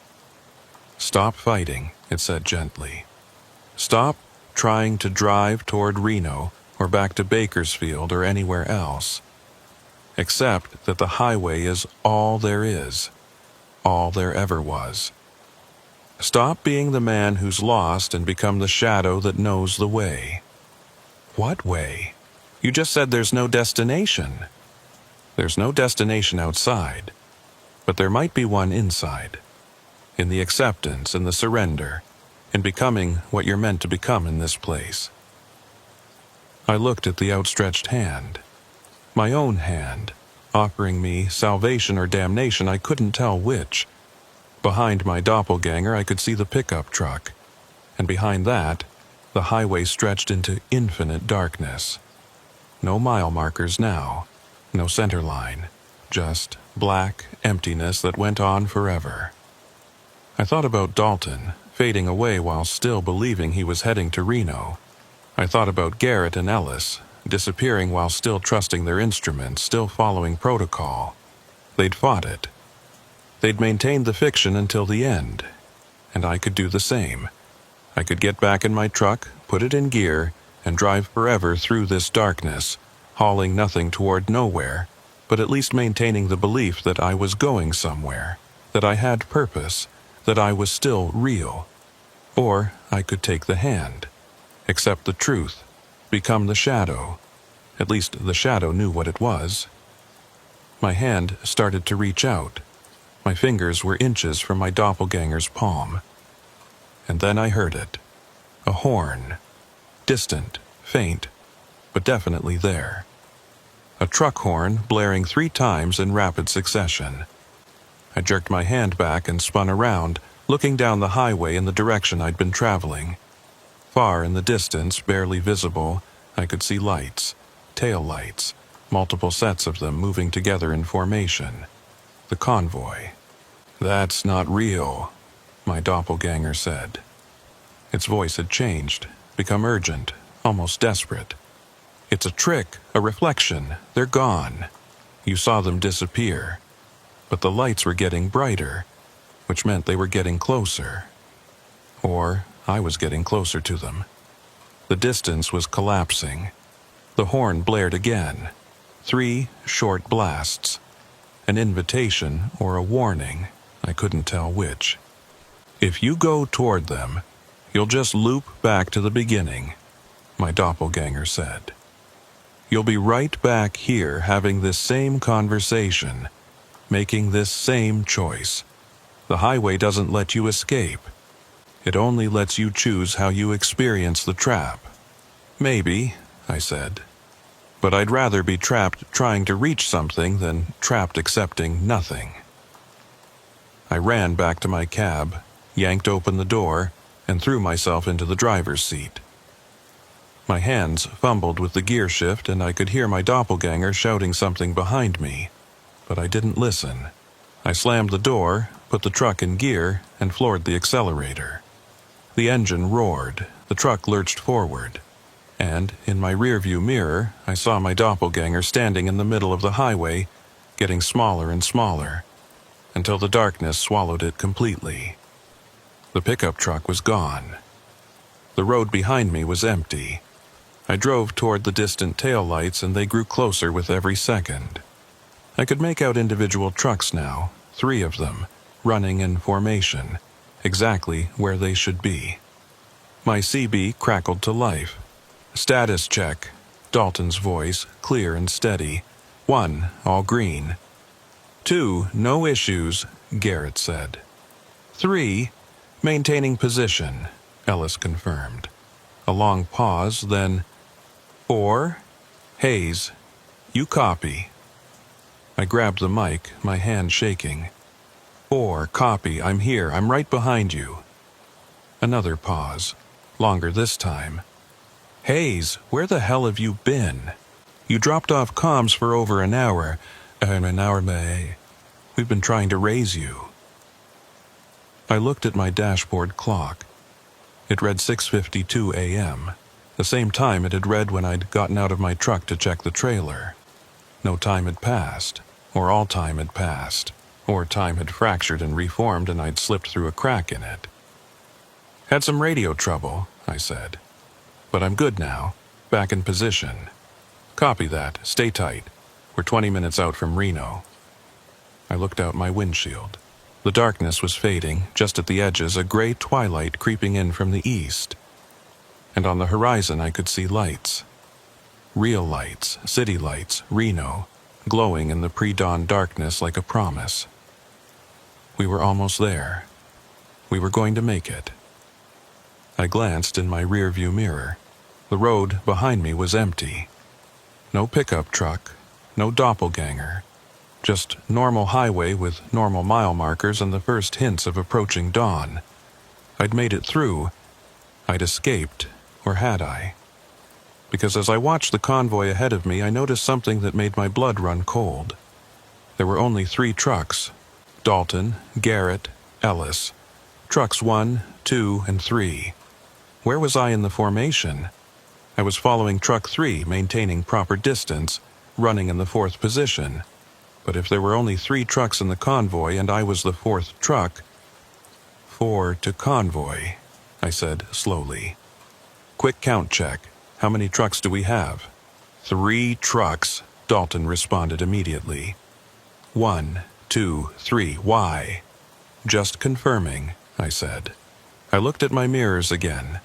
Stop fighting, it said gently. Stop trying to drive toward Reno or back to Bakersfield or anywhere else. Accept that the highway is all there is, all there ever was. Stop being the man who's lost and become the shadow that knows the way. What way? You just said there's no destination. There's no destination outside, but there might be one inside. In the acceptance and the surrender, in becoming what you're meant to become in this place. I looked at the outstretched hand. My own hand, offering me salvation or damnation, I couldn't tell which. Behind my doppelganger I could see the pickup truck, and behind that, the highway stretched into infinite darkness. No mile markers now, no center line, just black emptiness that went on forever. I thought about Dalton, fading away while still believing he was heading to Reno. I thought about Garrett and Ellis, disappearing while still trusting their instruments, still following protocol. They'd fought it. They'd maintained the fiction until the end, and I could do the same. I could get back in my truck, put it in gear, and drive forever through this darkness, hauling nothing toward nowhere, but at least maintaining the belief that I was going somewhere, that I had purpose, that I was still real. Or I could take the hand, accept the truth, become the shadow. At least the shadow knew what it was. My hand started to reach out. My fingers were inches from my doppelganger's palm. And then I heard it. A horn. Distant, faint, but definitely there. A truck horn blaring 3 times in rapid succession. I jerked my hand back and spun around, looking down the highway in the direction I'd been traveling. Far in the distance, barely visible, I could see lights, tail lights, multiple sets of them moving together in formation. The convoy. "That's not real," my doppelganger said. Its voice had changed, become urgent, almost desperate. "It's a trick, a reflection. They're gone. You saw them disappear. But the lights were getting brighter, which meant they were getting closer. Or I was getting closer to them. The distance was collapsing. The horn blared again. 3 short blasts. An invitation or a warning, I couldn't tell which. "If you go toward them, you'll just loop back to the beginning," my doppelganger said. "You'll be right back here having this same conversation, making this same choice. The highway doesn't let you escape. It only lets you choose how you experience the trap." "Maybe," I said. "But I'd rather be trapped trying to reach something than trapped accepting nothing." I ran back to my cab, yanked open the door, and threw myself into the driver's seat. My hands fumbled with the gear shift, and I could hear my doppelganger shouting something behind me. But I didn't listen. I slammed the door, put the truck in gear, and floored the accelerator. The engine roared, the truck lurched forward, and in my rearview mirror I saw my doppelganger standing in the middle of the highway, getting smaller and smaller, until the darkness swallowed it completely. The pickup truck was gone. The road behind me was empty. I drove toward the distant taillights, and they grew closer with every second. I could make out individual trucks now, 3 of them, running in formation, exactly where they should be. My CB crackled to life. "Status check," Dalton's voice, clear and steady. "1, all green. 2, no issues, Garrett said. 3, maintaining position, Ellis confirmed. A long pause, then 4, Hayes, you copy. I grabbed the mic, my hand shaking. 4, copy, I'm here, I'm right behind you. Another pause, longer this time. Hayes, where the hell have you been? You dropped off comms for over an hour. An hour, May. We've been trying to raise you. I looked at my dashboard clock. It read 6:52 a.m., the same time it had read when I'd gotten out of my truck to check the trailer. No time had passed, or all time had passed, or time had fractured and reformed and I'd slipped through a crack in it. Had some radio trouble, I said. But I'm good now, back in position. Copy that, stay tight. We're 20 minutes out from Reno. I looked out my windshield. The darkness was fading, just at the edges a gray twilight creeping in from the east. And on the horizon I could see lights. Real lights, city lights, Reno, glowing in the pre-dawn darkness like a promise. We were almost there. We were going to make it. I glanced in my rearview mirror. The road behind me was empty. No pickup truck, no doppelganger. Just normal highway with normal mile markers and the first hints of approaching dawn. I'd made it through. I'd escaped, or had I? Because as I watched the convoy ahead of me, I noticed something that made my blood run cold. There were only 3 trucks. Dalton, Garrett, Ellis. Trucks 1, 2, and 3. Where was I in the formation? I was following truck 3, maintaining proper distance, running in the 4th position. But if there were only 3 trucks in the convoy and I was the 4th truck... 4 to convoy, I said slowly. Quick count check. How many trucks do we have? 3 trucks, Dalton responded immediately. 1, 2, 3, why? Just confirming, I said. I looked at my mirrors again.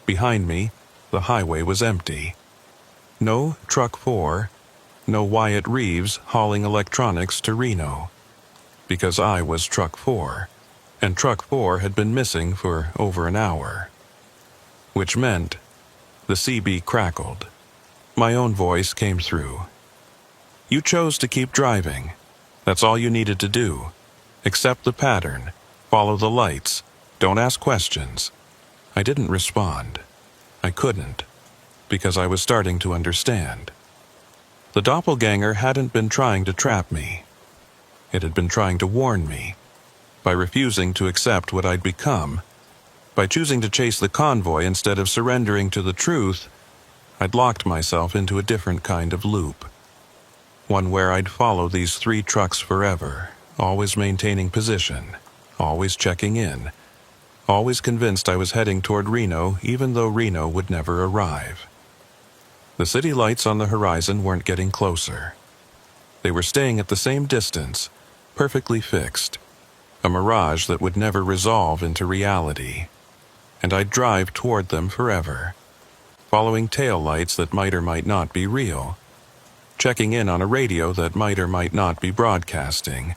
Behind me, the highway was empty. No truck 4, no Wyatt Reeves hauling electronics to Reno. Because I was truck 4, and truck 4 had been missing for over an hour. Which meant the CB crackled. My own voice came through. You chose to keep driving. That's all you needed to do. Accept the pattern. Follow the lights. Don't ask questions. I didn't respond. I couldn't, because I was starting to understand. The doppelganger hadn't been trying to trap me. It had been trying to warn me. By refusing to accept what I'd become, by choosing to chase the convoy instead of surrendering to the truth, I'd locked myself into a different kind of loop. One where I'd follow these 3 trucks forever, always maintaining position, always checking in, always convinced I was heading toward Reno even though Reno would never arrive. The city lights on the horizon weren't getting closer. They were staying at the same distance, perfectly fixed, a mirage that would never resolve into reality. And I'd drive toward them forever, following tail lights that might or might not be real, checking in on a radio that might or might not be broadcasting,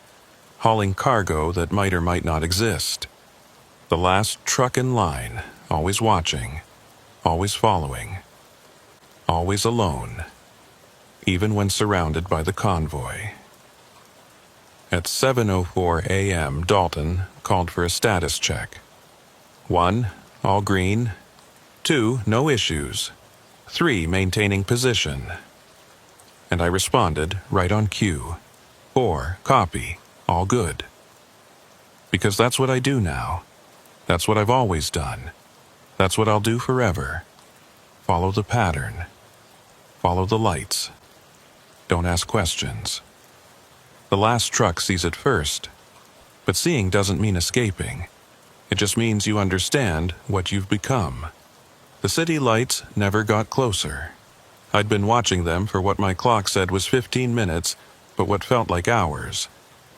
hauling cargo that might or might not exist. The last truck in line, always watching, always following, always alone, even when surrounded by the convoy. At 7:04 a.m., Dalton called for a status check. 1, all green. 2, no issues. 3, maintaining position. And I responded right on cue. 4, copy, all good. Because that's what I do now. That's what I've always done. That's what I'll do forever. Follow the pattern. Follow the lights. Don't ask questions. The last truck sees it first. But seeing doesn't mean escaping. It just means you understand what you've become. The city lights never got closer. I'd been watching them for what my clock said was 15 minutes, but what felt like hours.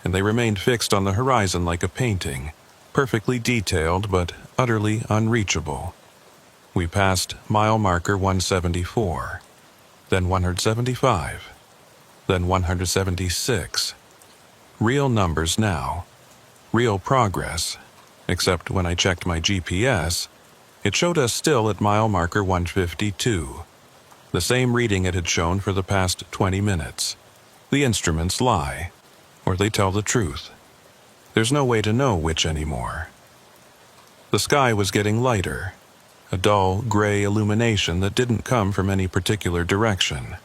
And they remained fixed on the horizon like a painting, perfectly detailed but utterly unreachable. We passed mile marker 174, then 175, then 176. Real numbers now. Real progress. Except when I checked my GPS, it showed us still at mile marker 152. The same reading it had shown for the past 20 minutes. The instruments lie, or they tell the truth. There's no way to know which anymore. The sky was getting lighter, a dull, gray illumination that didn't come from any particular direction.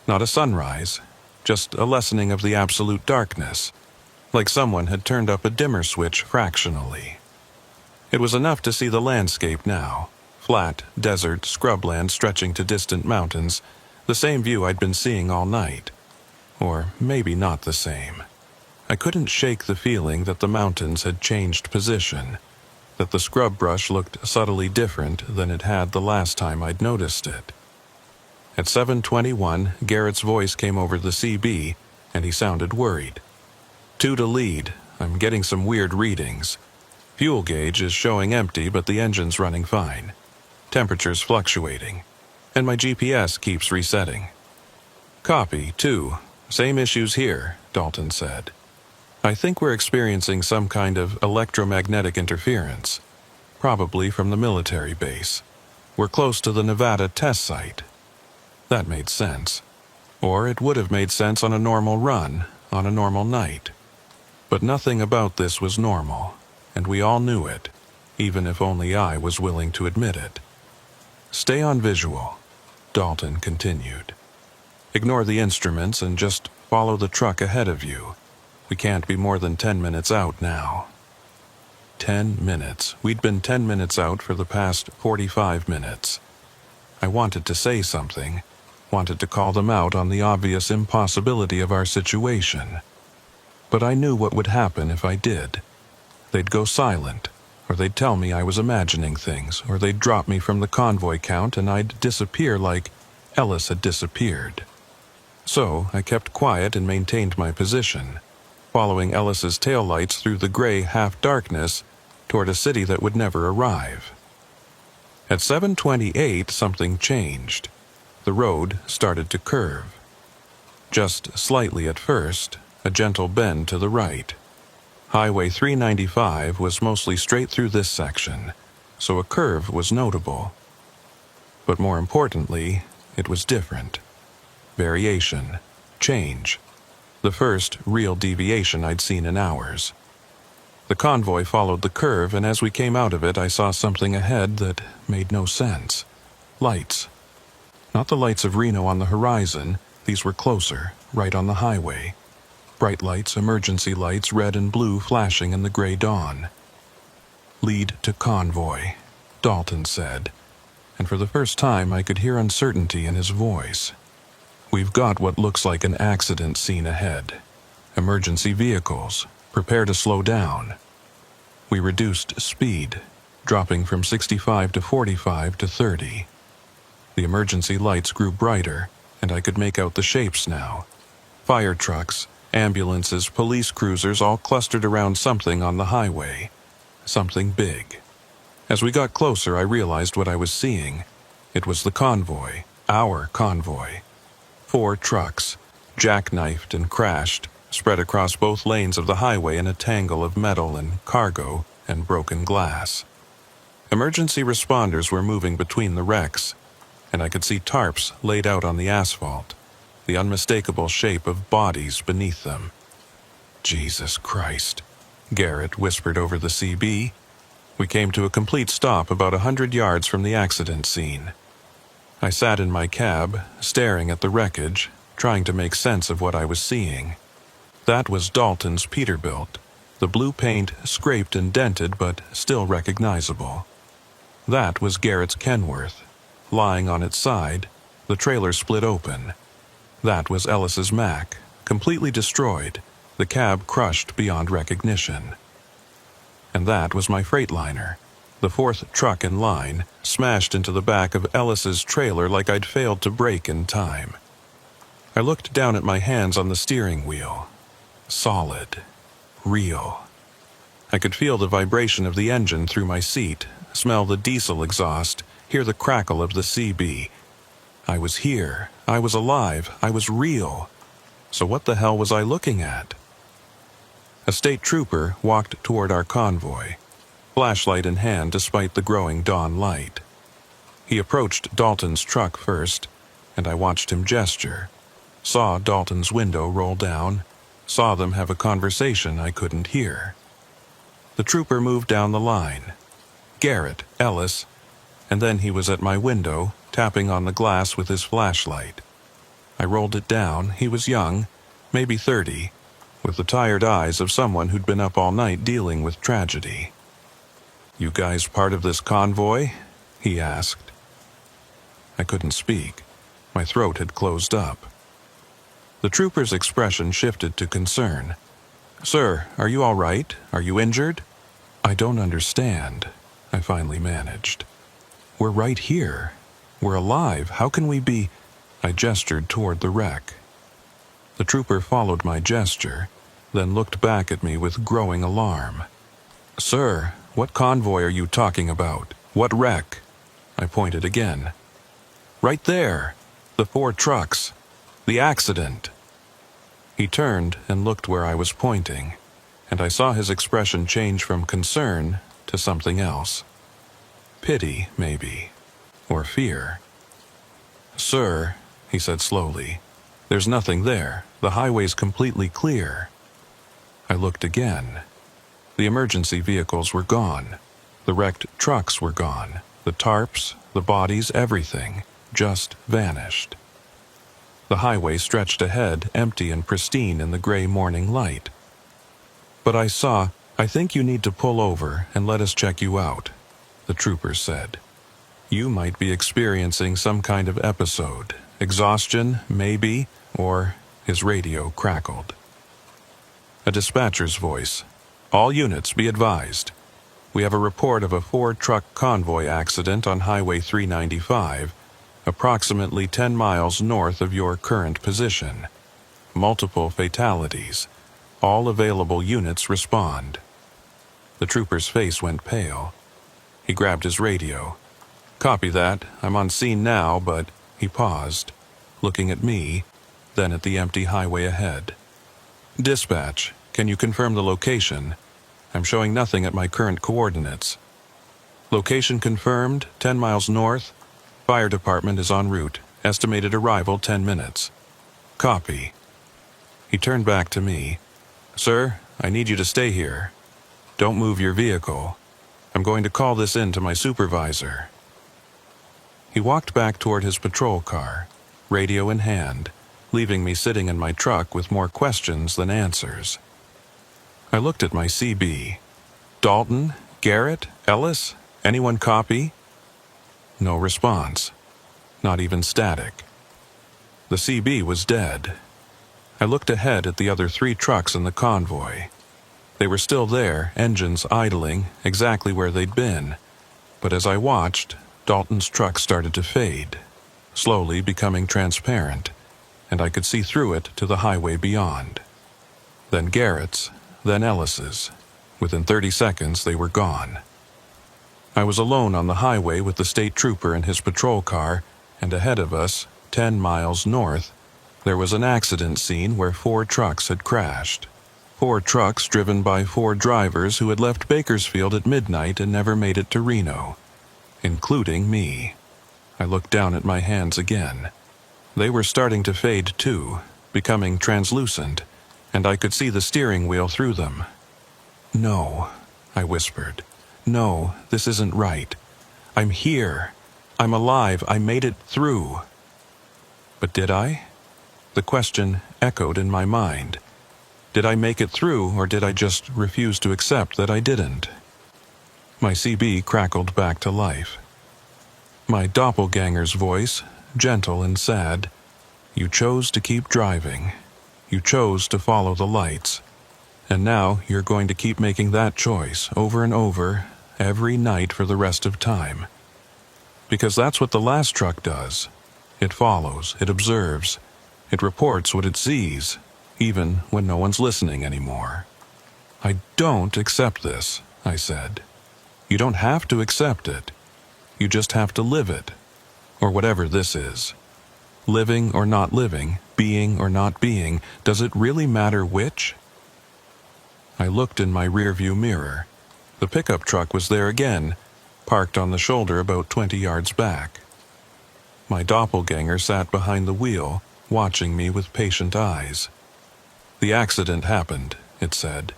Not a sunrise, just a lessening of the absolute darkness, like someone had turned up a dimmer switch fractionally. It was enough to see the landscape now, flat, desert, scrubland stretching to distant mountains, the same view I'd been seeing all night. Or maybe not the same. I couldn't shake the feeling that the mountains had changed position, that the scrub brush looked subtly different than it had the last time I'd noticed it. At 7:21, Garrett's voice came over the CB, and he sounded worried. 2 to lead. I'm getting some weird readings. Fuel gauge is showing empty, but the engine's running fine. Temperature's fluctuating, and my GPS keeps resetting. Copy, 2. Same issues here, Dalton said. I think we're experiencing some kind of electromagnetic interference, probably from the military base. We're close to the Nevada test site. That made sense. Or it would have made sense on a normal run, on a normal night. But nothing about this was normal, and we all knew it, even if only I was willing to admit it. Stay on visual, Dalton continued. Ignore the instruments and just follow the truck ahead of you. We can't be more than 10 minutes out now. 10 minutes. We'd been 10 minutes out for the past 45 minutes. I wanted to say something, wanted to call them out on the obvious impossibility of our situation. But I knew what would happen if I did. They'd go silent, or they'd tell me I was imagining things, or they'd drop me from the convoy count and I'd disappear like Ellis had disappeared. So I kept quiet and maintained my position, following Ellis's taillights through the gray half-darkness toward a city that would never arrive. At 7:28, something changed. The road started to curve. Just slightly at first, a gentle bend to the right. Highway 395 was mostly straight through this section, so a curve was notable. But more importantly, it was different. Variation. Change. The first real deviation I'd seen in hours. The convoy followed the curve, and as we came out of it, I saw something ahead that made no sense. Lights. Not the lights of Reno on the horizon. These were closer, right on the highway. Bright lights, emergency lights, red and blue flashing in the gray dawn. Lead to convoy, Dalton said, and for the first time I could hear uncertainty in his voice. We've got what looks like an accident scene ahead. Emergency vehicles. Prepare to slow down. We reduced speed, dropping from 65 to 45 to 30. The emergency lights grew brighter, and I could make out the shapes now. Fire trucks, ambulances, police cruisers all clustered around something on the highway. Something big. As we got closer, I realized what I was seeing. It was the convoy, our convoy. 4 trucks, jackknifed and crashed, spread across both lanes of the highway in a tangle of metal and cargo and broken glass. Emergency responders were moving between the wrecks, and I could see tarps laid out on the asphalt, the unmistakable shape of bodies beneath them. Jesus Christ, Garrett whispered over the CB. We came to a complete stop about 100 yards from the accident scene. I sat in my cab, staring at the wreckage, trying to make sense of what I was seeing. That was Dalton's Peterbilt, the blue paint scraped and dented but still recognizable. That was Garrett's Kenworth, lying on its side, the trailer split open. That was Ellis's Mack, completely destroyed, the cab crushed beyond recognition. And that was my Freightliner, the 4th truck in line, smashed into the back of Ellis's trailer like I'd failed to brake in time. I looked down at my hands on the steering wheel. Solid. Real. I could feel the vibration of the engine through my seat, smell the diesel exhaust, hear the crackle of the CB. I was here. I was alive. I was real. So what the hell was I looking at? A state trooper walked toward our convoy, flashlight in hand despite the growing dawn light. He approached Dalton's truck first, and I watched him gesture, saw Dalton's window roll down, saw them have a conversation I couldn't hear. The trooper moved down the line. Garrett, Ellis, and then he was at my window, tapping on the glass with his flashlight. I rolled it down. He was young, maybe 30, with the tired eyes of someone who'd been up all night dealing with tragedy. "You guys part of this convoy?" he asked. I couldn't speak. My throat had closed up. The trooper's expression shifted to concern. "Sir, are you all right? Are you injured?" "I don't understand," I finally managed. "We're right here. We're alive. How can we be—" I gestured toward the wreck. The trooper followed my gesture, then looked back at me with growing alarm. "Sir, what convoy are you talking about? What wreck?" I pointed again. "Right there. The 4 trucks. The accident." He turned and looked where I was pointing, and I saw his expression change from concern to something else. Pity, maybe, or fear. "Sir," he said slowly, "there's nothing there. The highway's completely clear." I looked again. The emergency vehicles were gone. The wrecked trucks were gone. The tarps, the bodies, everything just vanished. The highway stretched ahead, empty and pristine in the gray morning light. But "I think you need to pull over and let us check you out," the trooper said. "You might be experiencing some kind of episode. Exhaustion, maybe, or—" his radio crackled. A dispatcher's voice. "All units be advised. We have a report of a 4-truck convoy accident on Highway 395, approximately 10 miles north of your current position. Multiple fatalities. All available units respond." The trooper's face went pale. He grabbed his radio. "Copy that. I'm on scene now, but—" He paused, looking at me, then at the empty highway ahead. "Dispatch, can you confirm the location? I'm showing nothing at my current coordinates." "Location confirmed, 10 miles north. Fire department is en route. Estimated arrival 10 minutes. Copy." He turned back to me. "Sir, I need you to stay here. Don't move your vehicle. I'm going to call this in to my supervisor." He walked back toward his patrol car, radio in hand, leaving me sitting in my truck with more questions than answers. I looked at my CB. "Dalton? Garrett? Ellis? Anyone copy?" No response. Not even static. The CB was dead. I looked ahead at the other 3 trucks in the convoy. They were still there, engines idling, exactly where they'd been. But as I watched, Dalton's truck started to fade, slowly becoming transparent, and I could see through it to the highway beyond. Then Garrett's, then Ellis's. Within 30 seconds, they were gone. I was alone on the highway with the state trooper in his patrol car, and ahead of us, 10 miles north, there was an accident scene where 4 trucks had crashed. 4 trucks driven by 4 drivers who had left Bakersfield at midnight and never made it to Reno, including me. I looked down at my hands again. They were starting to fade too, becoming translucent, and I could see the steering wheel through them. "No," I whispered. "No, this isn't right. I'm here. I'm alive. I made it through." But did I? The question echoed in my mind. Did I make it through, or did I just refuse to accept that I didn't? My CB crackled back to life. My doppelganger's voice, gentle and sad. "You chose to keep driving. You chose to follow the lights. And now you're going to keep making that choice over and over, every night for the rest of time. Because that's what the last truck does. It follows, it observes, it reports what it sees, even when no one's listening anymore." "I don't accept this," I said. "You don't have to accept it. You just have to live it. Or whatever this is. Living or not living, being or not being, does it really matter which?" I looked in my rearview mirror. The pickup truck was there again, parked on the shoulder about 20 yards back. My doppelganger sat behind the wheel, watching me with patient eyes. "The accident happened," it said.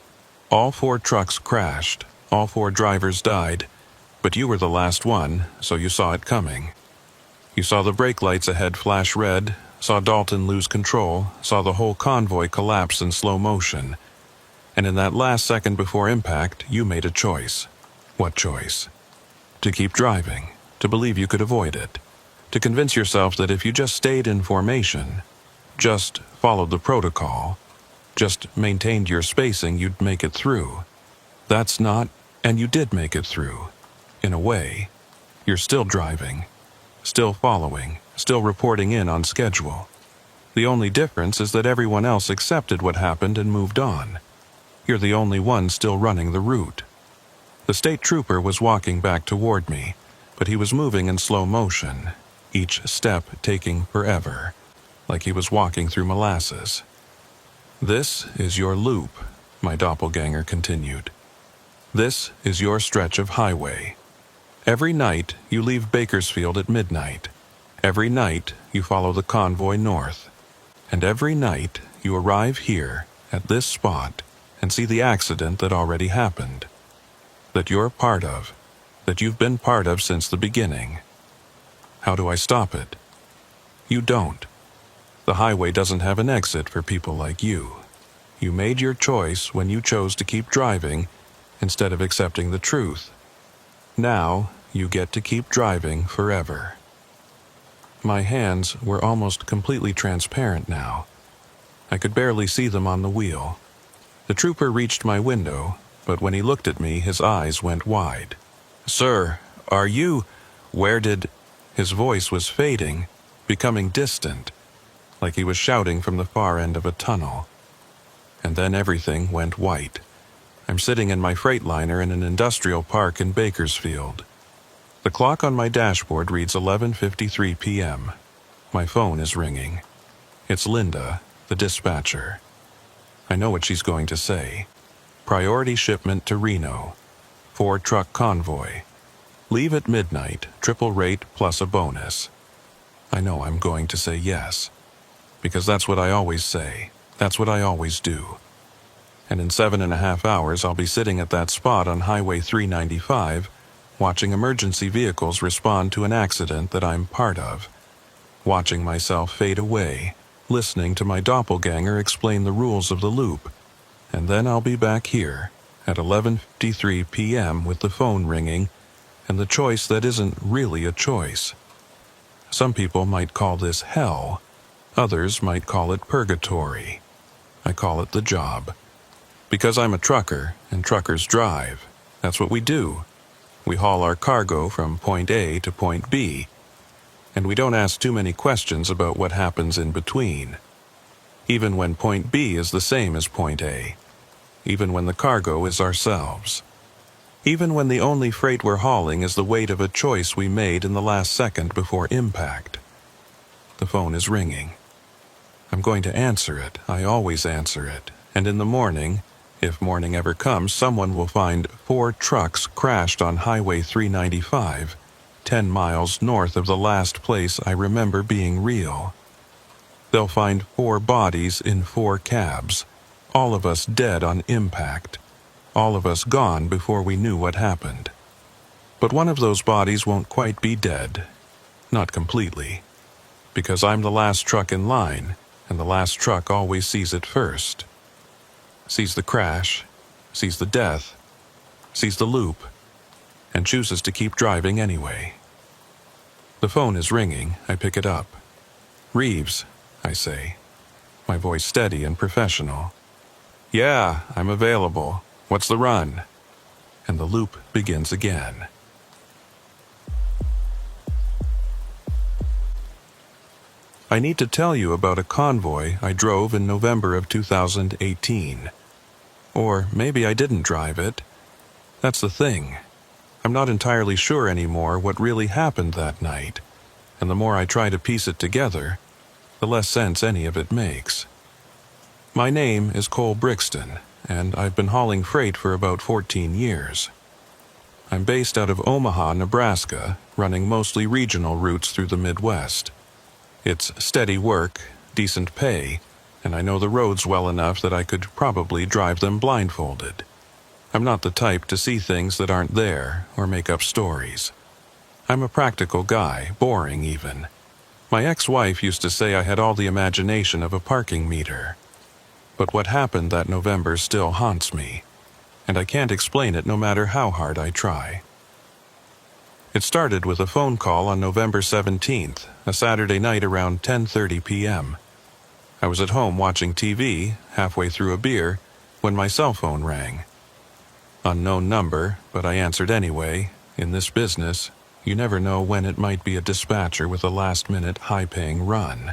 "All 4 trucks crashed, all 4 drivers died, but you were the last one, so you saw it coming. You saw the brake lights ahead flash red, saw Dalton lose control, saw the whole convoy collapse in slow motion. And in that last second before impact, you made a choice." "What choice?" "To keep driving, to believe you could avoid it, to convince yourself that if you just stayed in formation, just followed the protocol, just maintained your spacing, you'd make it through. That's not, and you did make it through. In a way, you're still driving, still following, still reporting in on schedule. The only difference is that everyone else accepted what happened and moved on. You're the only one still running the route." The state trooper was walking back toward me, but he was moving in slow motion, each step taking forever, like he was walking through molasses. "This is your loop," my doppelganger continued. "This is your stretch of highway. Every night you leave Bakersfield at midnight. Every night you follow the convoy north. And every night you arrive here, at this spot, and see the accident that already happened. That you're part of, that you've been part of since the beginning. How do I stop it? You don't. The highway doesn't have an exit for people like you. You made your choice when you chose to keep driving instead of accepting the truth. Now you get to keep driving forever." My hands were almost completely transparent now. I could barely see them on the wheel. The trooper reached my window, but when he looked at me, his eyes went wide. "Sir, are you... where did..." His voice was fading, becoming distant, like he was shouting from the far end of a tunnel. And then everything went white. I'm sitting in my Freightliner in an industrial park in Bakersfield. The clock on my dashboard reads 11:53 p.m. My phone is ringing. It's Linda, the dispatcher. I know what she's going to say. Priority shipment to Reno. 4-truck convoy. Leave at midnight, triple rate plus a bonus. I know I'm going to say yes. Because that's what I always say. That's what I always do. And in 7.5 hours, I'll be sitting at that spot on Highway 395, watching emergency vehicles respond to an accident that I'm part of. Watching myself fade away, listening to my doppelganger explain the rules of the loop. And then I'll be back here at 11:53 p.m. with the phone ringing and the choice that isn't really a choice. Some people might call this hell. Others might call it purgatory. I call it the job. Because I'm a trucker, and truckers drive. That's what we do. We haul our cargo from point A to point B, and we don't ask too many questions about what happens in between. Even when point B is the same as point A. Even when the cargo is ourselves. Even when the only freight we're hauling is the weight of a choice we made in the last second before impact. The phone is ringing. I'm going to answer it. I always answer it. And in the morning, if morning ever comes, someone will find 4 trucks crashed on Highway 395, 10 miles north of the last place I remember being real. They'll find 4 bodies in 4 cabs, all of us dead on impact, all of us gone before we knew what happened. But one of those bodies won't quite be dead, not completely, because I'm the last truck in line, and the last truck always sees it first. Sees the crash, sees the death, sees the loop, and chooses to keep driving anyway. The phone is ringing. I pick it up. "Reeves," I say, my voice steady and professional. "Yeah, I'm available. What's the run?" And the loop begins again. I need to tell you about a convoy I drove in November of 2018. Or maybe I didn't drive it. That's the thing. I'm not entirely sure anymore what really happened that night, and the more I try to piece it together, the less sense any of it makes. My name is Cole Brixton, and I've been hauling freight for about 14 years. I'm based out of Omaha, Nebraska, running mostly regional routes through the Midwest. It's steady work, decent pay, and I know the roads well enough that I could probably drive them blindfolded. I'm not the type to see things that aren't there or make up stories. I'm a practical guy, boring even. My ex-wife used to say I had all the imagination of a parking meter. But what happened that November still haunts me, and I can't explain it no matter how hard I try. It started with a phone call on November 17th, a Saturday night around 10:30 p.m. I was at home watching TV, halfway through a beer, when my cell phone rang. Unknown number, but I answered anyway. In this business, you never know when it might be a dispatcher with a last-minute, high-paying run.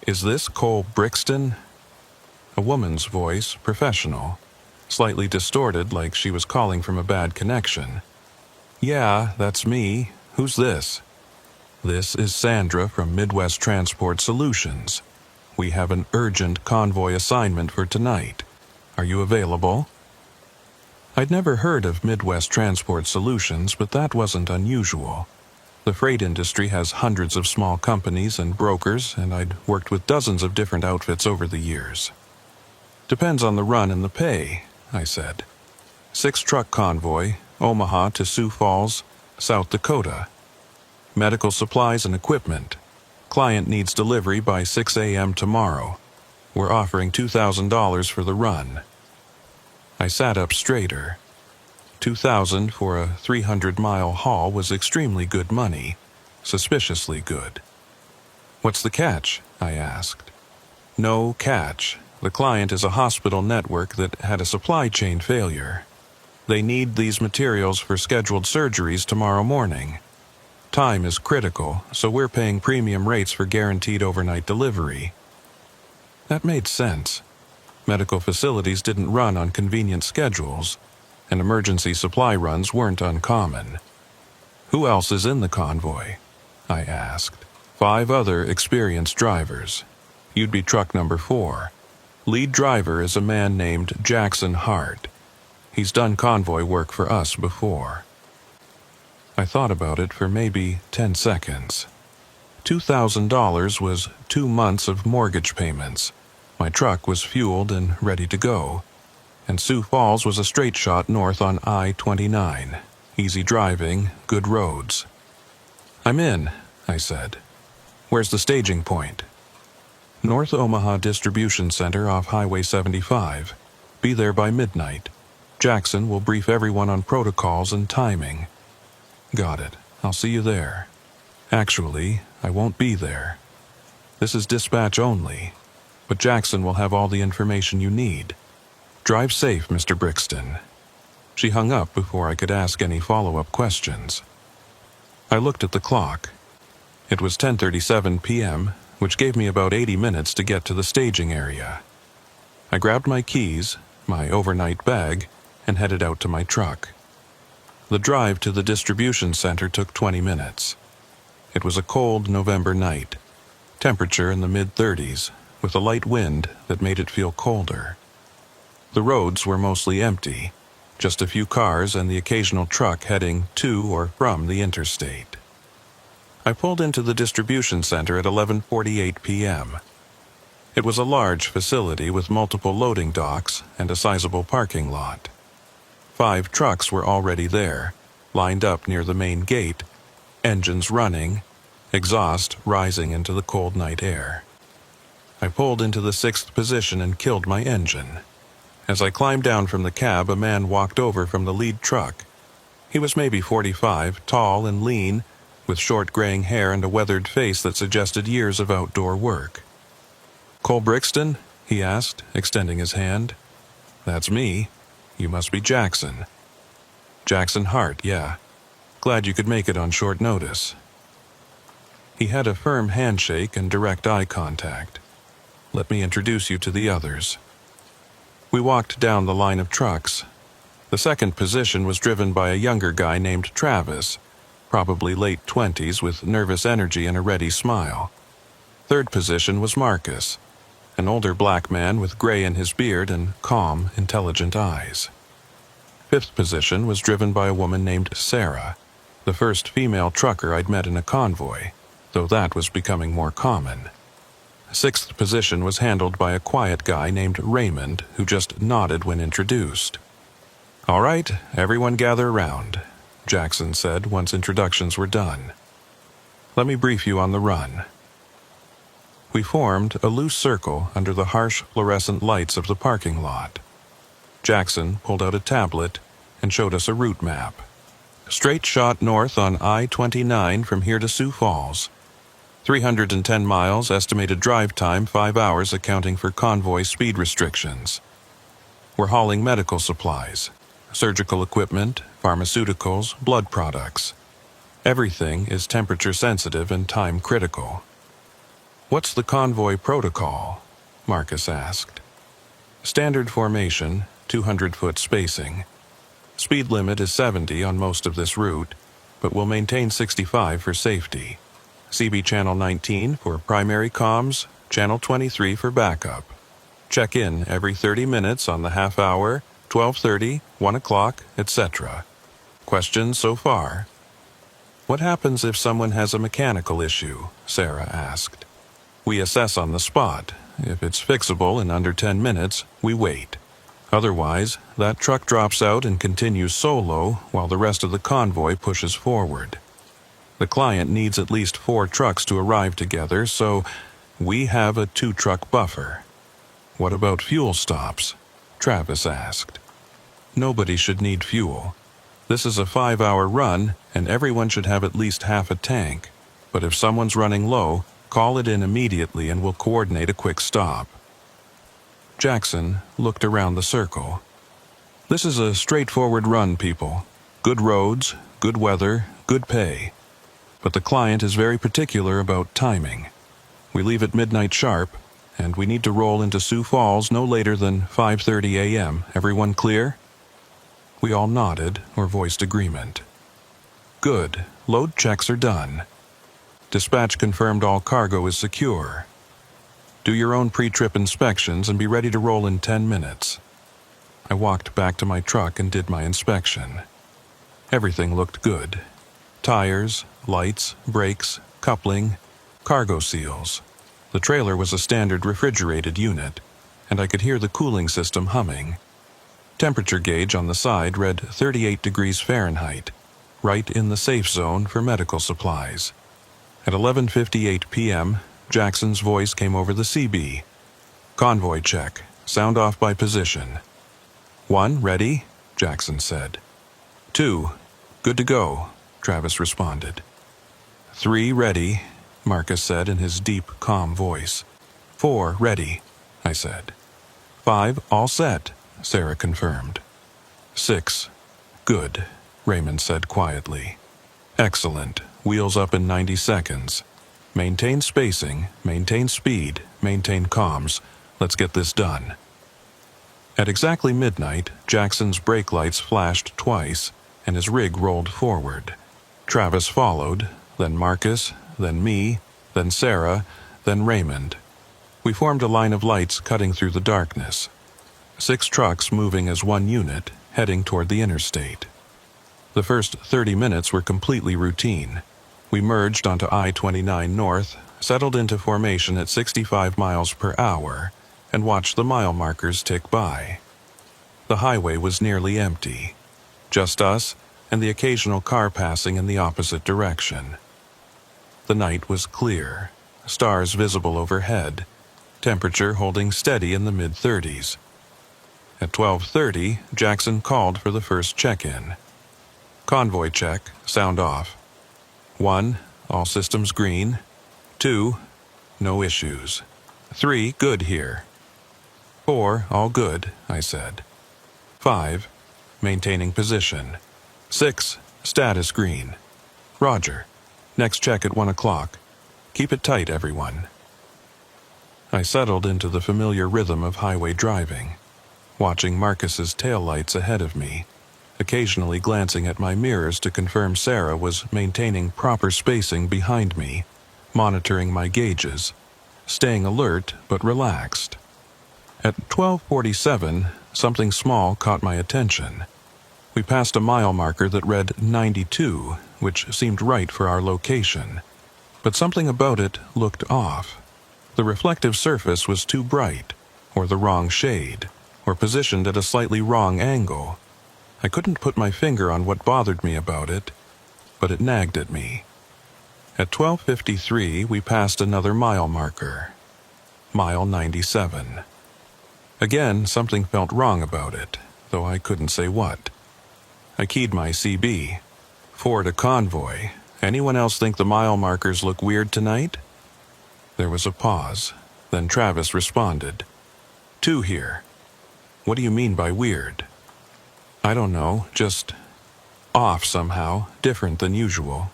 "Is this Cole Brixton?" A woman's voice, professional, slightly distorted like she was calling from a bad connection. "Yeah, that's me. Who's this?" "This is Sandra from Midwest Transport Solutions. We have an urgent convoy assignment for tonight. Are you available?" I'd never heard of Midwest Transport Solutions, but that wasn't unusual. The freight industry has hundreds of small companies and brokers, and I'd worked with dozens of different outfits over the years. "Depends on the run and the pay," I said. 6-truck convoy, Omaha to Sioux Falls, South Dakota. Medical supplies and equipment. Client needs delivery by 6 a.m. tomorrow. We're offering $2,000 for the run. I sat up straighter. $2,000 for a 300-mile haul was extremely good money, suspiciously good. "What's the catch?" I asked. "No catch. The client is a hospital network that had a supply chain failure. They need these materials for scheduled surgeries tomorrow morning. Time is critical, so we're paying premium rates for guaranteed overnight delivery." That made sense. Medical facilities didn't run on convenient schedules, and emergency supply runs weren't uncommon. "Who else is in the convoy?" I asked. 5 other experienced drivers. You'd be truck number 4. Lead driver is a man named Jackson Hart. He's done convoy work for us before. I thought about it for maybe 10 seconds. $2,000 was 2 months of mortgage payments. My truck was fueled and ready to go, and Sioux Falls was a straight shot north on I-29. Easy driving, good roads. "I'm in," I said. "Where's the staging point?" "North Omaha Distribution Center off Highway 75. Be there by midnight. Jackson will brief everyone on protocols and timing." "Got it. I'll see you there." "Actually, I won't be there. This is dispatch only, but Jackson will have all the information you need. Drive safe, Mr. Brixton." She hung up before I could ask any follow-up questions. I looked at the clock. It was 10:37 p.m., which gave me about 80 minutes to get to the staging area. I grabbed my keys, my overnight bag, and headed out to my truck. The drive to the distribution center took 20 minutes. It was a cold November night, temperature in the mid-30s, with a light wind that made it feel colder. The roads were mostly empty, just a few cars and the occasional truck heading to or from the interstate. I pulled into the distribution center at 11:48 p.m. It was a large facility with multiple loading docks and a sizable parking lot. 5 trucks were already there, lined up near the main gate, engines running, exhaust rising into the cold night air. I pulled into the 6th position and killed my engine. As I climbed down from the cab, a man walked over from the lead truck. He was maybe 45, tall and lean, with short graying hair and a weathered face that suggested years of outdoor work. "Cole Brixton?" he asked, extending his hand. "That's me. You must be Jackson." "Jackson Hart, yeah. Glad you could make it on short notice." He had a firm handshake and direct eye contact. "Let me introduce you to the others." We walked down the line of trucks. The 2nd position was driven by a younger guy named Travis, probably late 20s with nervous energy and a ready smile. 3rd position was Marcus, an older black man with gray in his beard and calm, intelligent eyes. Fifth position was driven by a woman named Sarah, the first female trucker I'd met in a convoy, though that was becoming more common. Sixth position was handled by a quiet guy named Raymond, who just nodded when introduced. "All right, everyone gather around," Jackson said once introductions were done. "Let me brief you on the run." We formed a loose circle under the harsh fluorescent lights of the parking lot. Jackson pulled out a tablet and showed us a route map. Straight shot north on I-29 from here to Sioux Falls. 310 miles, estimated drive time 5 hours accounting for convoy speed restrictions. We're hauling medical supplies, surgical equipment, pharmaceuticals, blood products. Everything is temperature sensitive and time critical. "What's the convoy protocol?" Marcus asked. "Standard formation, 200-foot spacing. Speed limit is 70 on most of this route, but we'll maintain 65 for safety. CB Channel 19 for primary comms, Channel 23 for backup. Check in every 30 minutes on the half hour, 12:30, 1 o'clock, etc. Questions so far?" "What happens if someone has a mechanical issue?" Sarah asked. "We assess on the spot. If it's fixable in under 10 minutes, we wait. Otherwise, that truck drops out and continues solo while the rest of the convoy pushes forward. The client needs at least 4 trucks to arrive together, so we have a 2-truck buffer." "What about fuel stops?" Travis asked. "Nobody should need fuel. This is a 5-hour run, and everyone should have at least half a tank. But if someone's running low, call it in immediately and we'll coordinate a quick stop." Jackson looked around the circle. "This is a straightforward run, people. Good roads, good weather, good pay. But the client is very particular about timing. We leave at midnight sharp, and we need to roll into Sioux Falls no later than 5:30 a.m. Everyone clear?" We all nodded or voiced agreement. "Good. Load checks are done. Dispatch confirmed all cargo is secure. Do your own pre-trip inspections and be ready to roll in 10 minutes." I walked back to my truck and did my inspection. Everything looked good. Tires, lights, brakes, coupling, cargo seals. The trailer was a standard refrigerated unit, and I could hear the cooling system humming. Temperature gauge on the side read 38 degrees Fahrenheit, right in the safe zone for medical supplies. At 11:58 p.m., Jackson's voice came over the CB. "Convoy check. Sound off by position." "1, ready," Jackson said. 2, good to go, Travis responded. 3, ready, Marcus said in his deep, calm voice. 4, ready, I said. 5, all set, Sarah confirmed. 6, good, Raymond said quietly. Excellent, wheels up in 90 seconds. Maintain spacing, maintain speed, maintain comms. Let's get this done. At exactly midnight, Jackson's brake lights flashed twice, and his rig rolled forward. Travis followed, then Marcus, then me, then Sarah, then Raymond. We formed a line of lights cutting through the darkness. 6 trucks moving as one unit, heading toward the interstate. The first 30 minutes were completely routine. We merged onto I-29 North, settled into formation at 65 miles per hour, and watched the mile markers tick by. The highway was nearly empty. Just us and the occasional car passing in the opposite direction. The night was clear, stars visible overhead, temperature holding steady in the mid-30s. At 12:30, Jackson called for the first check-in. Convoy check, sound off. 1, all systems green. 2, no issues. 3, good here. 4, all good, I said. 5, maintaining position. 6, status green. Roger. Next check at 1 o'clock. Keep it tight, everyone. I settled into the familiar rhythm of highway driving, watching Marcus's taillights ahead of me, occasionally glancing at my mirrors to confirm Sarah was maintaining proper spacing behind me, monitoring my gauges, staying alert but relaxed. At 12:47, something small caught my attention. We passed a mile marker that read 92, which seemed right for our location. But something about it looked off. The reflective surface was too bright, or the wrong shade, or positioned at a slightly wrong angle. I couldn't put my finger on what bothered me about it, but it nagged at me. At 12:53, we passed another mile marker. Mile 97. Again, something felt wrong about it, though I couldn't say what. I keyed my CB. 4 to Convoy. Anyone else think the mile markers look weird tonight? There was a pause. Then Travis responded. 2 here. What do you mean by weird? I don't know, just off somehow, different than usual.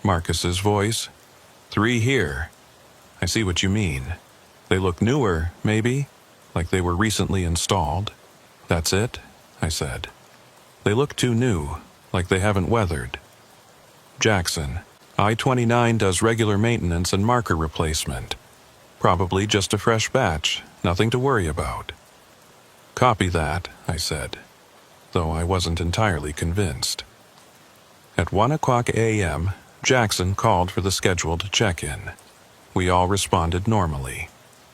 Marcus's voice. 3 here. I see what you mean. They look newer, maybe, like they were recently installed. That's it, I said. They look too new, like they haven't weathered. Jackson. I-29 does regular maintenance and marker replacement. Probably just a fresh batch, nothing to worry about. Copy that, I said, though I wasn't entirely convinced. At 1:00 a.m., Jackson called for the scheduled check-in. We all responded normally.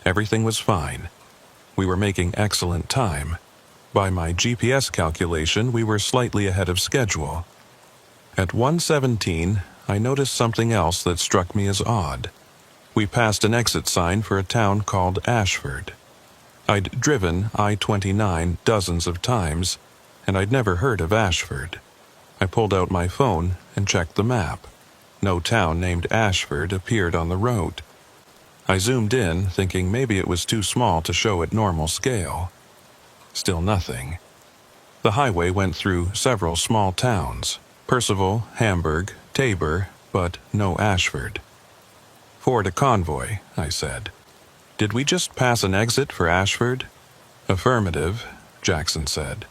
Everything was fine. We were making excellent time. By my GPS calculation, we were slightly ahead of schedule. At 1:17, I noticed something else that struck me as odd. We passed an exit sign for a town called Ashford. I'd driven I-29 dozens of times, and I'd never heard of Ashford. I pulled out my phone and checked the map. No town named Ashford appeared on the road. I zoomed in, thinking maybe it was too small to show at normal scale. Still nothing. The highway went through several small towns, Percival, Hamburg, Tabor, but no Ashford. 4 to Convoy, I said. Did we just pass an exit for Ashford? Affirmative, Jackson said.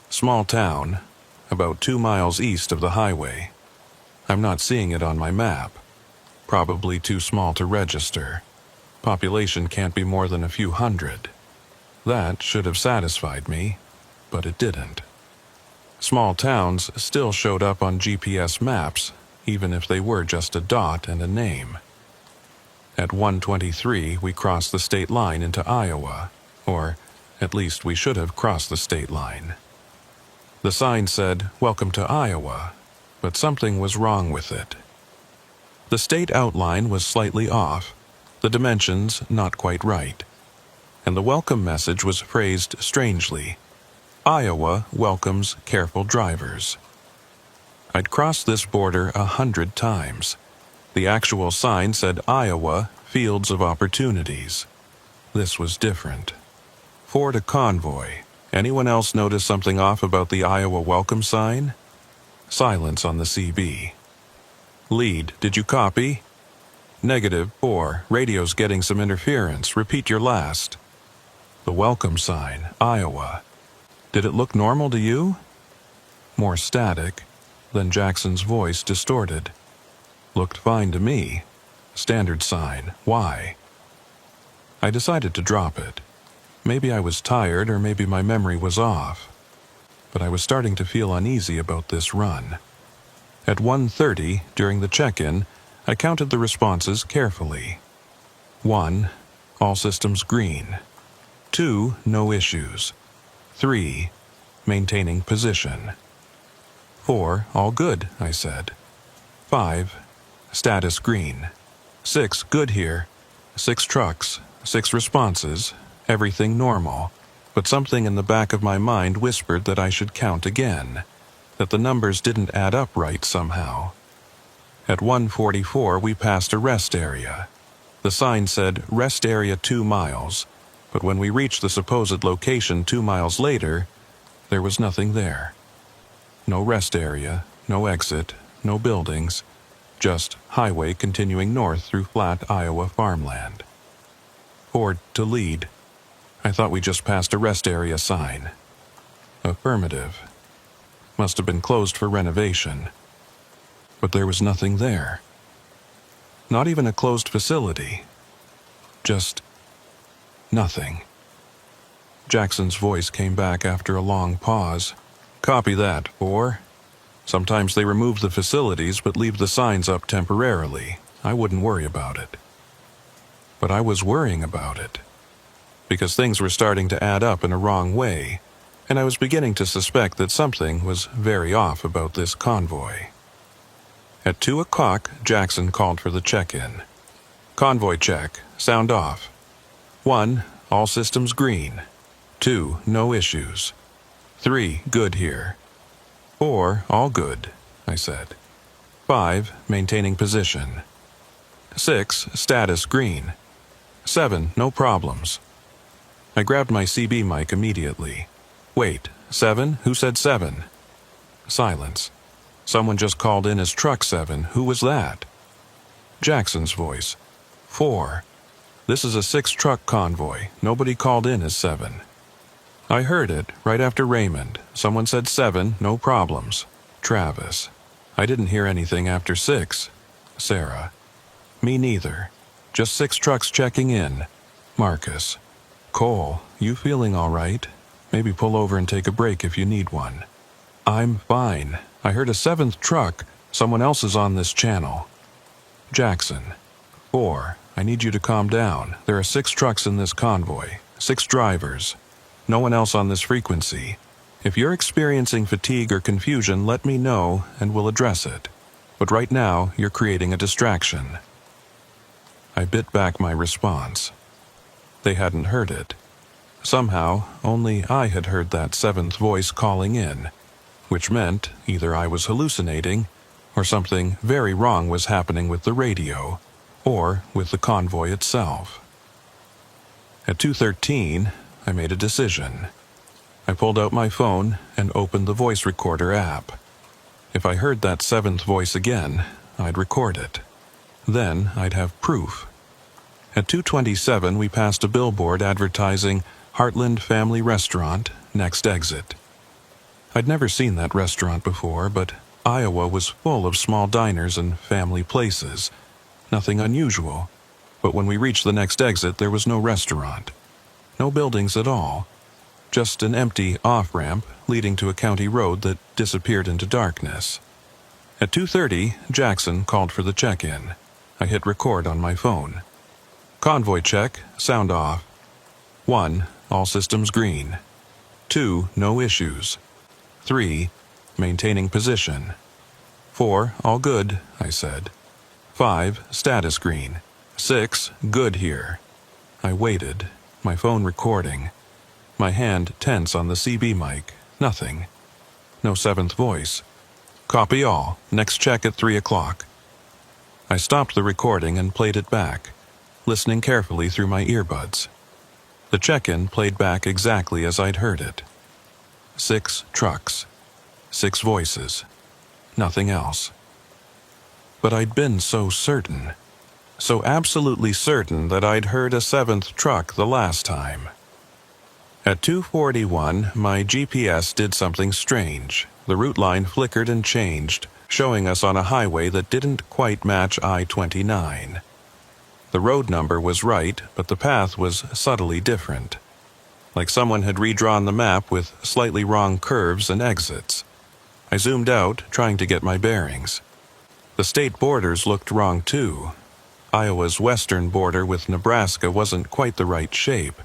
Small town, about 2 miles east of the highway. I'm not seeing it on my map. Probably too small to register. Population can't be more than a few hundred. That should have satisfied me, but it didn't. Small towns still showed up on GPS maps, even if they were just a dot and a name. At 1:23, we crossed the state line into Iowa, or at least we should have crossed the state line. The sign said, "Welcome to Iowa," but something was wrong with it. The state outline was slightly off, the dimensions not quite right, and the welcome message was phrased strangely. Iowa welcomes careful drivers. I'd crossed this border 100 times. The actual sign said Iowa, Fields of Opportunities. This was different. 4 to Convoy. Anyone else notice something off about the Iowa welcome sign? Silence on the CB. Lead, did you copy? Negative, 4. Radio's getting some interference. Repeat your last. The welcome sign, Iowa. Did it look normal to you? More static. Then Jackson's voice distorted. Looked fine to me. Standard sign. Why? I decided to drop it. Maybe I was tired or maybe my memory was off. But I was starting to feel uneasy about this run. At 1:30, during the check-in, I counted the responses carefully. 1. All systems green. 2. No issues. 3. Maintaining position. 4. All good, I said. 5. Status green. 6. Good here. 6 trucks. 6 responses. Everything normal. But something in the back of my mind whispered that I should count again, that the numbers didn't add up right somehow. At 1:44, we passed a rest area. The sign said, "Rest area 2 miles," but when we reached the supposed location 2 miles later, there was nothing there. No rest area, no exit, no buildings, just highway continuing north through flat Iowa farmland. Ford to lead. I thought we just passed a rest area sign. Affirmative. Must have been closed for renovation. But there was nothing there. Not even a closed facility. Just nothing. Jackson's voice came back after a long pause. Copy that, 4. Sometimes they remove the facilities but leave the signs up temporarily. I wouldn't worry about it. But I was worrying about it, because things were starting to add up in a wrong way, and I was beginning to suspect that something was very off about this convoy. At 2 o'clock, Jackson called for the check-in. Convoy check, sound off. 1, all systems green. 2, no issues. 3, good here. 4, all good, I said. 5, maintaining position. 6, status green. 7, no problems. I grabbed my CB mic immediately. Wait, 7? Who said 7? Silence. Someone just called in as Truck 7. Who was that? Jackson's voice. 4. This is a 6-truck convoy. Nobody called in as 7. I heard it right after Raymond. Someone said 7, no problems. Travis. I didn't hear anything after 6. Sarah. Me neither. Just 6 trucks checking in. Marcus. Cole, you feeling all right? Maybe pull over and take a break if you need one. I'm fine. I heard a 7th truck. Someone else is on this channel. Jackson. 4. I need you to calm down. There are 6 trucks in this convoy. 6 drivers. No one else on this frequency. If you're experiencing fatigue or confusion, let me know and we'll address it. But right now, you're creating a distraction. I bit back my response. They hadn't heard it. Somehow, only I had heard that 7th voice calling in, which meant either I was hallucinating, or something very wrong was happening with the radio, or with the convoy itself. At 2:13, I made a decision. I pulled out my phone and opened the voice recorder app. If I heard that 7th voice again, I'd record it. Then I'd have proof. At 2:27, we passed a billboard advertising Heartland Family Restaurant, next exit. I'd never seen that restaurant before, but Iowa was full of small diners and family places. Nothing unusual. But when we reached the next exit, there was no restaurant. No buildings at all. Just an empty off-ramp leading to a county road that disappeared into darkness. At 2:30, Jackson called for the check-in. I hit record on my phone. Convoy check, sound off. 1, all systems green. 2, no issues. 3, maintaining position. 4, all good, I said. 5, status green. 6, good here. I waited, my phone recording. My hand tense on the CB mic. Nothing. No 7th voice. Copy all. Next check at 3 o'clock. I stopped the recording and played it back, listening carefully through my earbuds. The check-in played back exactly as I'd heard it. 6 trucks. 6 voices. Nothing else. But I'd been so certain. So absolutely certain that I'd heard a 7th truck the last time. At 2:41, my GPS did something strange. The route line flickered and changed, showing us on a highway that didn't quite match I-29. The road number was right, but the path was subtly different. Like someone had redrawn the map with slightly wrong curves and exits. I zoomed out, trying to get my bearings. The state borders looked wrong too. Iowa's western border with Nebraska wasn't quite the right shape.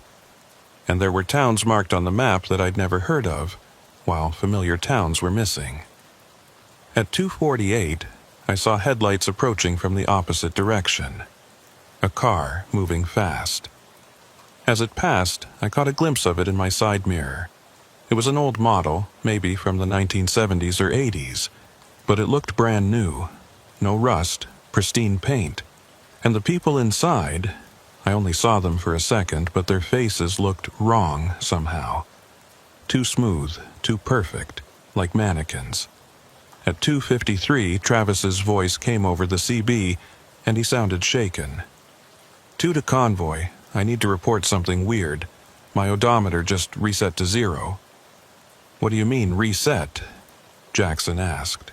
And there were towns marked on the map that I'd never heard of, while familiar towns were missing. At 2:48, I saw headlights approaching from the opposite direction. A car moving fast. As it passed, I caught a glimpse of it in my side mirror. It was an old model, maybe from the 1970s or 80s, but it looked brand new. No rust, pristine paint. And the people inside, I only saw them for a second, but their faces looked wrong somehow. Too smooth, too perfect, like mannequins. At 2:53, Travis's voice came over the CB, and he sounded shaken. 2 to Convoy. I need to report something weird. My odometer just reset to 0. What do you mean, reset? Jackson asked.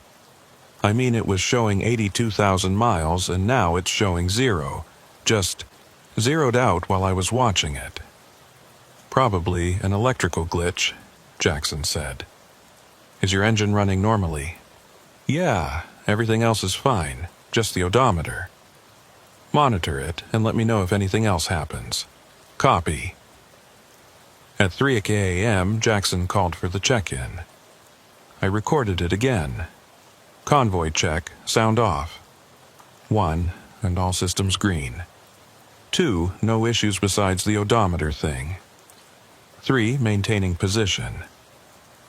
I mean it was showing 82,000 miles, and now it's showing 0. Just zeroed out while I was watching it. "Probably an electrical glitch," Jackson said. "Is your engine running normally?" "Yeah, everything else is fine, just the odometer." "Monitor it and let me know if anything else happens." "Copy." At 3 a.m., Jackson called for the check-in. I recorded it again. "Convoy check, sound off." 1, and all systems green. 2, no issues besides the odometer thing. 3, maintaining position.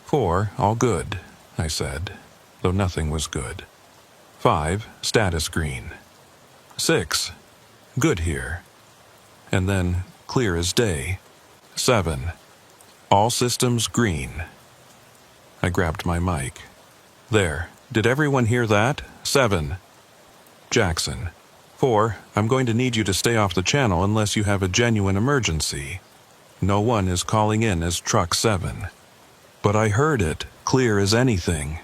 4, all good, I said, though nothing was good. 5, status green. 6, good here. And then, clear as day. 7, all systems green. I grabbed my mic. "There, did everyone hear that? 7. Jackson. 4, I'm going to need you to stay off the channel unless you have a genuine emergency. No one is calling in as Truck 7. But I heard it, clear as anything.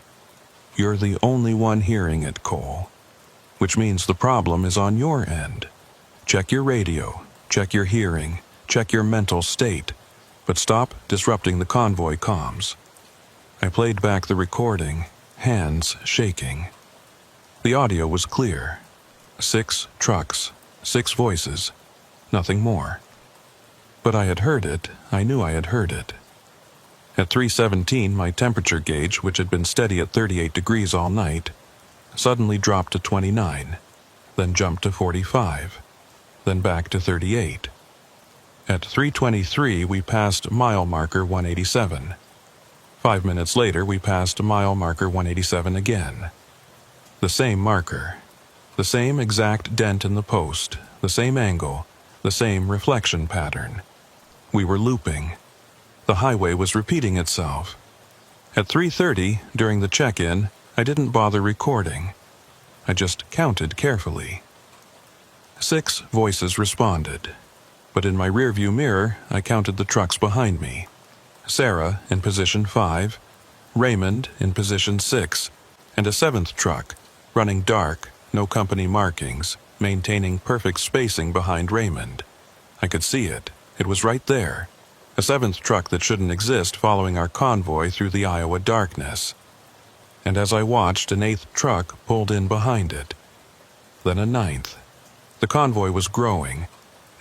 You're the only one hearing it, Cole. Which means the problem is on your end. Check your radio, check your hearing, check your mental state, but stop disrupting the convoy comms." I played back the recording, hands shaking. The audio was clear. 6 trucks, 6 voices, nothing more. But I had heard it, I knew I had heard it. At 3:17, my temperature gauge, which had been steady at 38 degrees all night, suddenly dropped to 29, then jumped to 45, then back to 38. At 3:23, we passed mile marker 187. 5 minutes later, we passed mile marker 187 again. The same marker, the same exact dent in the post, the same angle, the same reflection pattern. We were looping. The highway was repeating itself. At 3:30, during the check-in, I didn't bother recording. I just counted carefully. 6 voices responded, but in my rearview mirror, I counted the trucks behind me. Sarah in position 5, Raymond in position 6, and a 7th truck, running dark, no company markings, maintaining perfect spacing behind Raymond. I could see it. It was right there. A 7th truck that shouldn't exist following our convoy through the Iowa darkness. And as I watched, an 8th truck pulled in behind it. Then a 9th. The convoy was growing,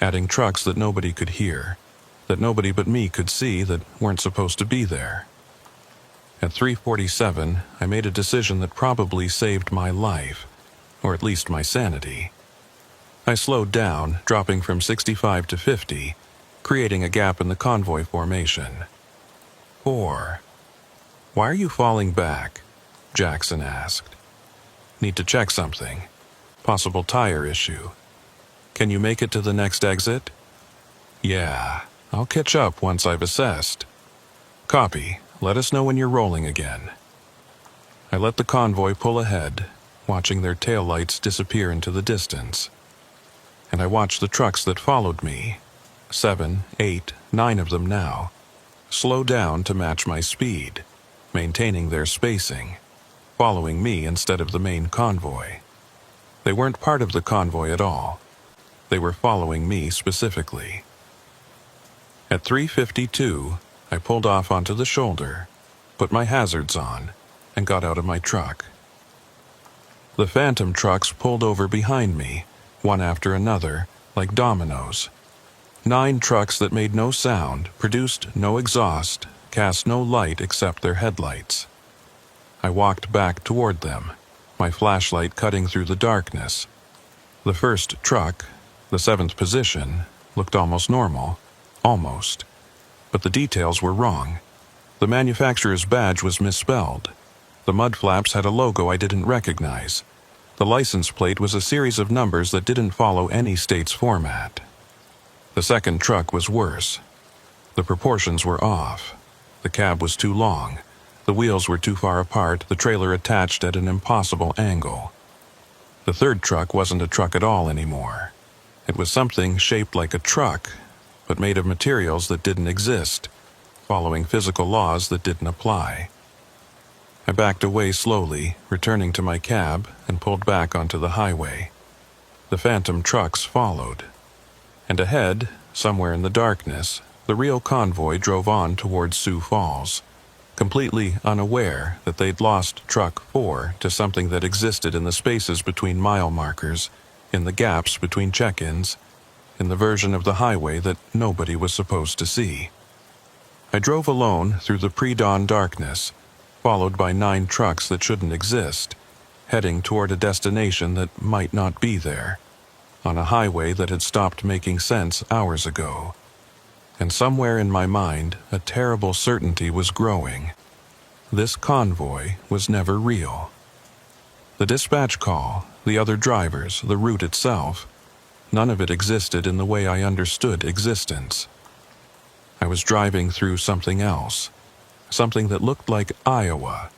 adding trucks that nobody could hear, that nobody but me could see that weren't supposed to be there. At 3:47, I made a decision that probably saved my life, or at least my sanity. I slowed down, dropping from 65 to 50, creating a gap in the convoy formation. 4. "Why are you falling back?" Jackson asked. "Need to check something. Possible tire issue. Can you make it to the next exit?" "Yeah, I'll catch up once I've assessed." "Copy. Let us know when you're rolling again." I let the convoy pull ahead, watching their taillights disappear into the distance. And I watched the trucks that followed me, 7, 8, 9 of them now, slow down to match my speed, maintaining their spacing, following me instead of the main convoy. They weren't part of the convoy at all. They were following me specifically. At 3:52, I pulled off onto the shoulder, put my hazards on, and got out of my truck. The phantom trucks pulled over behind me, one after another, like dominoes. 9 trucks that made no sound, produced no exhaust, cast no light except their headlights. I walked back toward them, my flashlight cutting through the darkness. The first truck, the 7th position, looked almost normal. Almost. But the details were wrong. The manufacturer's badge was misspelled. The mud flaps had a logo I didn't recognize. The license plate was a series of numbers that didn't follow any state's format. The second truck was worse. The proportions were off. The cab was too long. The wheels were too far apart, the trailer attached at an impossible angle. The third truck wasn't a truck at all anymore. It was something shaped like a truck, but made of materials that didn't exist, following physical laws that didn't apply. I backed away slowly, returning to my cab, and pulled back onto the highway. The phantom trucks followed. And ahead, somewhere in the darkness, the real convoy drove on towards Sioux Falls, completely unaware that they'd lost Truck 4 to something that existed in the spaces between mile markers, in the gaps between check-ins, in the version of the highway that nobody was supposed to see. I drove alone through the pre-dawn darkness, followed by 9 trucks that shouldn't exist, heading toward a destination that might not be there, on a highway that had stopped making sense hours ago. And somewhere in my mind, a terrible certainty was growing. This convoy was never real. The dispatch call, the other drivers, the route itself, none of it existed in the way I understood existence. I was driving through something else, something that looked like Iowa,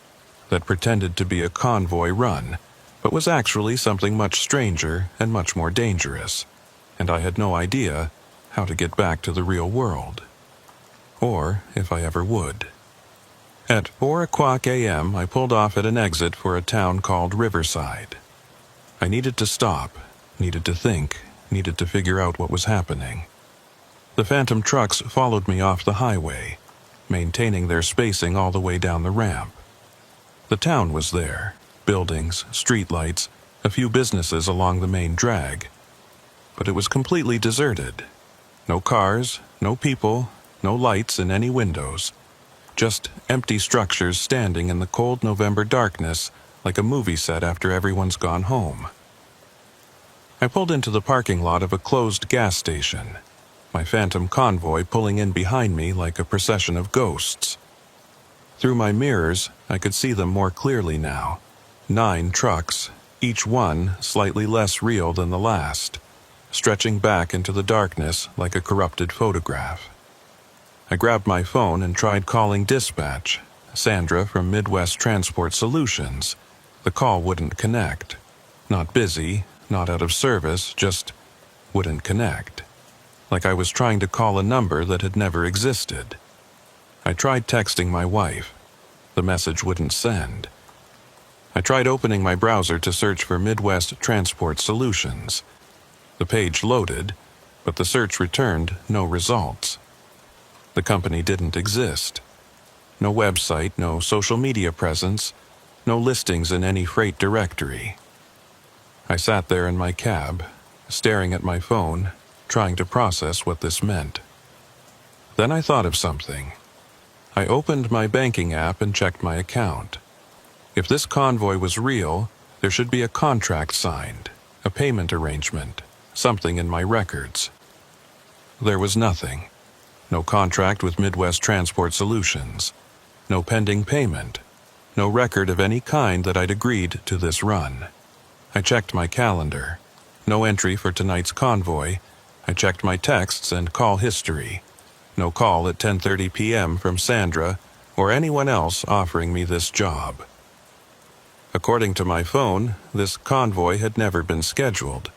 that pretended to be a convoy run, but was actually something much stranger and much more dangerous, and I had no idea how to get back to the real world, or if I ever would. At 4:00 a.m., I pulled off at an exit for a town called Riverside. I needed to stop, needed to think, needed to figure out what was happening. The phantom trucks followed me off the highway, maintaining their spacing all the way down the ramp. The town was there, buildings, streetlights, a few businesses along the main drag, but it was completely deserted. No cars, no people, no lights in any windows. Just empty structures standing in the cold November darkness like a movie set after everyone's gone home. I pulled into the parking lot of a closed gas station, my phantom convoy pulling in behind me like a procession of ghosts. Through my mirrors, I could see them more clearly now. 9 trucks, each one slightly less real than the last, stretching back into the darkness like a corrupted photograph. I grabbed my phone and tried calling dispatch, Sandra from Midwest Transport Solutions. The call wouldn't connect. Not busy, not out of service, just wouldn't connect. Like I was trying to call a number that had never existed. I tried texting my wife. The message wouldn't send. I tried opening my browser to search for Midwest Transport Solutions. The page loaded, but the search returned no results. The company didn't exist. No website, no social media presence, no listings in any freight directory. I sat there in my cab, staring at my phone, trying to process what this meant. Then I thought of something. I opened my banking app and checked my account. If this convoy was real, there should be a contract signed, a payment arrangement, something in my records. There was nothing. No contract with Midwest Transport Solutions. No pending payment. No record of any kind that I'd agreed to this run. I checked my calendar. No entry for tonight's convoy. I checked my texts and call history. No call at 10:30 p.m. from Sandra or anyone else offering me this job. According to my phone, this convoy had never been scheduled.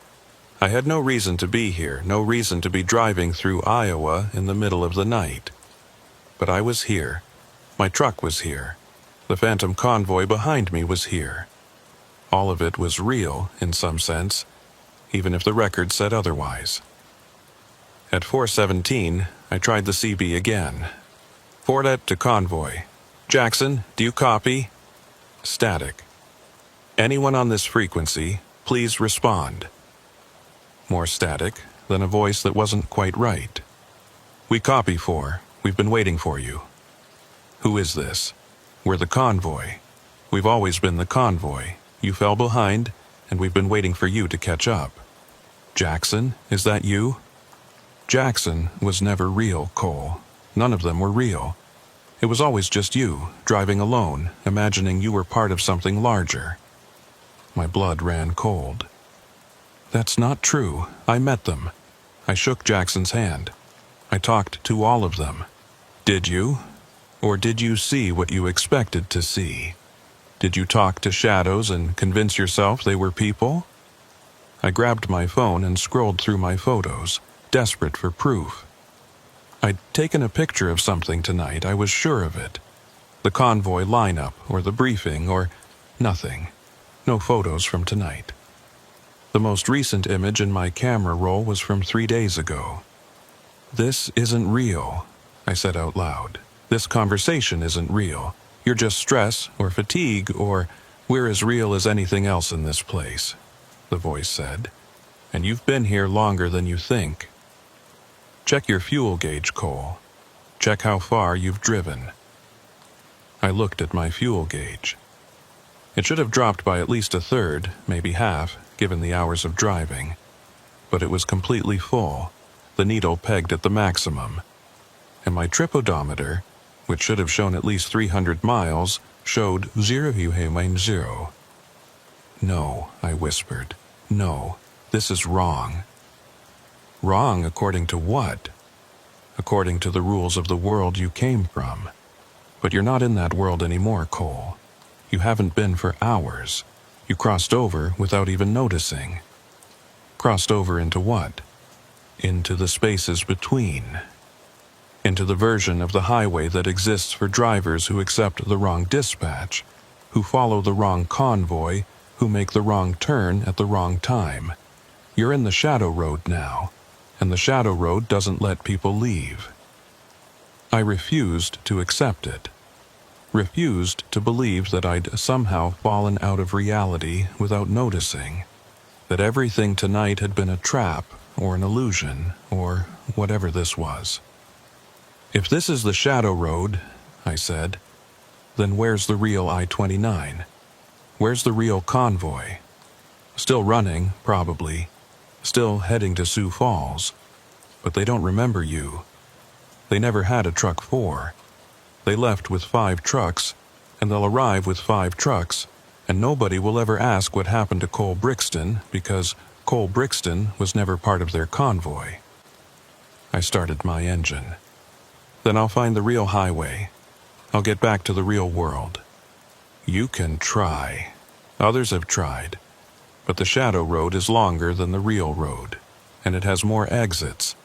I had no reason to be here, no reason to be driving through Iowa in the middle of the night. But I was here. My truck was here. The phantom convoy behind me was here. All of it was real, in some sense, even if the record said otherwise. At 4:17, I tried the CB again. Fordet to Convoy. Jackson, do you copy? Static. Anyone on this frequency, please respond. More static, then a voice that wasn't quite right. We copy 4. We've been waiting for you. Who is this? We're the convoy. We've always been the convoy. You fell behind, and we've been waiting for you to catch up. Jackson, is that you? Jackson was never real, Cole. None of them were real. It was always just you, driving alone, imagining you were part of something larger. My blood ran cold. That's not true. I met them. I shook Jackson's hand. I talked to all of them. Did you? Or did you see what you expected to see? Did you talk to shadows and convince yourself they were people? I grabbed my phone and scrolled through my photos, desperate for proof. I'd taken a picture of something tonight, I was sure of it. The convoy lineup, or the briefing, or nothing. No photos from tonight. The most recent image in my camera roll was from 3 days ago. "This isn't real," I said out loud. "This conversation isn't real. You're just stress or fatigue or we're as real as anything else in this place," the voice said. "And you've been here longer than you think. Check your fuel gauge, Cole. Check how far you've driven." I looked at my fuel gauge. It should have dropped by at least a third, maybe half, given the hours of driving. But it was completely full, the needle pegged at the maximum. And my trip odometer, which should have shown at least 300 miles, showed 0.0. "No," I whispered. "No, this is wrong." "Wrong according to what?" "According to the rules of the world you came from. But you're not in that world anymore, Cole. You haven't been for hours. You crossed over without even noticing." "Crossed over into what?" "Into the spaces between. Into the version of the highway that exists for drivers who accept the wrong dispatch, who follow the wrong convoy, who make the wrong turn at the wrong time. You're in the shadow road now, and the shadow road doesn't let people leave." I refused to accept it. Refused to believe that I'd somehow fallen out of reality without noticing, that everything tonight had been a trap or an illusion or whatever this was. "If this is the shadow road," I said, "then where's the real I-29? Where's the real convoy? Still running, probably. Still heading to Sioux Falls. But they don't remember you. They never had a truck 4. They left with 5 trucks, and they'll arrive with 5 trucks, and nobody will ever ask what happened to Cole Brixton because Cole Brixton was never part of their convoy." I started my engine. "Then I'll find the real highway. I'll get back to the real world." "You can try. Others have tried. But the shadow road is longer than the real road, and it has more exits,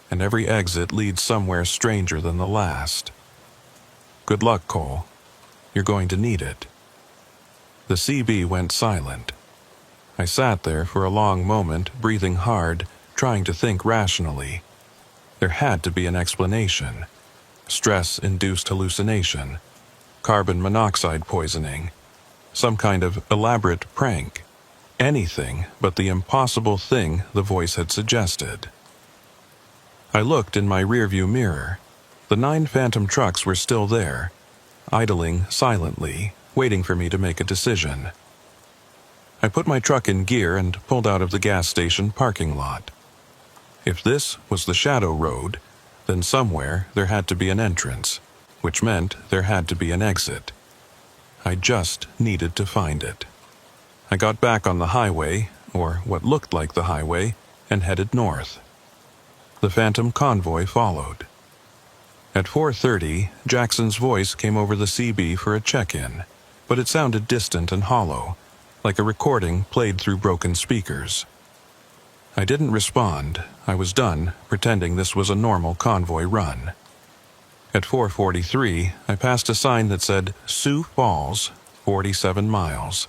and every exit leads somewhere stranger than the last. Good luck, Cole. You're going to need it." The CB went silent. I sat there for a long moment, breathing hard, trying to think rationally. There had to be an explanation. Stress-induced hallucination. Carbon monoxide poisoning. Some kind of elaborate prank. Anything but the impossible thing the voice had suggested. I looked in my rearview mirror. The 9 phantom trucks were still there, idling silently, waiting for me to make a decision. I put my truck in gear and pulled out of the gas station parking lot. If this was the shadow road, then somewhere there had to be an entrance, which meant there had to be an exit. I just needed to find it. I got back on the highway, or what looked like the highway, and headed north. The phantom convoy followed. At 4:30, Jackson's voice came over the CB for a check-in, but it sounded distant and hollow, like a recording played through broken speakers. I didn't respond. I was done pretending this was a normal convoy run. At 4:43, I passed a sign that said Sioux Falls, 47 miles.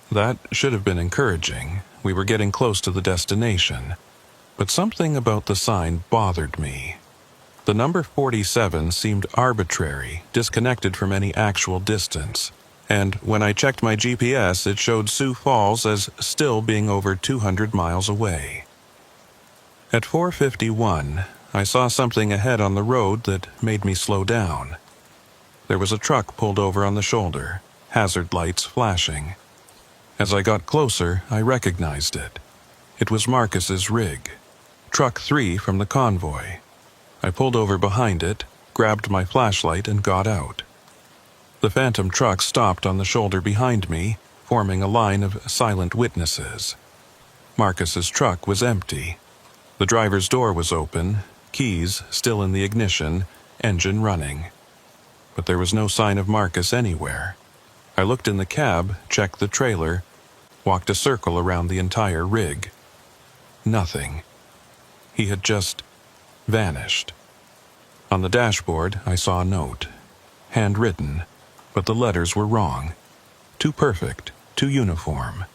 That should have been encouraging. We were getting close to the destination. But something about the sign bothered me. The number 47 seemed arbitrary, disconnected from any actual distance. And when I checked my GPS, it showed Sioux Falls as still being over 200 miles away. At 4:51, I saw something ahead on the road that made me slow down. There was a truck pulled over on the shoulder, hazard lights flashing. As I got closer, I recognized it. It was Marcus's rig, Truck 3 from the convoy. I pulled over behind it, grabbed my flashlight, and got out. The phantom truck stopped on the shoulder behind me, forming a line of silent witnesses. Marcus's truck was empty. The driver's door was open, keys still in the ignition, engine running. But there was no sign of Marcus anywhere. I looked in the cab, checked the trailer, walked a circle around the entire rig. Nothing. He had just vanished. On the dashboard, I saw a note. Handwritten, but the letters were wrong. Too perfect, too uniform.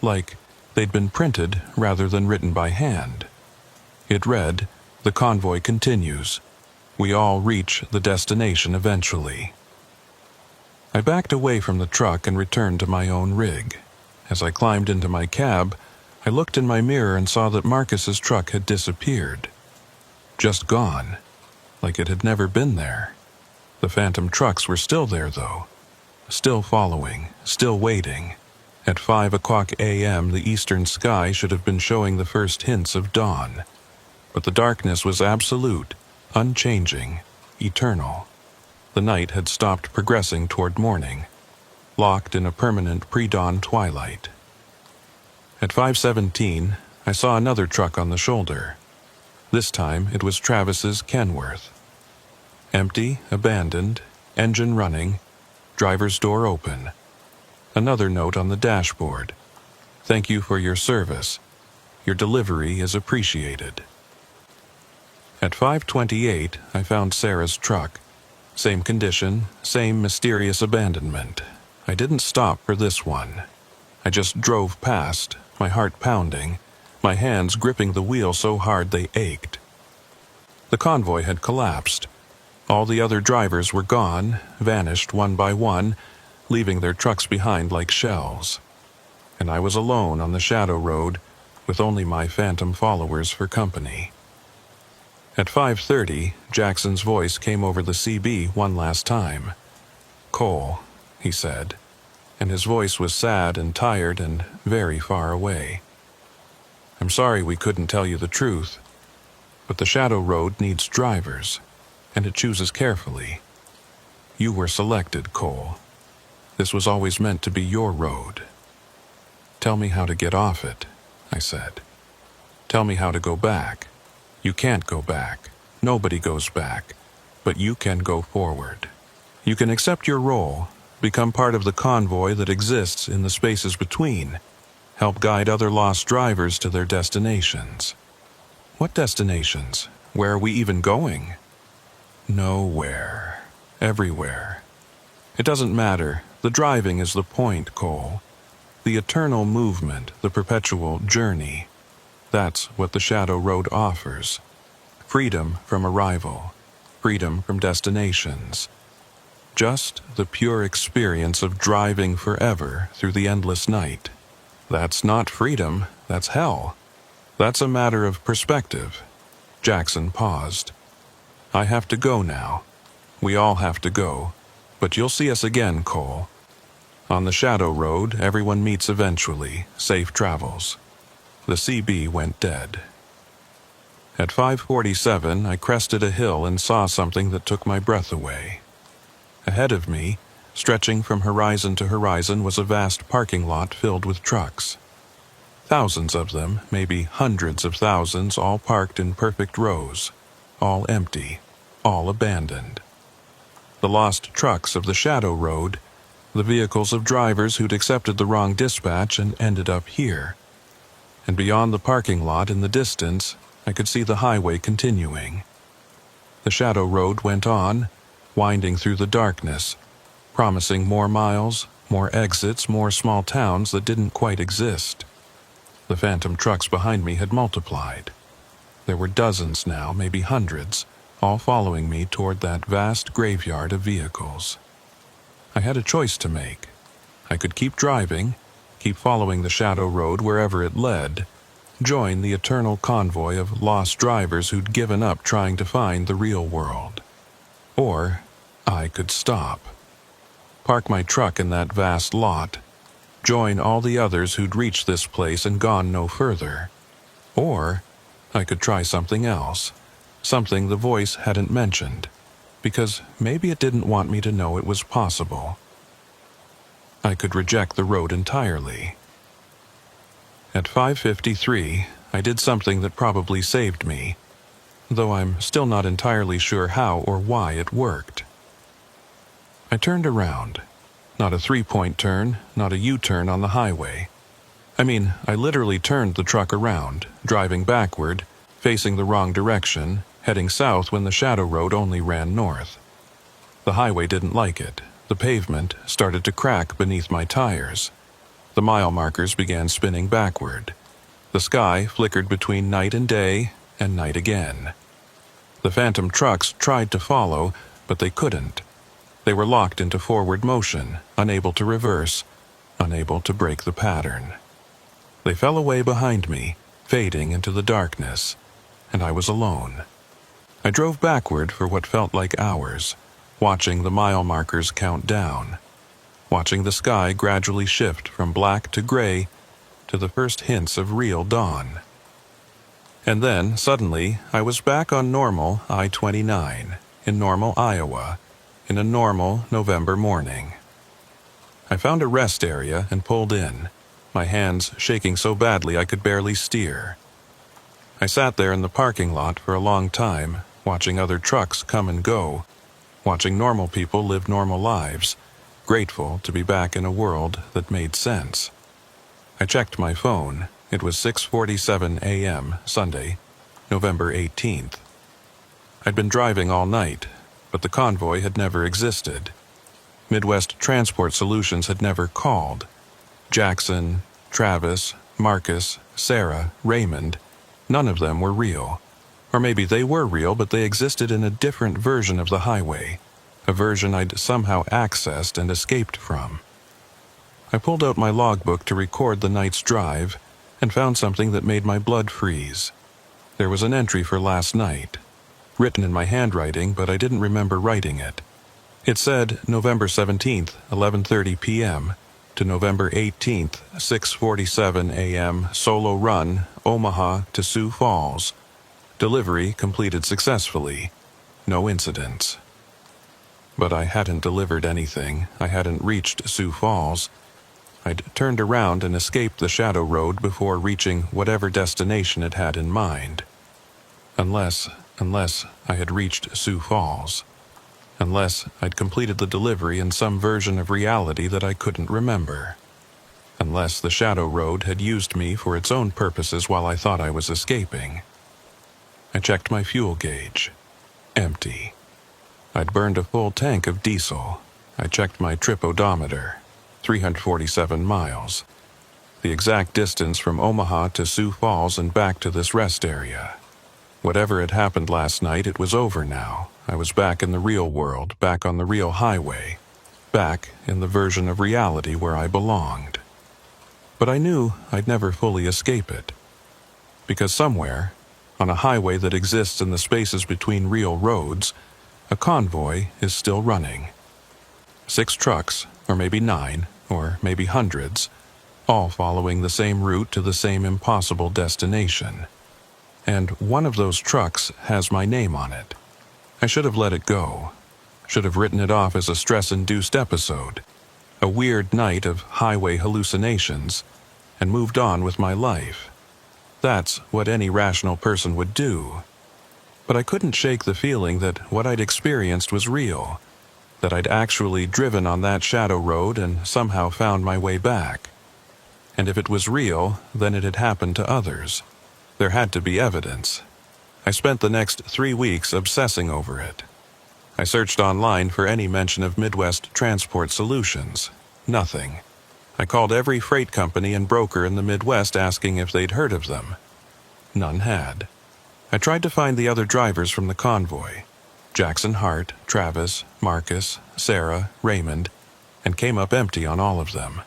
Like They'd been printed rather than written by hand. It read, "The convoy continues. We all reach the destination eventually." I backed away from the truck and returned to my own rig. As I climbed into my cab, I looked in my mirror and saw that Marcus's truck had disappeared. Just gone, like it had never been there. The phantom trucks were still there, though. Still following, still waiting. At 5 o'clock a.m., the eastern sky should have been showing the first hints of dawn. But the darkness was absolute, unchanging, eternal. The night had stopped progressing toward morning, locked in a permanent pre-dawn twilight. At 5:17, I saw another truck on the shoulder. This time, it was Travis's Kenworth. Empty, abandoned, engine running, driver's door open. Another note on the dashboard. "Thank you for your service. Your delivery is appreciated." At 5:28, I found Sarah's truck. Same condition, same mysterious abandonment. I didn't stop for this one. I just drove past, my heart pounding, my hands gripping the wheel so hard they ached. The convoy had collapsed. All the other drivers were gone, vanished one by one, leaving their trucks behind like shells. And I was alone on the shadow road, with only my phantom followers for company. At 5:30, Jackson's voice came over the CB one last time. "Cole," he said, and his voice was sad and tired and very far away. "I'm sorry we couldn't tell you the truth, but the Shadow Road needs drivers, and it chooses carefully. You were selected, Cole. This was always meant to be your road." "Tell me how to get off it," I said. "Tell me how to go back. You can't go back. Nobody goes back. But you can go forward. You can accept your role, become part of the convoy that exists in the spaces between, help guide other lost drivers to their destinations." "What destinations? Where are we even going?" "Nowhere. Everywhere. It doesn't matter. The driving is the point, Cole. The eternal movement, the perpetual journey. That's what the Shadow Road offers. Freedom from arrival. Freedom from destinations. Just the pure experience of driving forever through the endless night. That's not freedom, that's hell. That's a matter of perspective." Jackson paused. "I have to go now. We all have to go. But you'll see us again, Cole. On the Shadow Road, everyone meets eventually. Safe travels." The CB went dead. At 5:47, I crested a hill and saw something that took my breath away. Ahead of me, stretching from horizon to horizon, was a vast parking lot filled with trucks. Thousands of them, maybe hundreds of thousands, all parked in perfect rows, all empty, all abandoned. The lost trucks of the Shadow Road, the vehicles of drivers who'd accepted the wrong dispatch and ended up here. And beyond the parking lot in the distance, I could see the highway continuing. The Shadow Road went on, winding through the darkness, promising more miles, more exits, more small towns that didn't quite exist. The phantom trucks behind me had multiplied. There were dozens now, maybe hundreds, all following me toward that vast graveyard of vehicles. I had a choice to make. I could keep driving, keep following the Shadow Road wherever it led, join the eternal convoy of lost drivers who'd given up trying to find the real world. Or I could stop. Park my truck in that vast lot, join all the others who'd reached this place and gone no further. Or I could try something else, something the voice hadn't mentioned, because maybe it didn't want me to know it was possible. I could reject the road entirely. At 5:53, I did something that probably saved me, though I'm still not entirely sure how or why it worked. I turned around. Not a three-point turn, not a U-turn on the highway. I literally turned the truck around, driving backward, facing the wrong direction, heading south when the Shadow Road only ran north. The highway didn't like it. The pavement started to crack beneath my tires. The mile markers began spinning backward. The sky flickered between night and day, and night again. The phantom trucks tried to follow, but they couldn't. They were locked into forward motion, unable to reverse, unable to break the pattern. They fell away behind me, fading into the darkness, and I was alone. I drove backward for what felt like hours, watching the mile markers count down, watching the sky gradually shift from black to gray to the first hints of real dawn. And then, suddenly, I was back on normal I-29, in Normal, Iowa, in a normal November morning. I found a rest area and pulled in, my hands shaking so badly I could barely steer. I sat there in the parking lot for a long time, watching other trucks come and go, watching normal people live normal lives, grateful to be back in a world that made sense. I checked my phone. It was 6:47 a.m., Sunday, November 18th. I'd been driving all night, but the convoy had never existed. Midwest Transport Solutions had never called. Jackson, Travis, Marcus, Sarah, Raymond, none of them were real. Or maybe they were real, but they existed in a different version of the highway, a version I'd somehow accessed and escaped from. I pulled out my logbook to record the night's drive and found something that made my blood freeze. There was an entry for last night, written in my handwriting, but I didn't remember writing it. It said November 17th, 11:30 p.m. to November 18th, 6:47 a.m. solo run, Omaha to Sioux Falls. Delivery completed successfully. No incidents. But I hadn't delivered anything. I hadn't reached Sioux Falls. I'd turned around and escaped the shadow road before reaching whatever destination it had in mind. Unless I had reached Sioux Falls. Unless I'd completed the delivery in some version of reality that I couldn't remember. Unless the shadow road had used me for its own purposes while I thought I was escaping. I checked my fuel gauge. Empty. I'd burned a full tank of diesel. I checked my trip odometer. 347 miles. The exact distance from Omaha to Sioux Falls and back to this rest area. Whatever had happened last night, it was over now. I was back in the real world, back on the real highway, back in the version of reality where I belonged. But I knew I'd never fully escape it. Because somewhere, on a highway that exists in the spaces between real roads, a convoy is still running. 6 trucks, or maybe 9, or maybe hundreds, all following the same route to the same impossible destination. And one of those trucks has my name on it. I should have let it go. Should have written it off as a stress-induced episode, a weird night of highway hallucinations, and moved on with my life. That's what any rational person would do. But I couldn't shake the feeling that what I'd experienced was real, that I'd actually driven on that shadow road and somehow found my way back. And if it was real, then it had happened to others. There had to be evidence. I spent the next 3 weeks obsessing over it. I searched online for any mention of Midwest Transport Solutions. Nothing. I called every freight company and broker in the Midwest asking if they'd heard of them. None had. I tried to find the other drivers from the convoy. Jackson Hart, Travis, Marcus, Sarah, Raymond, and came up empty on all of them.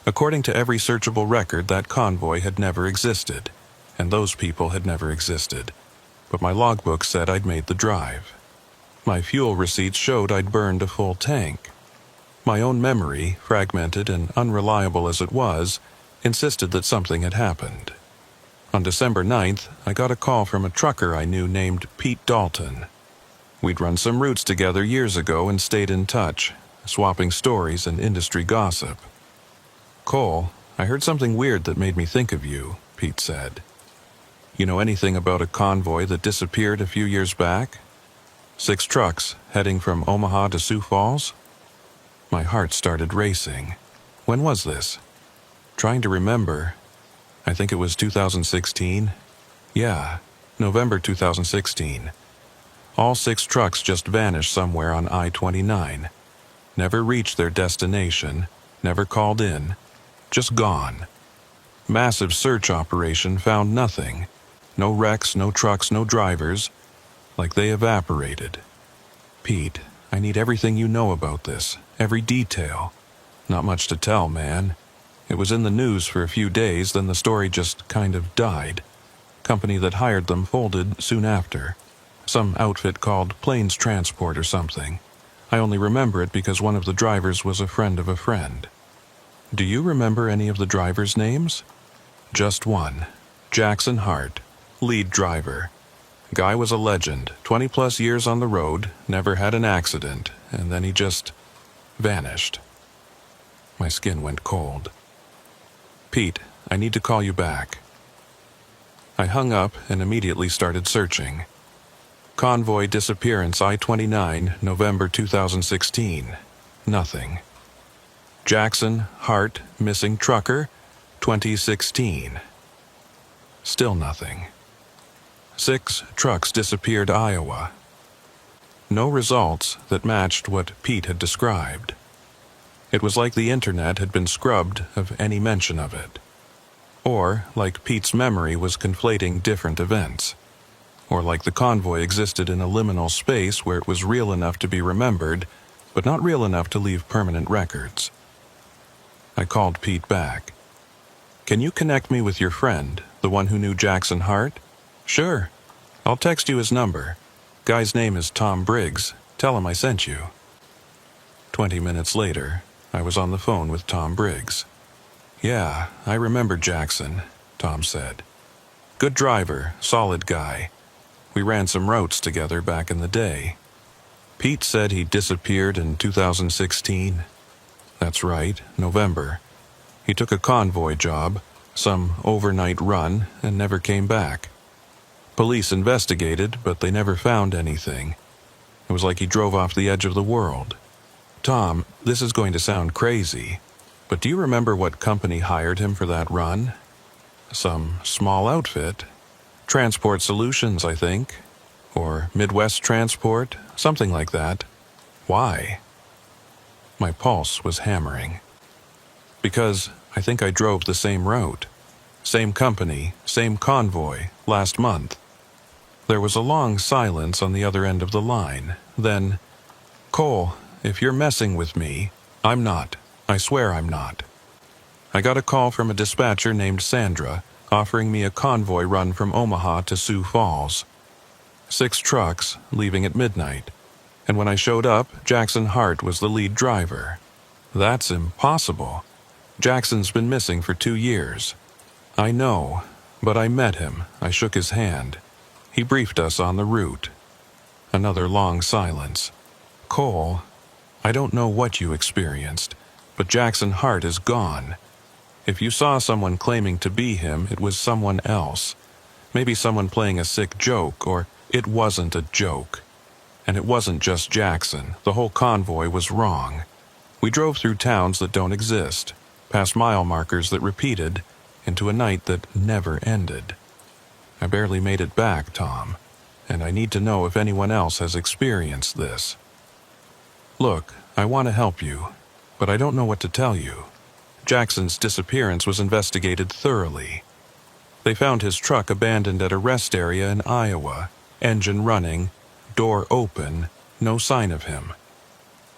According to every searchable record, that convoy had never existed, and those people had never existed. But my logbook said I'd made the drive. My fuel receipts showed I'd burned a full tank. My own memory, fragmented and unreliable as it was, insisted that something had happened. On December 9th, I got a call from a trucker I knew named Pete Dalton. We'd run some routes together years ago and stayed in touch, swapping stories and industry gossip. "Cole, I heard something weird that made me think of you," Pete said. "You know anything about a convoy that disappeared a few years back? 6 trucks heading from Omaha to Sioux Falls?" My heart started racing. When was this? Trying to remember. I think it was 2016. Yeah, November 2016. All 6 trucks just vanished somewhere on I-29. Never reached their destination, never called in, Just gone. Massive search operation found nothing. No wrecks, no trucks, no drivers. Like they evaporated. Pete, I need everything you know about this. Every detail. Not much to tell, man. It was in the news for a few days, then the story just kind of died. Company that hired them folded soon after. Some outfit called Plains Transport or something. I only remember it because one of the drivers was a friend of a friend. Do you remember any of the drivers' names? Just one. Jackson Hart, lead driver. Guy was a legend, 20+ years on the road, never had an accident, and then he just vanished. My skin went cold. Pete, I need to call you back. I hung up and immediately started searching. Convoy disappearance I-29, November 2016. Nothing. Jackson Hart missing trucker, 2016. Still nothing. 6 trucks disappeared Iowa. No results that matched what Pete had described. It was like the internet had been scrubbed of any mention of it. Or like Pete's memory was conflating different events. Or like the convoy existed in a liminal space where it was real enough to be remembered, but not real enough to leave permanent records. I called Pete back. Can you connect me with your friend, the one who knew Jackson Hart? Sure. I'll text you his number. Guy's name is Tom Briggs. Tell him I sent you. 20 minutes later, I was on the phone with Tom Briggs. Yeah, I remember Jackson, Tom said. Good driver, solid guy. We ran some routes together back in the day. Pete said he disappeared in 2016. That's right, November. He took a convoy job, some overnight run, and never came back. Police investigated, but they never found anything. It was like he drove off the edge of the world. Tom, this is going to sound crazy, but do you remember what company hired him for that run? Some small outfit. Transport Solutions, I think. Or Midwest Transport, something like that. Why? My pulse was hammering. Because I think I drove the same route. Same company, same convoy, last month. There was a long silence on the other end of the line. Then, Cole, if you're messing with me, I'm not. I swear I'm not. I got a call from a dispatcher named Sandra offering me a convoy run from Omaha to Sioux Falls. 6 trucks, leaving at midnight. And when I showed up, Jackson Hart was the lead driver. That's impossible. Jackson's been missing for 2 years. I know, but I met him. I shook his hand. He briefed us on the route. Another long silence. Cole, I don't know what you experienced, but Jackson Hart is gone. If you saw someone claiming to be him, it was someone else. Maybe someone playing a sick joke, or it wasn't a joke. And it wasn't just Jackson. The whole convoy was wrong. We drove through towns that don't exist, past mile markers that repeated, into a night that never ended. I barely made it back, Tom, and I need to know if anyone else has experienced this. Look, I want to help you, but I don't know what to tell you. Jackson's disappearance was investigated thoroughly. They found his truck abandoned at a rest area in Iowa, engine running, door open, no sign of him.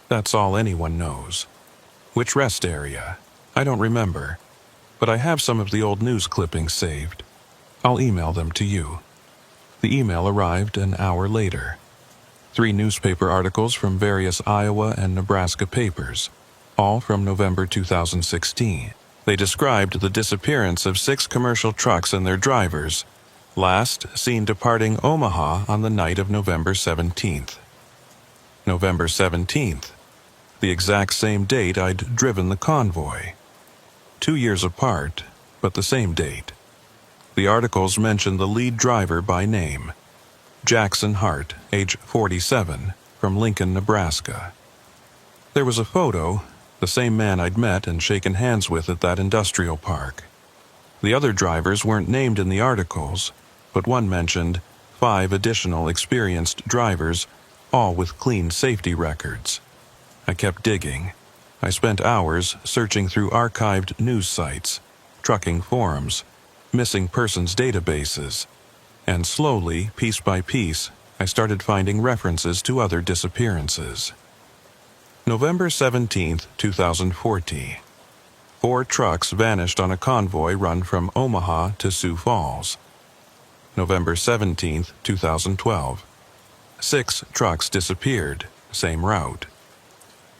That's all anyone knows. Which rest area? I don't remember, but I have some of the old news clippings saved. I'll email them to you. The email arrived an hour later. 3 newspaper articles from various Iowa and Nebraska papers, all from November 2016. They described the disappearance of 6 commercial trucks and their drivers, last seen departing Omaha on the night of November 17th. November 17th, the exact same date I'd driven the convoy. 2 years apart, but the same date. The articles mentioned the lead driver by name, Jackson Hart, age 47, from Lincoln, Nebraska. There was a photo, the same man I'd met and shaken hands with at that industrial park. The other drivers weren't named in the articles, but one mentioned 5 additional experienced drivers, all with clean safety records. I kept digging. I spent hours searching through archived news sites, trucking forums, missing persons databases, and slowly, piece by piece, I started finding references to other disappearances. November 17, 2014. 4 trucks vanished on a convoy run from Omaha to Sioux Falls. November 17, 2012. 6 trucks disappeared, same route.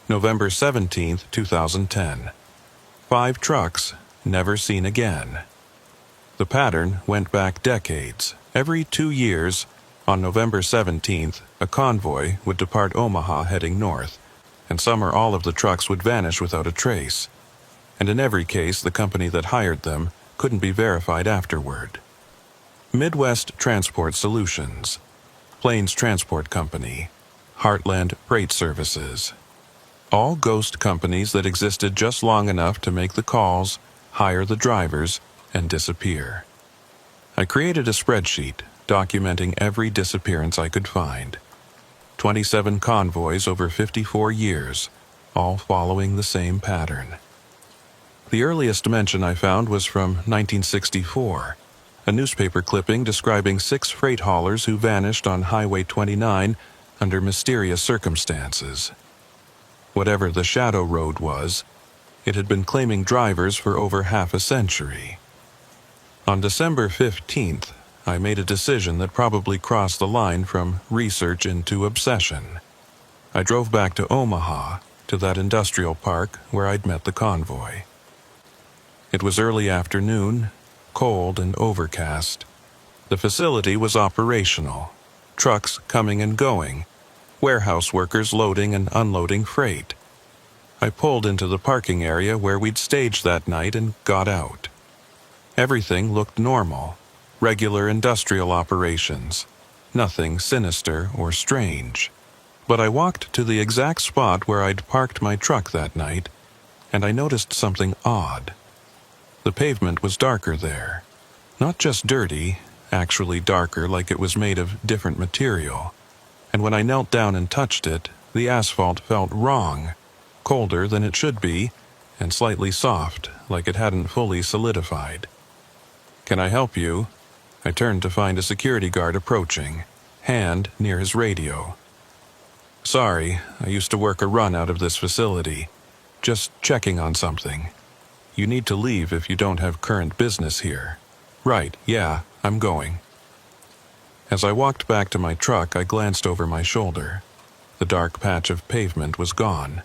November 17, 2010. 5 trucks never seen again. The pattern went back decades. Every 2 years, on November 17th, a convoy would depart Omaha heading north, and some or all of the trucks would vanish without a trace. And in every case, the company that hired them couldn't be verified afterward. Midwest Transport Solutions, Plains Transport Company, Heartland Freight Services. All ghost companies that existed just long enough to make the calls, hire the drivers, and disappear. I created a spreadsheet documenting every disappearance I could find. 27 convoys over 54 years, all following the same pattern. The earliest mention I found was from 1964, a newspaper clipping describing 6 freight haulers who vanished on Highway 29 under mysterious circumstances. Whatever the Shadow Road was, it had been claiming drivers for over half a century. On December 15th, I made a decision that probably crossed the line from research into obsession. I drove back to Omaha, to that industrial park where I'd met the convoy. It was early afternoon, cold and overcast. The facility was operational, trucks coming and going, warehouse workers loading and unloading freight. I pulled into the parking area where we'd staged that night and got out. Everything looked normal, regular industrial operations, nothing sinister or strange. But I walked to the exact spot where I'd parked my truck that night, and I noticed something odd. The pavement was darker there. Not just dirty, actually darker like it was made of different material. And when I knelt down and touched it, the asphalt felt wrong, colder than it should be, and slightly soft, like it hadn't fully solidified. "Can I help you?" I turned to find a security guard approaching, hand near his radio. "Sorry, I used to work a run out of this facility. Just checking on something. You need to leave if you don't have current business here." "Right, yeah, I'm going." As I walked back to my truck, I glanced over my shoulder. The dark patch of pavement was gone.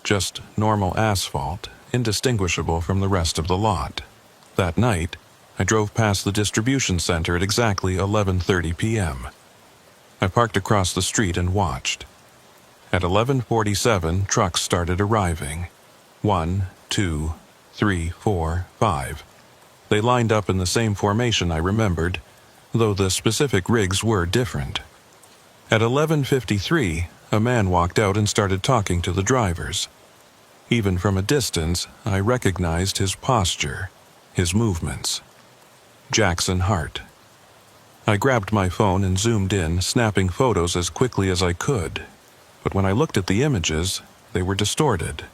Just normal asphalt, indistinguishable from the rest of the lot. That night, I drove past the distribution center at exactly 11:30 p.m. I parked across the street and watched. At 11:47, trucks started arriving. 1, 2, 3, 4, 5. They lined up in the same formation I remembered, though the specific rigs were different. At 11:53, a man walked out and started talking to the drivers. Even from a distance, I recognized his posture, his movements. Jackson Hart. I grabbed my phone and zoomed in, snapping photos as quickly as I could. But when I looked at the images, they were distorted,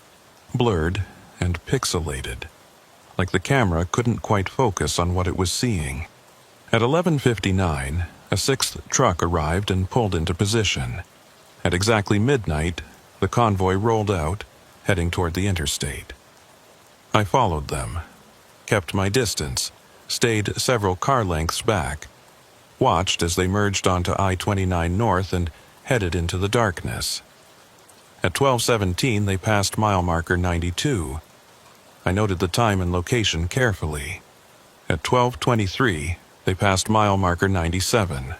blurred, and pixelated, like the camera couldn't quite focus on what it was seeing. At 11:59, a 6th truck arrived and pulled into position. At exactly midnight, the convoy rolled out, heading toward the interstate. I followed them, kept my distance, stayed several car lengths back, watched as they merged onto I-29 North and headed into the darkness. At 12:17, they passed mile marker 92. I noted the time and location carefully. At 12:23, they passed mile marker 97.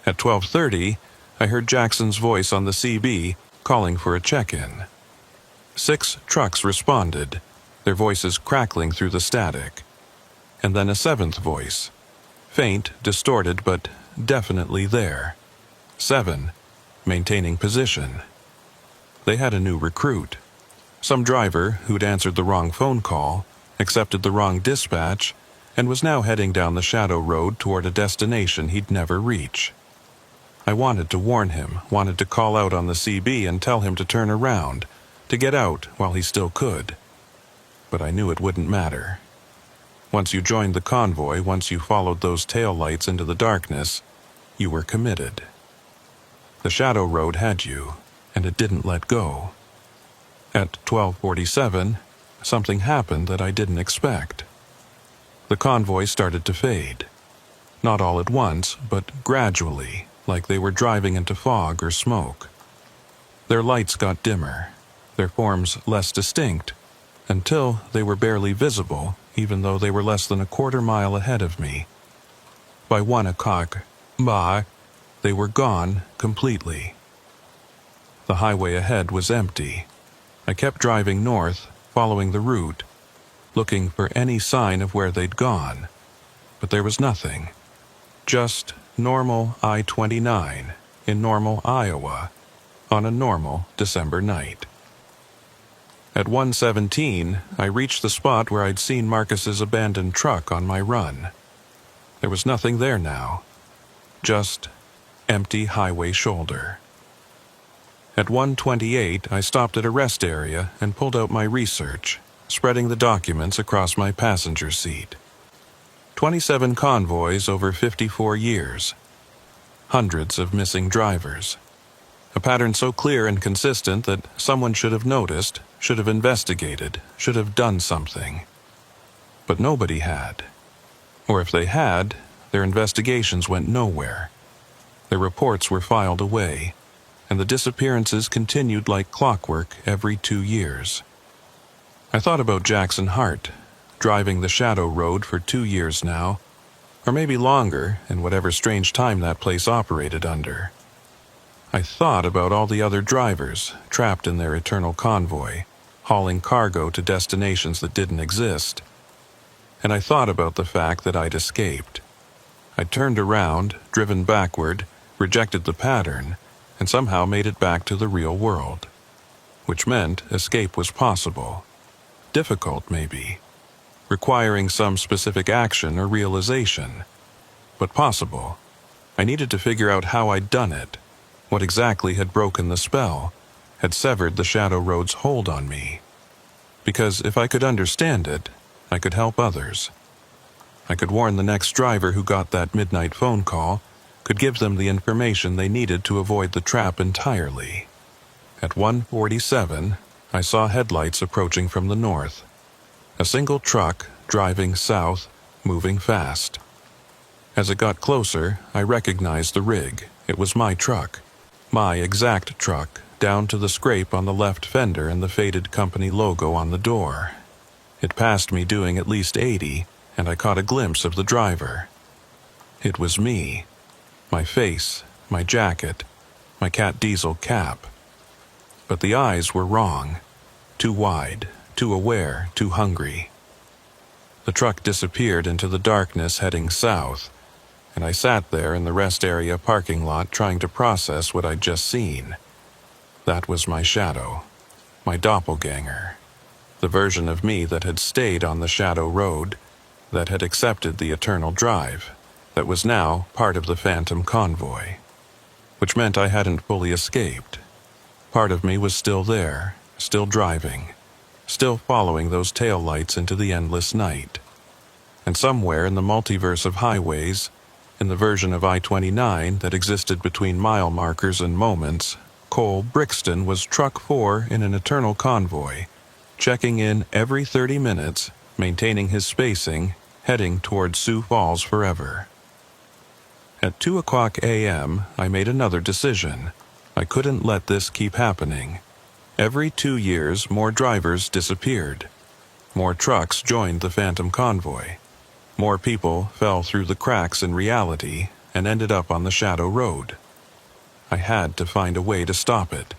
At 12:30, I heard Jackson's voice on the CB calling for a check-in. 6 trucks responded, their voices crackling through the static. And then a 7th voice, faint, distorted, but definitely there. 7, maintaining position. They had a new recruit. Some driver who'd answered the wrong phone call, accepted the wrong dispatch, and was now heading down the Shadow Road toward a destination he'd never reach. I wanted to warn him, wanted to call out on the CB and tell him to turn around, to get out while he still could. But I knew it wouldn't matter. Once you joined the convoy, once you followed those taillights into the darkness, you were committed. The shadow road had you, and it didn't let go. At 12:47, something happened that I didn't expect. The convoy started to fade. Not all at once, but gradually, like they were driving into fog or smoke. Their lights got dimmer, their forms less distinct, until they were barely visible, even though they were less than a quarter mile ahead of me. By 1 o'clock, they were gone completely. The highway ahead was empty. I kept driving north, following the route, looking for any sign of where they'd gone, but there was nothing. Just normal I-29 in normal Iowa on a normal December night. At 1:17, I reached the spot where I'd seen Marcus's abandoned truck on my run. There was nothing there now, just empty highway shoulder. At 1:28, I stopped at a rest area and pulled out my research, spreading the documents across my passenger seat. 27 convoys over 54 years. Hundreds of missing drivers. A pattern so clear and consistent that someone should have noticed, should have investigated, should have done something. But nobody had. Or if they had, their investigations went nowhere. Their reports were filed away, and the disappearances continued like clockwork every 2 years. I thought about Jackson Hart, driving the Shadow Road for 2 years now, or maybe longer in whatever strange time that place operated under. I thought about all the other drivers trapped in their eternal convoy, hauling cargo to destinations that didn't exist. And I thought about the fact that I'd escaped. I'd turned around, driven backward, rejected the pattern, and somehow made it back to the real world. Which meant escape was possible. Difficult, maybe. Requiring some specific action or realization. But possible. I needed to figure out how I'd done it. What exactly had broken the spell, had severed the Shadow Road's hold on me. Because if I could understand it, I could help others. I could warn the next driver who got that midnight phone call, could give them the information they needed to avoid the trap entirely. At 1:47, I saw headlights approaching from the north. A single truck driving south, moving fast. As it got closer, I recognized the rig. It was my truck. My exact truck, down to the scrape on the left fender and the faded company logo on the door. It passed me doing at least 80, and I caught a glimpse of the driver. It was me. My face, my jacket, my Cat Diesel cap. But the eyes were wrong. Too wide, too aware, too hungry. The truck disappeared into the darkness heading south, and I sat there in the rest area parking lot trying to process what I'd just seen. That was my shadow, my doppelganger, the version of me that had stayed on the Shadow Road, that had accepted the eternal drive, that was now part of the phantom convoy. Which meant I hadn't fully escaped. Part of me was still there, still driving, still following those taillights into the endless night. And somewhere in the multiverse of highways, in the version of I-29 that existed between mile markers and moments, Cole Brixton was truck 4 in an eternal convoy, checking in every 30 minutes, maintaining his spacing, heading toward Sioux Falls forever. At 2:00 a.m., I made another decision. I couldn't let this keep happening. Every 2 years, more drivers disappeared. More trucks joined the phantom convoy. More people fell through the cracks in reality and ended up on the Shadow Road. I had to find a way to stop it,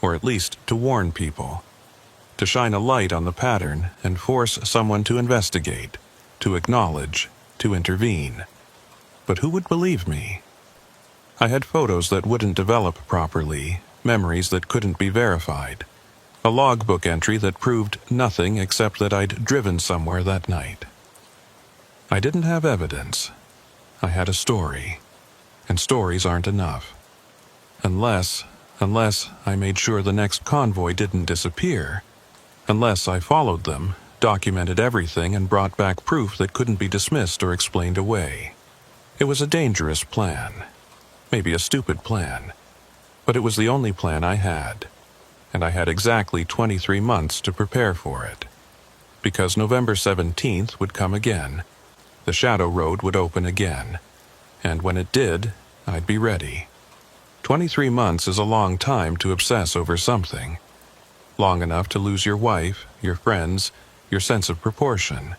or at least to warn people, to shine a light on the pattern and force someone to investigate, to acknowledge, to intervene. But who would believe me? I had photos that wouldn't develop properly, memories that couldn't be verified, a logbook entry that proved nothing except that I'd driven somewhere that night. I didn't have evidence. I had a story, and stories aren't enough. Unless unless I made sure the next convoy didn't disappear, unless I followed them, documented everything, and brought back proof that couldn't be dismissed or explained away. It was a dangerous plan, maybe a stupid plan, but it was the only plan I had, and I had exactly 23 months to prepare for it. Because November 17th would come again, the Shadow Road would open again, and when it did, I'd be ready. 23 months is a long time to obsess over something. Long enough to lose your wife, your friends, your sense of proportion.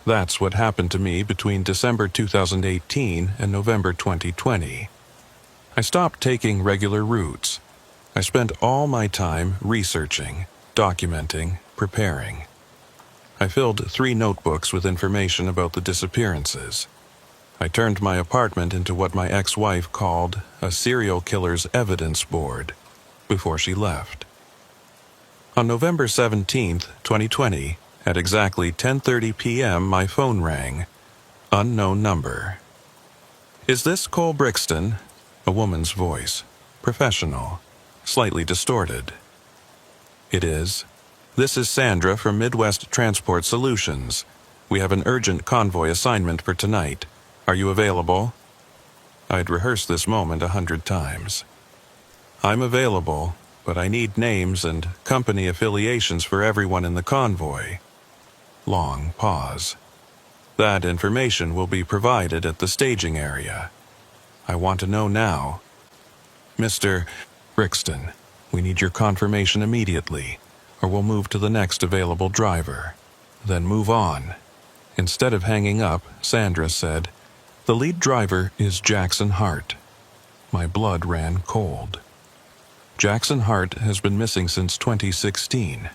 That's what happened to me between December 2018 and November 2020. I stopped taking regular routes. I spent all my time researching, documenting, preparing. I filled 3 notebooks with information about the disappearances. I turned my apartment into what my ex-wife called a serial killer's evidence board before she left. On November 17th, 2020, at exactly 10:30 p.m., my phone rang. Unknown number. "Is this Cole Brixton?" A woman's voice. Professional. Slightly distorted. "It is. This is Sandra from Midwest Transport Solutions. We have an urgent convoy assignment for tonight. Are you available?" I'd rehearsed this moment 100 times. "I'm available, but I need names and company affiliations for everyone in the convoy." Long pause. "That information will be provided at the staging area. I want to know now." "Mr. Brixton, we need your confirmation immediately, or we'll move to the next available driver. Then move on." Instead of hanging up, Sandra said, "The lead driver is Jackson Hart." My blood ran cold. Jackson Hart has been missing since 2016.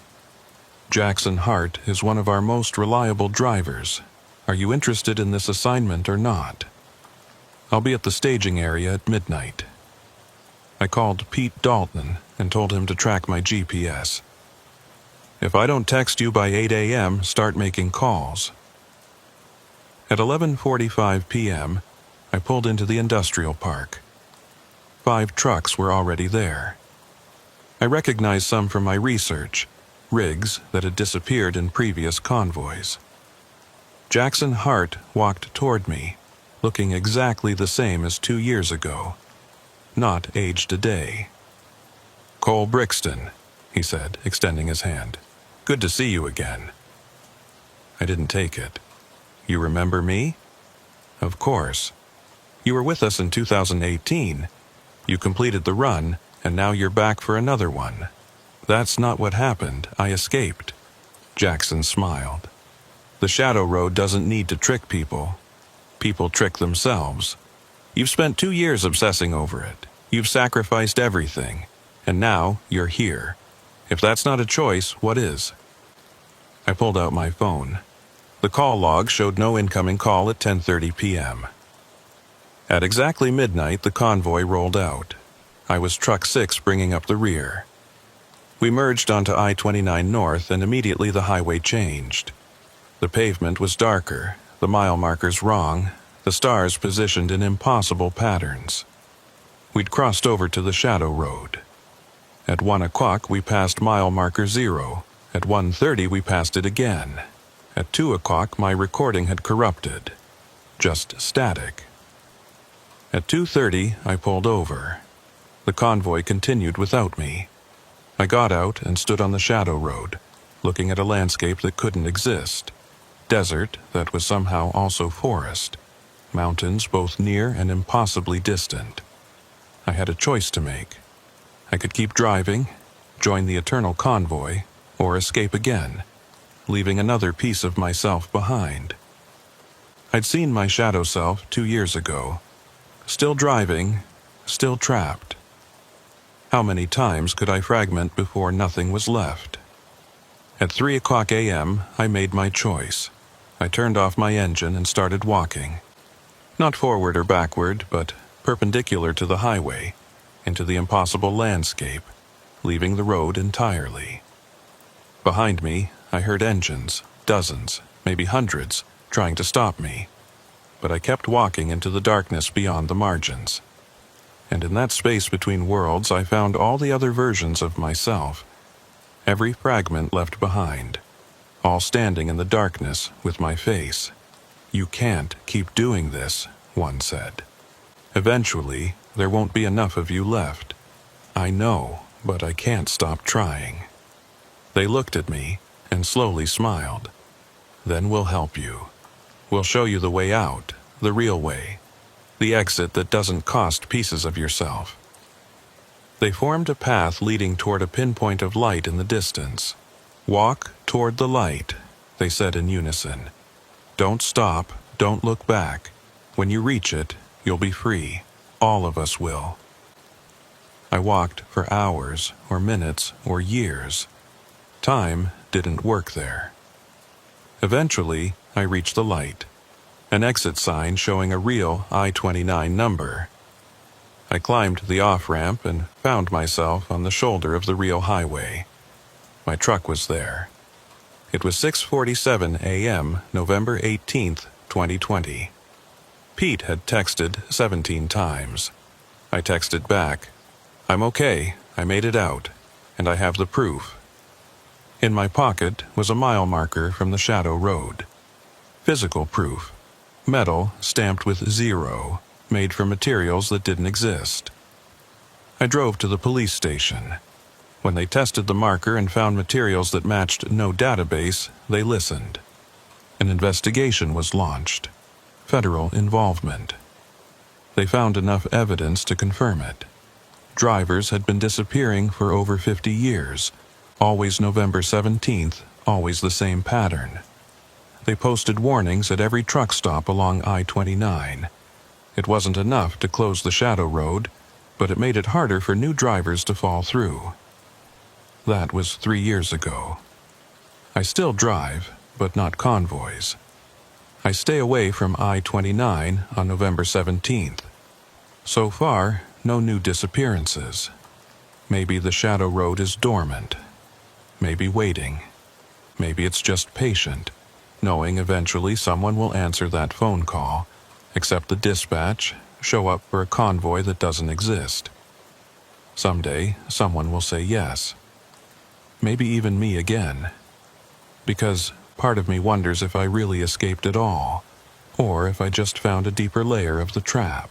Jackson Hart is one of our most reliable drivers. Are you interested in this assignment or not? I'll be at the staging area at midnight. I called Pete Dalton and told him to track my GPS. If I don't text you by 8 a.m., start making calls. At 11:45 p.m., I pulled into the industrial park. 5 trucks were already there. I recognized some from my research, rigs that had disappeared in previous convoys. Jackson Hart walked toward me, looking exactly the same as 2 years ago, not aged a day. "Cole Brixton," he said, extending his hand. "Good to see you again." I didn't take it. "You remember me?" "Of course. You were with us in 2018. You completed the run, and now you're back for another one." "That's not what happened. I escaped." Jackson smiled. "The Shadow Road doesn't need to trick people. People trick themselves. You've spent 2 years obsessing over it. You've sacrificed everything. And now you're here. If that's not a choice, what is?" I pulled out my phone. The call log showed no incoming call at 10:30 p.m. At exactly midnight, the convoy rolled out. I was truck 6 bringing up the rear. We merged onto I-29 North, and immediately the highway changed. The pavement was darker, the mile markers wrong, the stars positioned in impossible patterns. We'd crossed over to the Shadow Road. At 1 o'clock, we passed mile marker 0. At 1:30, we passed it again. At 2 o'clock, my recording had corrupted. Just static. At 2:30, I pulled over. The convoy continued without me. I got out and stood on the Shadow Road, looking at a landscape that couldn't exist. Desert that was somehow also forest. Mountains both near and impossibly distant. I had a choice to make. I could keep driving, join the eternal convoy, or escape again, leaving another piece of myself behind. I'd seen my shadow self 2 years ago. Still driving, still trapped. How many times could I fragment before nothing was left? At 3 o'clock a.m., I made my choice. I turned off my engine and started walking. Not forward or backward, but perpendicular to the highway, into the impossible landscape, leaving the road entirely. Behind me, I heard engines, dozens, maybe hundreds, trying to stop me. But I kept walking into the darkness beyond the margins. And in that space between worlds, I found all the other versions of myself, every fragment left behind, all standing in the darkness with my face. "You can't keep doing this," one said. "Eventually, there won't be enough of you left." I know, but I can't stop trying. They looked at me and slowly smiled. "Then we'll help you. We'll show you the way out, the real way, the exit that doesn't cost pieces of yourself." They formed a path leading toward a pinpoint of light in the distance. "Walk toward the light," they said in unison. "Don't stop, don't look back. When you reach it, you'll be free. All of us will." I walked for hours, or minutes, or years. Time didn't work there. Eventually, I reached the light, an exit sign showing a real I-29 number. I climbed the off-ramp and found myself on the shoulder of the real highway. My truck was there. It was 6:47 a.m., November 18th, 2020. Pete had texted 17 times. I texted back, "I'm okay, I made it out, and I have the proof." In my pocket was a mile marker from the Shadow Road. Physical proof. Metal stamped with 0, made from materials that didn't exist. I drove to the police station. When they tested the marker and found materials that matched no database, they listened. An investigation was launched. Federal involvement. They found enough evidence to confirm it. Drivers had been disappearing for over 50 years, always November 17th, always the same pattern. They posted warnings at every truck stop along I-29. It wasn't enough to close the Shadow Road, but it made it harder for new drivers to fall through. That was 3 years ago. I still drive, but not convoys. I stay away from I-29 on November 17th. So far, no new disappearances. Maybe the Shadow Road is dormant. Maybe waiting. Maybe it's just patient, knowing eventually someone will answer that phone call, accept the dispatch, show up for a convoy that doesn't exist. Someday, someone will say yes. Maybe even me again. Because part of me wonders if I really escaped at all, or if I just found a deeper layer of the trap.